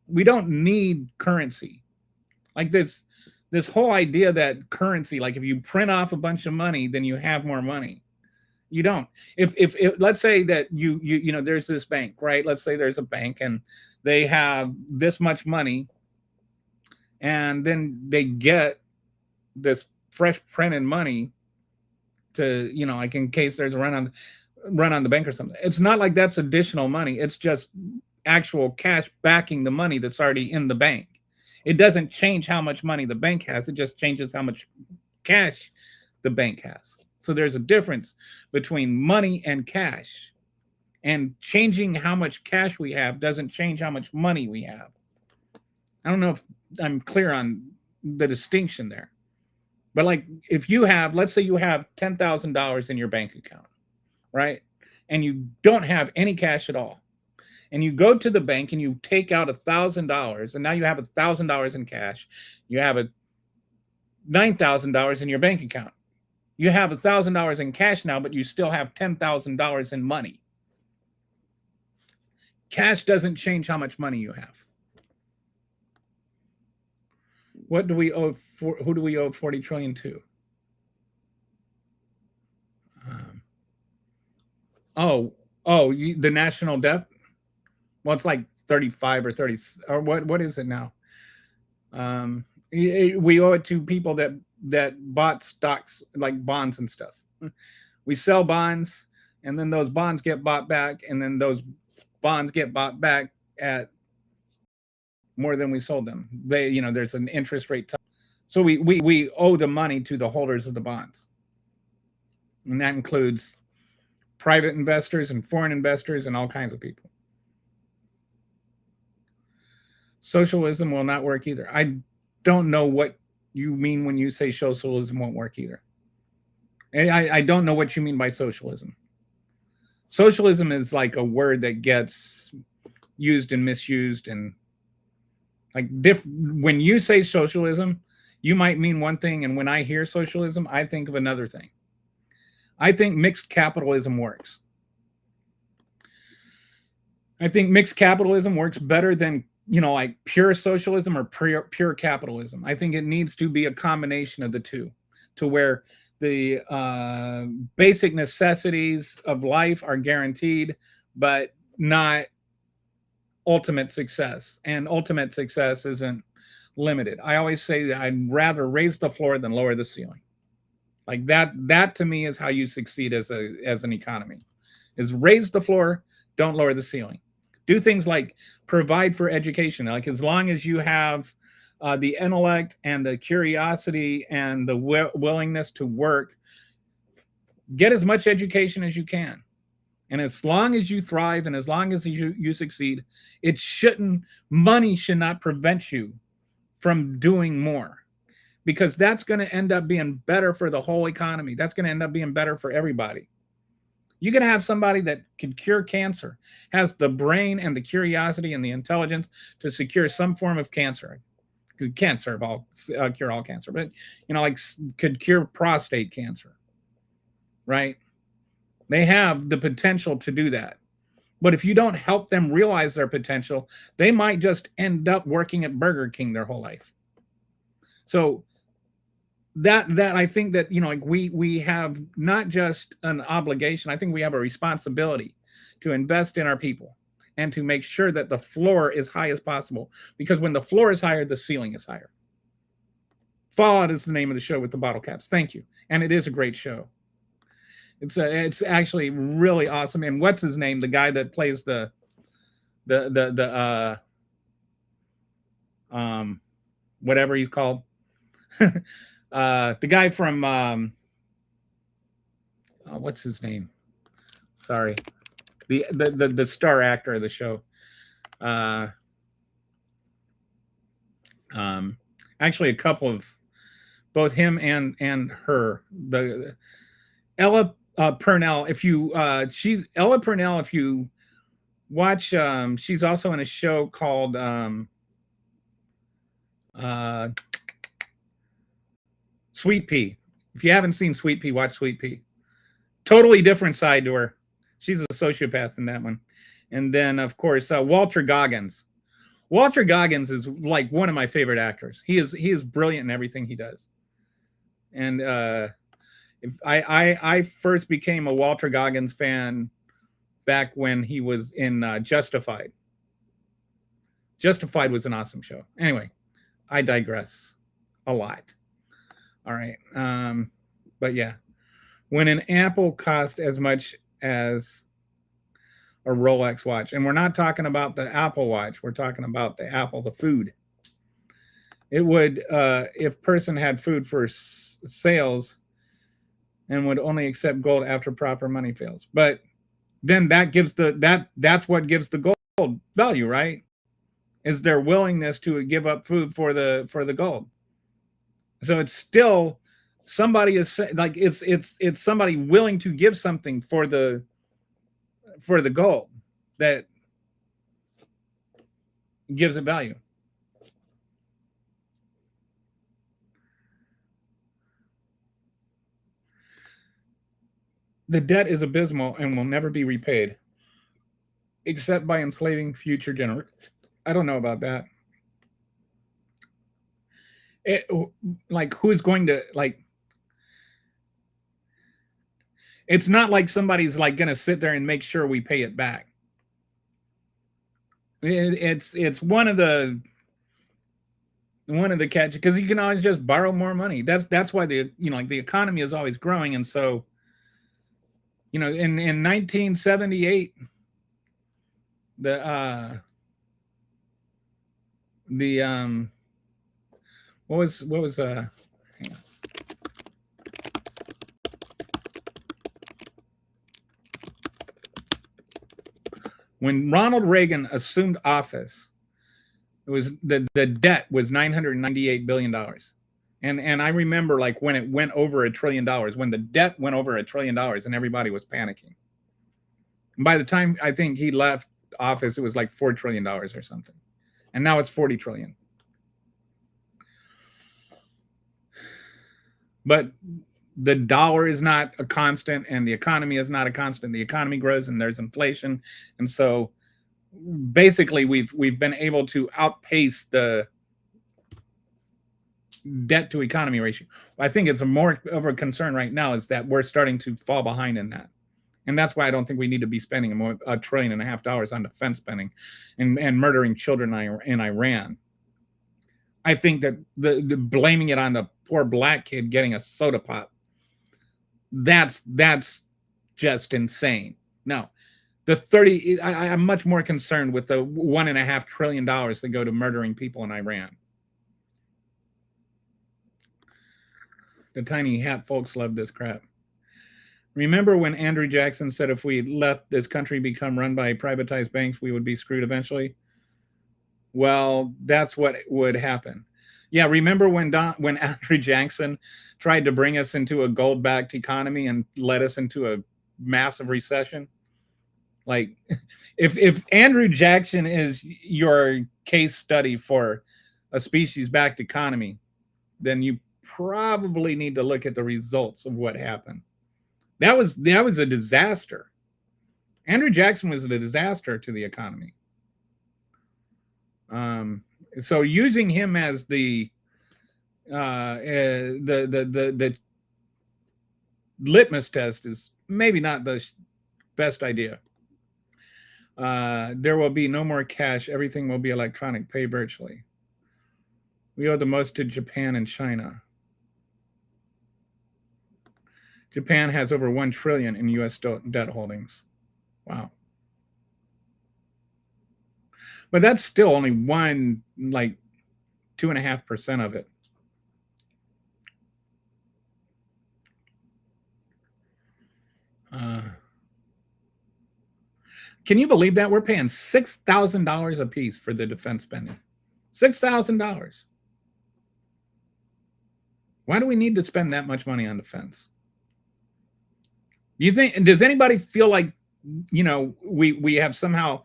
we don't need currency. Like this whole idea that currency, like if you print off a bunch of money, then you have more money. You don't. If let's say that you know there's this bank, right? Let's say there's a bank and they have this much money, and then they get this fresh printed money to, you know, like in case there's a run on the bank or something. It's not like that's additional money. It's just actual cash backing the money that's already in the bank. It doesn't change how much money the bank has. It just changes how much cash the bank has. So there's a difference between money and cash. And changing how much cash we have doesn't change how much money we have. I don't know if I'm clear on the distinction there. But like if you have, let's say you have $10,000 in your bank account, right? And you don't have any cash at all. And you go to the bank and you take out $1,000, and now you have $1,000 in cash. You have a $9,000 in your bank account. You have $1,000 in cash now, but you still have $10,000 in money. Cash doesn't change how much money you have. What do we owe for? Who do we owe 40 trillion to? The national debt. Well, it's like 35 or 30, or what is it now? We owe it to people that bought stocks like bonds and stuff. We sell bonds, and then those bonds get bought back, and then those bonds get bought back at more than we sold them. There's an interest rate. So we owe the money to the holders of the bonds. And that includes private investors and foreign investors and all kinds of people. Socialism will not work either. I don't know what you mean when you say socialism won't work either. And I don't know what you mean by socialism. Socialism is like a word that gets used and misused, and like when you say socialism, you might mean one thing, and when I hear socialism, I think of another thing. I think mixed capitalism works. I think mixed capitalism works better than, like pure socialism or pure capitalism. I think it needs to be a combination of the two, to where the basic necessities of life are guaranteed, but not ultimate success. And ultimate success isn't limited. I always say that I'd rather raise the floor than lower the ceiling. Like that to me is how you succeed as an economy, is raise the floor, don't lower the ceiling. Do things like provide for education. Like as long as you have the intellect and the curiosity and the willingness to work, get as much education as you can. And as long as you thrive and as long as you succeed, money should not prevent you from doing more, because that's going to end up being better for the whole economy. That's going to end up being better for everybody. You can have somebody that can cure cancer, has the brain and the curiosity and the intelligence to secure some form of cancer. Can't cure all cancer, but like could cure prostate cancer, right? They have the potential to do that. But if you don't help them realize their potential, they might just end up working at Burger King their whole life. So that I think that like we have not just an obligation, I think we have a responsibility to invest in our people and to make sure that the floor is high as possible, because when the floor is higher, the ceiling is higher. Fallout is the name of the show with the bottle caps. Thank you. And it is a great show. It's actually really awesome. And what's his name? The guy that plays the whatever he's called. The guy from what's his name? Sorry. The star actor of the show. Actually a couple of both him and her. The Ella Purnell, if you watch, she's also in a show called Sweet Pea. If you haven't seen Sweet Pea, watch Sweet Pea. Totally different side to her. She's a sociopath in that one. And then, of course, Walter Goggins. Walter Goggins is like one of my favorite actors. He is brilliant in everything he does. And I first became a Walter Goggins fan back when he was in Justified. Justified was an awesome show. Anyway, I digress a lot. All right. But yeah, when an Apple cost as much as a Rolex watch, and we're not talking about the Apple Watch, we're talking about the Apple, the food. It would, if person had food for sales and would only accept gold after proper money fails. But then that gives that's what gives the gold value, right? Is their willingness to give up food for the gold. So it's still somebody is like it's somebody willing to give something for the gold that gives it value. The debt is abysmal and will never be repaid, except by enslaving future generations. I don't know about that. It, like, who's going to, like, it's not like somebody's like going to sit there and make sure we pay it back. It's one of the catch, because you can always just borrow more money. That's why the like the economy is always growing. And so in 1978 the what was hang on. When Ronald Reagan assumed office, it was the debt was $998 billion. And I remember, like, when it went over $1 trillion, when the debt went over $1 trillion, and everybody was panicking. And by the time I think he left office, it was like $4 trillion or something. And now it's 40 trillion. But the dollar is not a constant, and the economy is not a constant. The economy grows and there's inflation. And so basically we've been able to outpace the debt to economy ratio. I think it's a more of a concern right now is that we're starting to fall behind in that. And that's why I don't think we need to be spending $1.5 trillion on defense spending and murdering children in Iran. I think that the blaming it on the poor black kid getting a soda pop, that's just insane. No, the 30, I'm much more concerned with the $1.5 trillion that go to murdering people in Iran. The tiny hat folks love this crap. Remember when Andrew Jackson said if we let this country become run by privatized banks, we would be screwed eventually? Well, that's what would happen. Yeah, remember when Andrew Jackson tried to bring us into a gold-backed economy and led us into a massive recession? Like, if Andrew Jackson is your case study for a species-backed economy, then you probably need to look at the results of what happened. That was a disaster. Andrew Jackson was a disaster to the economy. So using him as the litmus test is maybe not the best idea. There will be no more cash. Everything will be electronic, pay virtually. We owe the most to Japan and China. Japan has over $1 trillion in U.S. debt holdings. Wow. But that's still only 2.5% of it. Can you believe that? We're paying $6,000 a piece for the defense spending. $6,000. Why do we need to spend that much money on defense? Does anybody feel like, we have somehow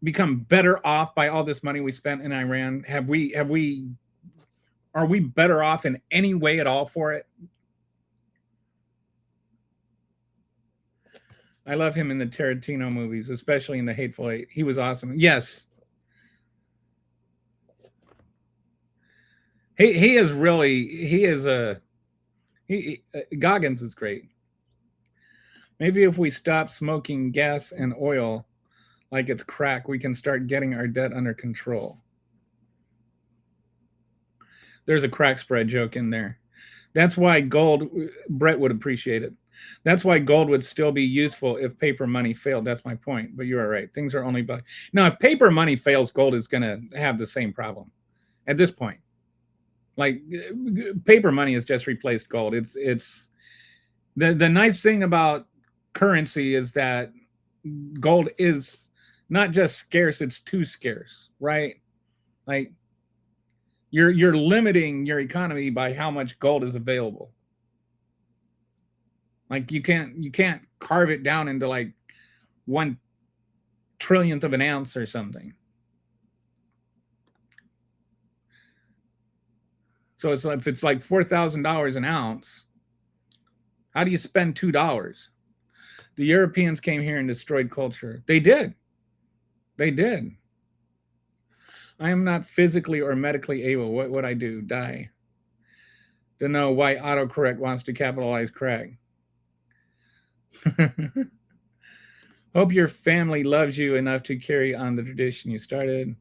become better off by all this money we spent in Iran? Are we better off in any way at all for it? I love him in the Tarantino movies, especially in The Hateful Eight. He was awesome. Yes. Goggins is great. Maybe if we stop smoking gas and oil like it's crack, we can start getting our debt under control. There's a crack spread joke in there. That's why gold, Brett would appreciate it. That's why gold would still be useful if paper money failed. That's my point. But you are right. Things are only now, if paper money fails, gold is going to have the same problem at this point. Like paper money has just replaced gold. It's the nice thing about currency is that gold is not just scarce, it's too scarce, right? Like you're limiting your economy by how much gold is available. Like you can't carve it down into like 1 trillionth of an ounce or something. So it's like, if it's like $4,000 an ounce, how do you spend $2? The Europeans came here and destroyed culture. They did. They did. I am not physically or medically able. What would I do? Die. To know why autocorrect wants to capitalize Craig. Hope your family loves you enough to carry on the tradition you started.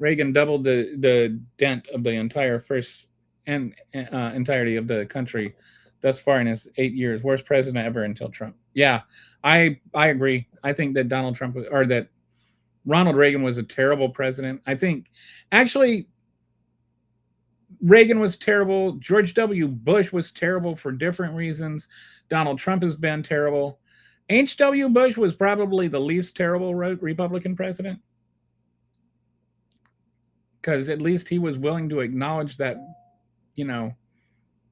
Reagan doubled the dent of the entire first and entirety of the country thus far in his 8 years. Worst president ever until Trump. Yeah, I agree. I think that Donald Trump or that Ronald Reagan was a terrible president. I think actually Reagan was terrible. George W. Bush was terrible for different reasons. Donald Trump has been terrible. H.W. Bush was probably the least terrible Republican president because at least he was willing to acknowledge that, you know,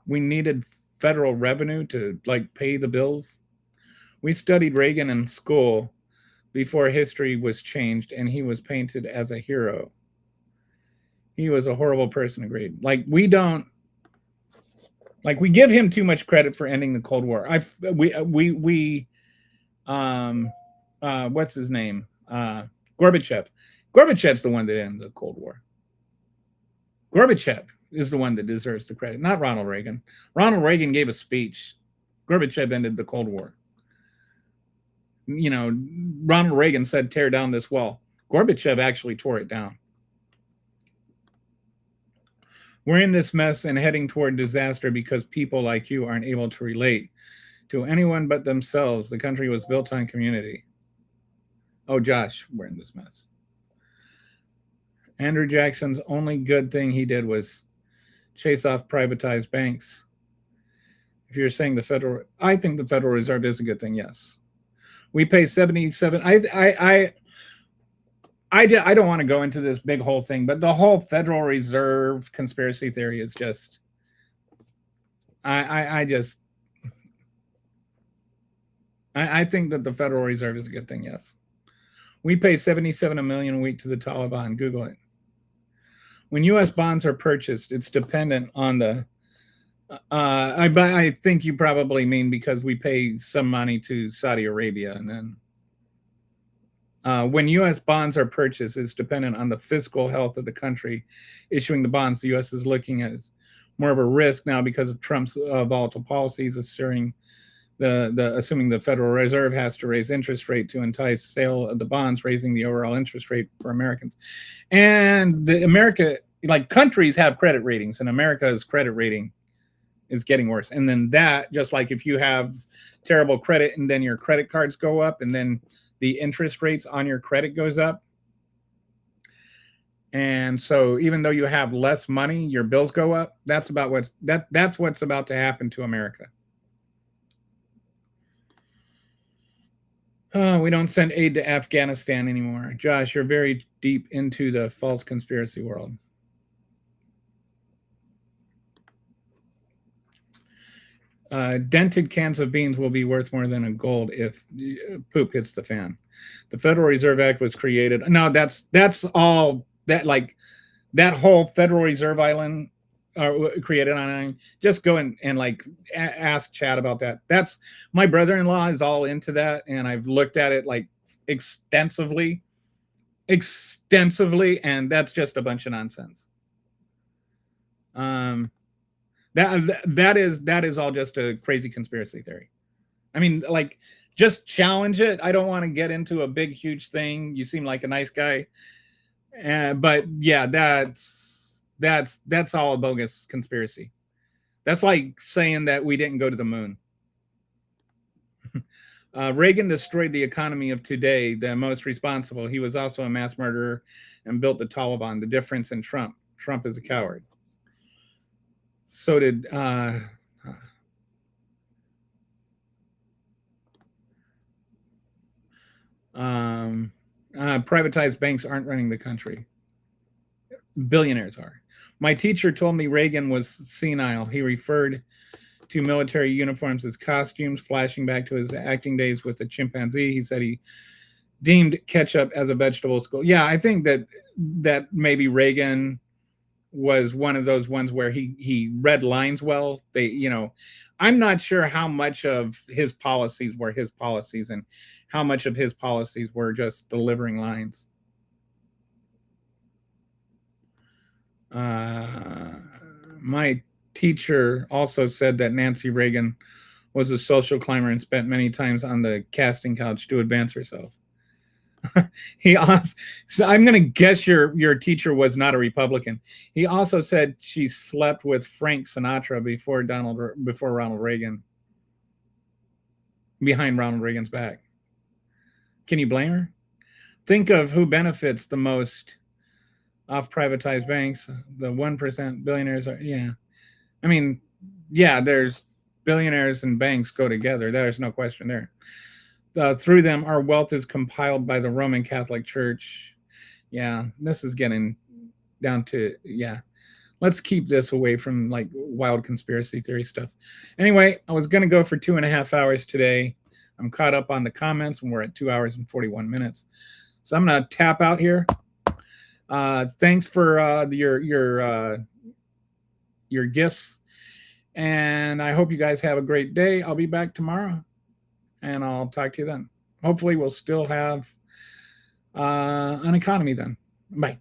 we needed federal revenue to like pay the bills. We studied Reagan in school before history was changed, and he was painted as a hero. He was a horrible person, agreed. Like we give him too much credit for ending the Cold War. What's his name? Gorbachev. Gorbachev's the one that ended the Cold War. Gorbachev is the one that deserves the credit, not Ronald Reagan. Ronald Reagan gave a speech. Gorbachev ended the Cold War. You know, Ronald Reagan said, tear down this wall. Gorbachev actually tore it down. We're in this mess and heading toward disaster because people like you aren't able to relate to anyone but themselves. The country was built on community. Oh, Josh, we're in this mess. Andrew Jackson's only good thing he did was chase off privatized banks. If you're saying I think the Federal Reserve is a good thing, yes. We pay 77. I don't want to go into this big whole thing, but the whole Federal Reserve conspiracy theory is just, I think that the Federal Reserve is a good thing, yes. We pay $77 million a week to the Taliban. Google it. When U.S. bonds are purchased, it's dependent on the. I think you probably mean because we pay some money to Saudi Arabia, and then when U.S. bonds are purchased, it's dependent on the fiscal health of the country issuing the bonds. The U.S. is looking at as more of a risk now because of Trump's volatile policies, assuming the Federal Reserve has to raise interest rate to entice sale of the bonds, raising the overall interest rate for Americans. And countries have credit ratings, and America's credit rating is getting worse. And then that, just like if you have terrible credit and then your credit cards go up and then the interest rates on your credit goes up. And so even though you have less money, your bills go up. That's what's about to happen to America. Oh, we don't send aid to Afghanistan anymore. Josh, you're very deep into the false conspiracy world. Dented cans of beans will be worth more than a gold if poop hits the fan. The Federal Reserve Act was created. No, that's all that, like that whole Federal Reserve Island created on. Just go and like ask Chad about that. That's my brother-in-law is all into that, and I've looked at it like extensively, and that's just a bunch of nonsense. That is all just a crazy conspiracy theory. I mean, like, just challenge it. I don't want to get into a big, huge thing. You seem like a nice guy, but yeah, that's all a bogus conspiracy. That's like saying that we didn't go to the moon. Reagan destroyed the economy of today. The most responsible. He was also a mass murderer and built the Taliban. The difference in Trump is a coward. So did privatized banks aren't running the country. Billionaires are. My teacher told me Reagan was senile. He referred to military uniforms as costumes, flashing back to his acting days with the chimpanzee. He said he deemed ketchup as a vegetable school. Yeah, I think that maybe Reagan was one of those ones where he read lines well. I'm not sure how much of his policies were his policies and how much of his policies were just delivering lines. My teacher also said that Nancy Reagan was a social climber and spent many times on the casting couch to advance herself. He also, so I'm going to guess your teacher was not a Republican. He also said she slept with Frank Sinatra before Ronald Reagan, behind Ronald Reagan's back. Can you blame her? Think of who benefits the most off privatized banks. The 1% billionaires are, yeah. I mean, yeah, there's billionaires and banks go together. There's no question there. Through them, our wealth is compiled by the Roman Catholic Church. Yeah, this is getting down to, yeah. Let's keep this away from like wild conspiracy theory stuff. Anyway, I was going to go for 2.5 hours today. I'm caught up on the comments and we're at 2 hours and 41 minutes. So I'm going to tap out here. Thanks for your gifts. And I hope you guys have a great day. I'll be back tomorrow. And I'll talk to you then. Hopefully, we'll still have an economy then. Bye.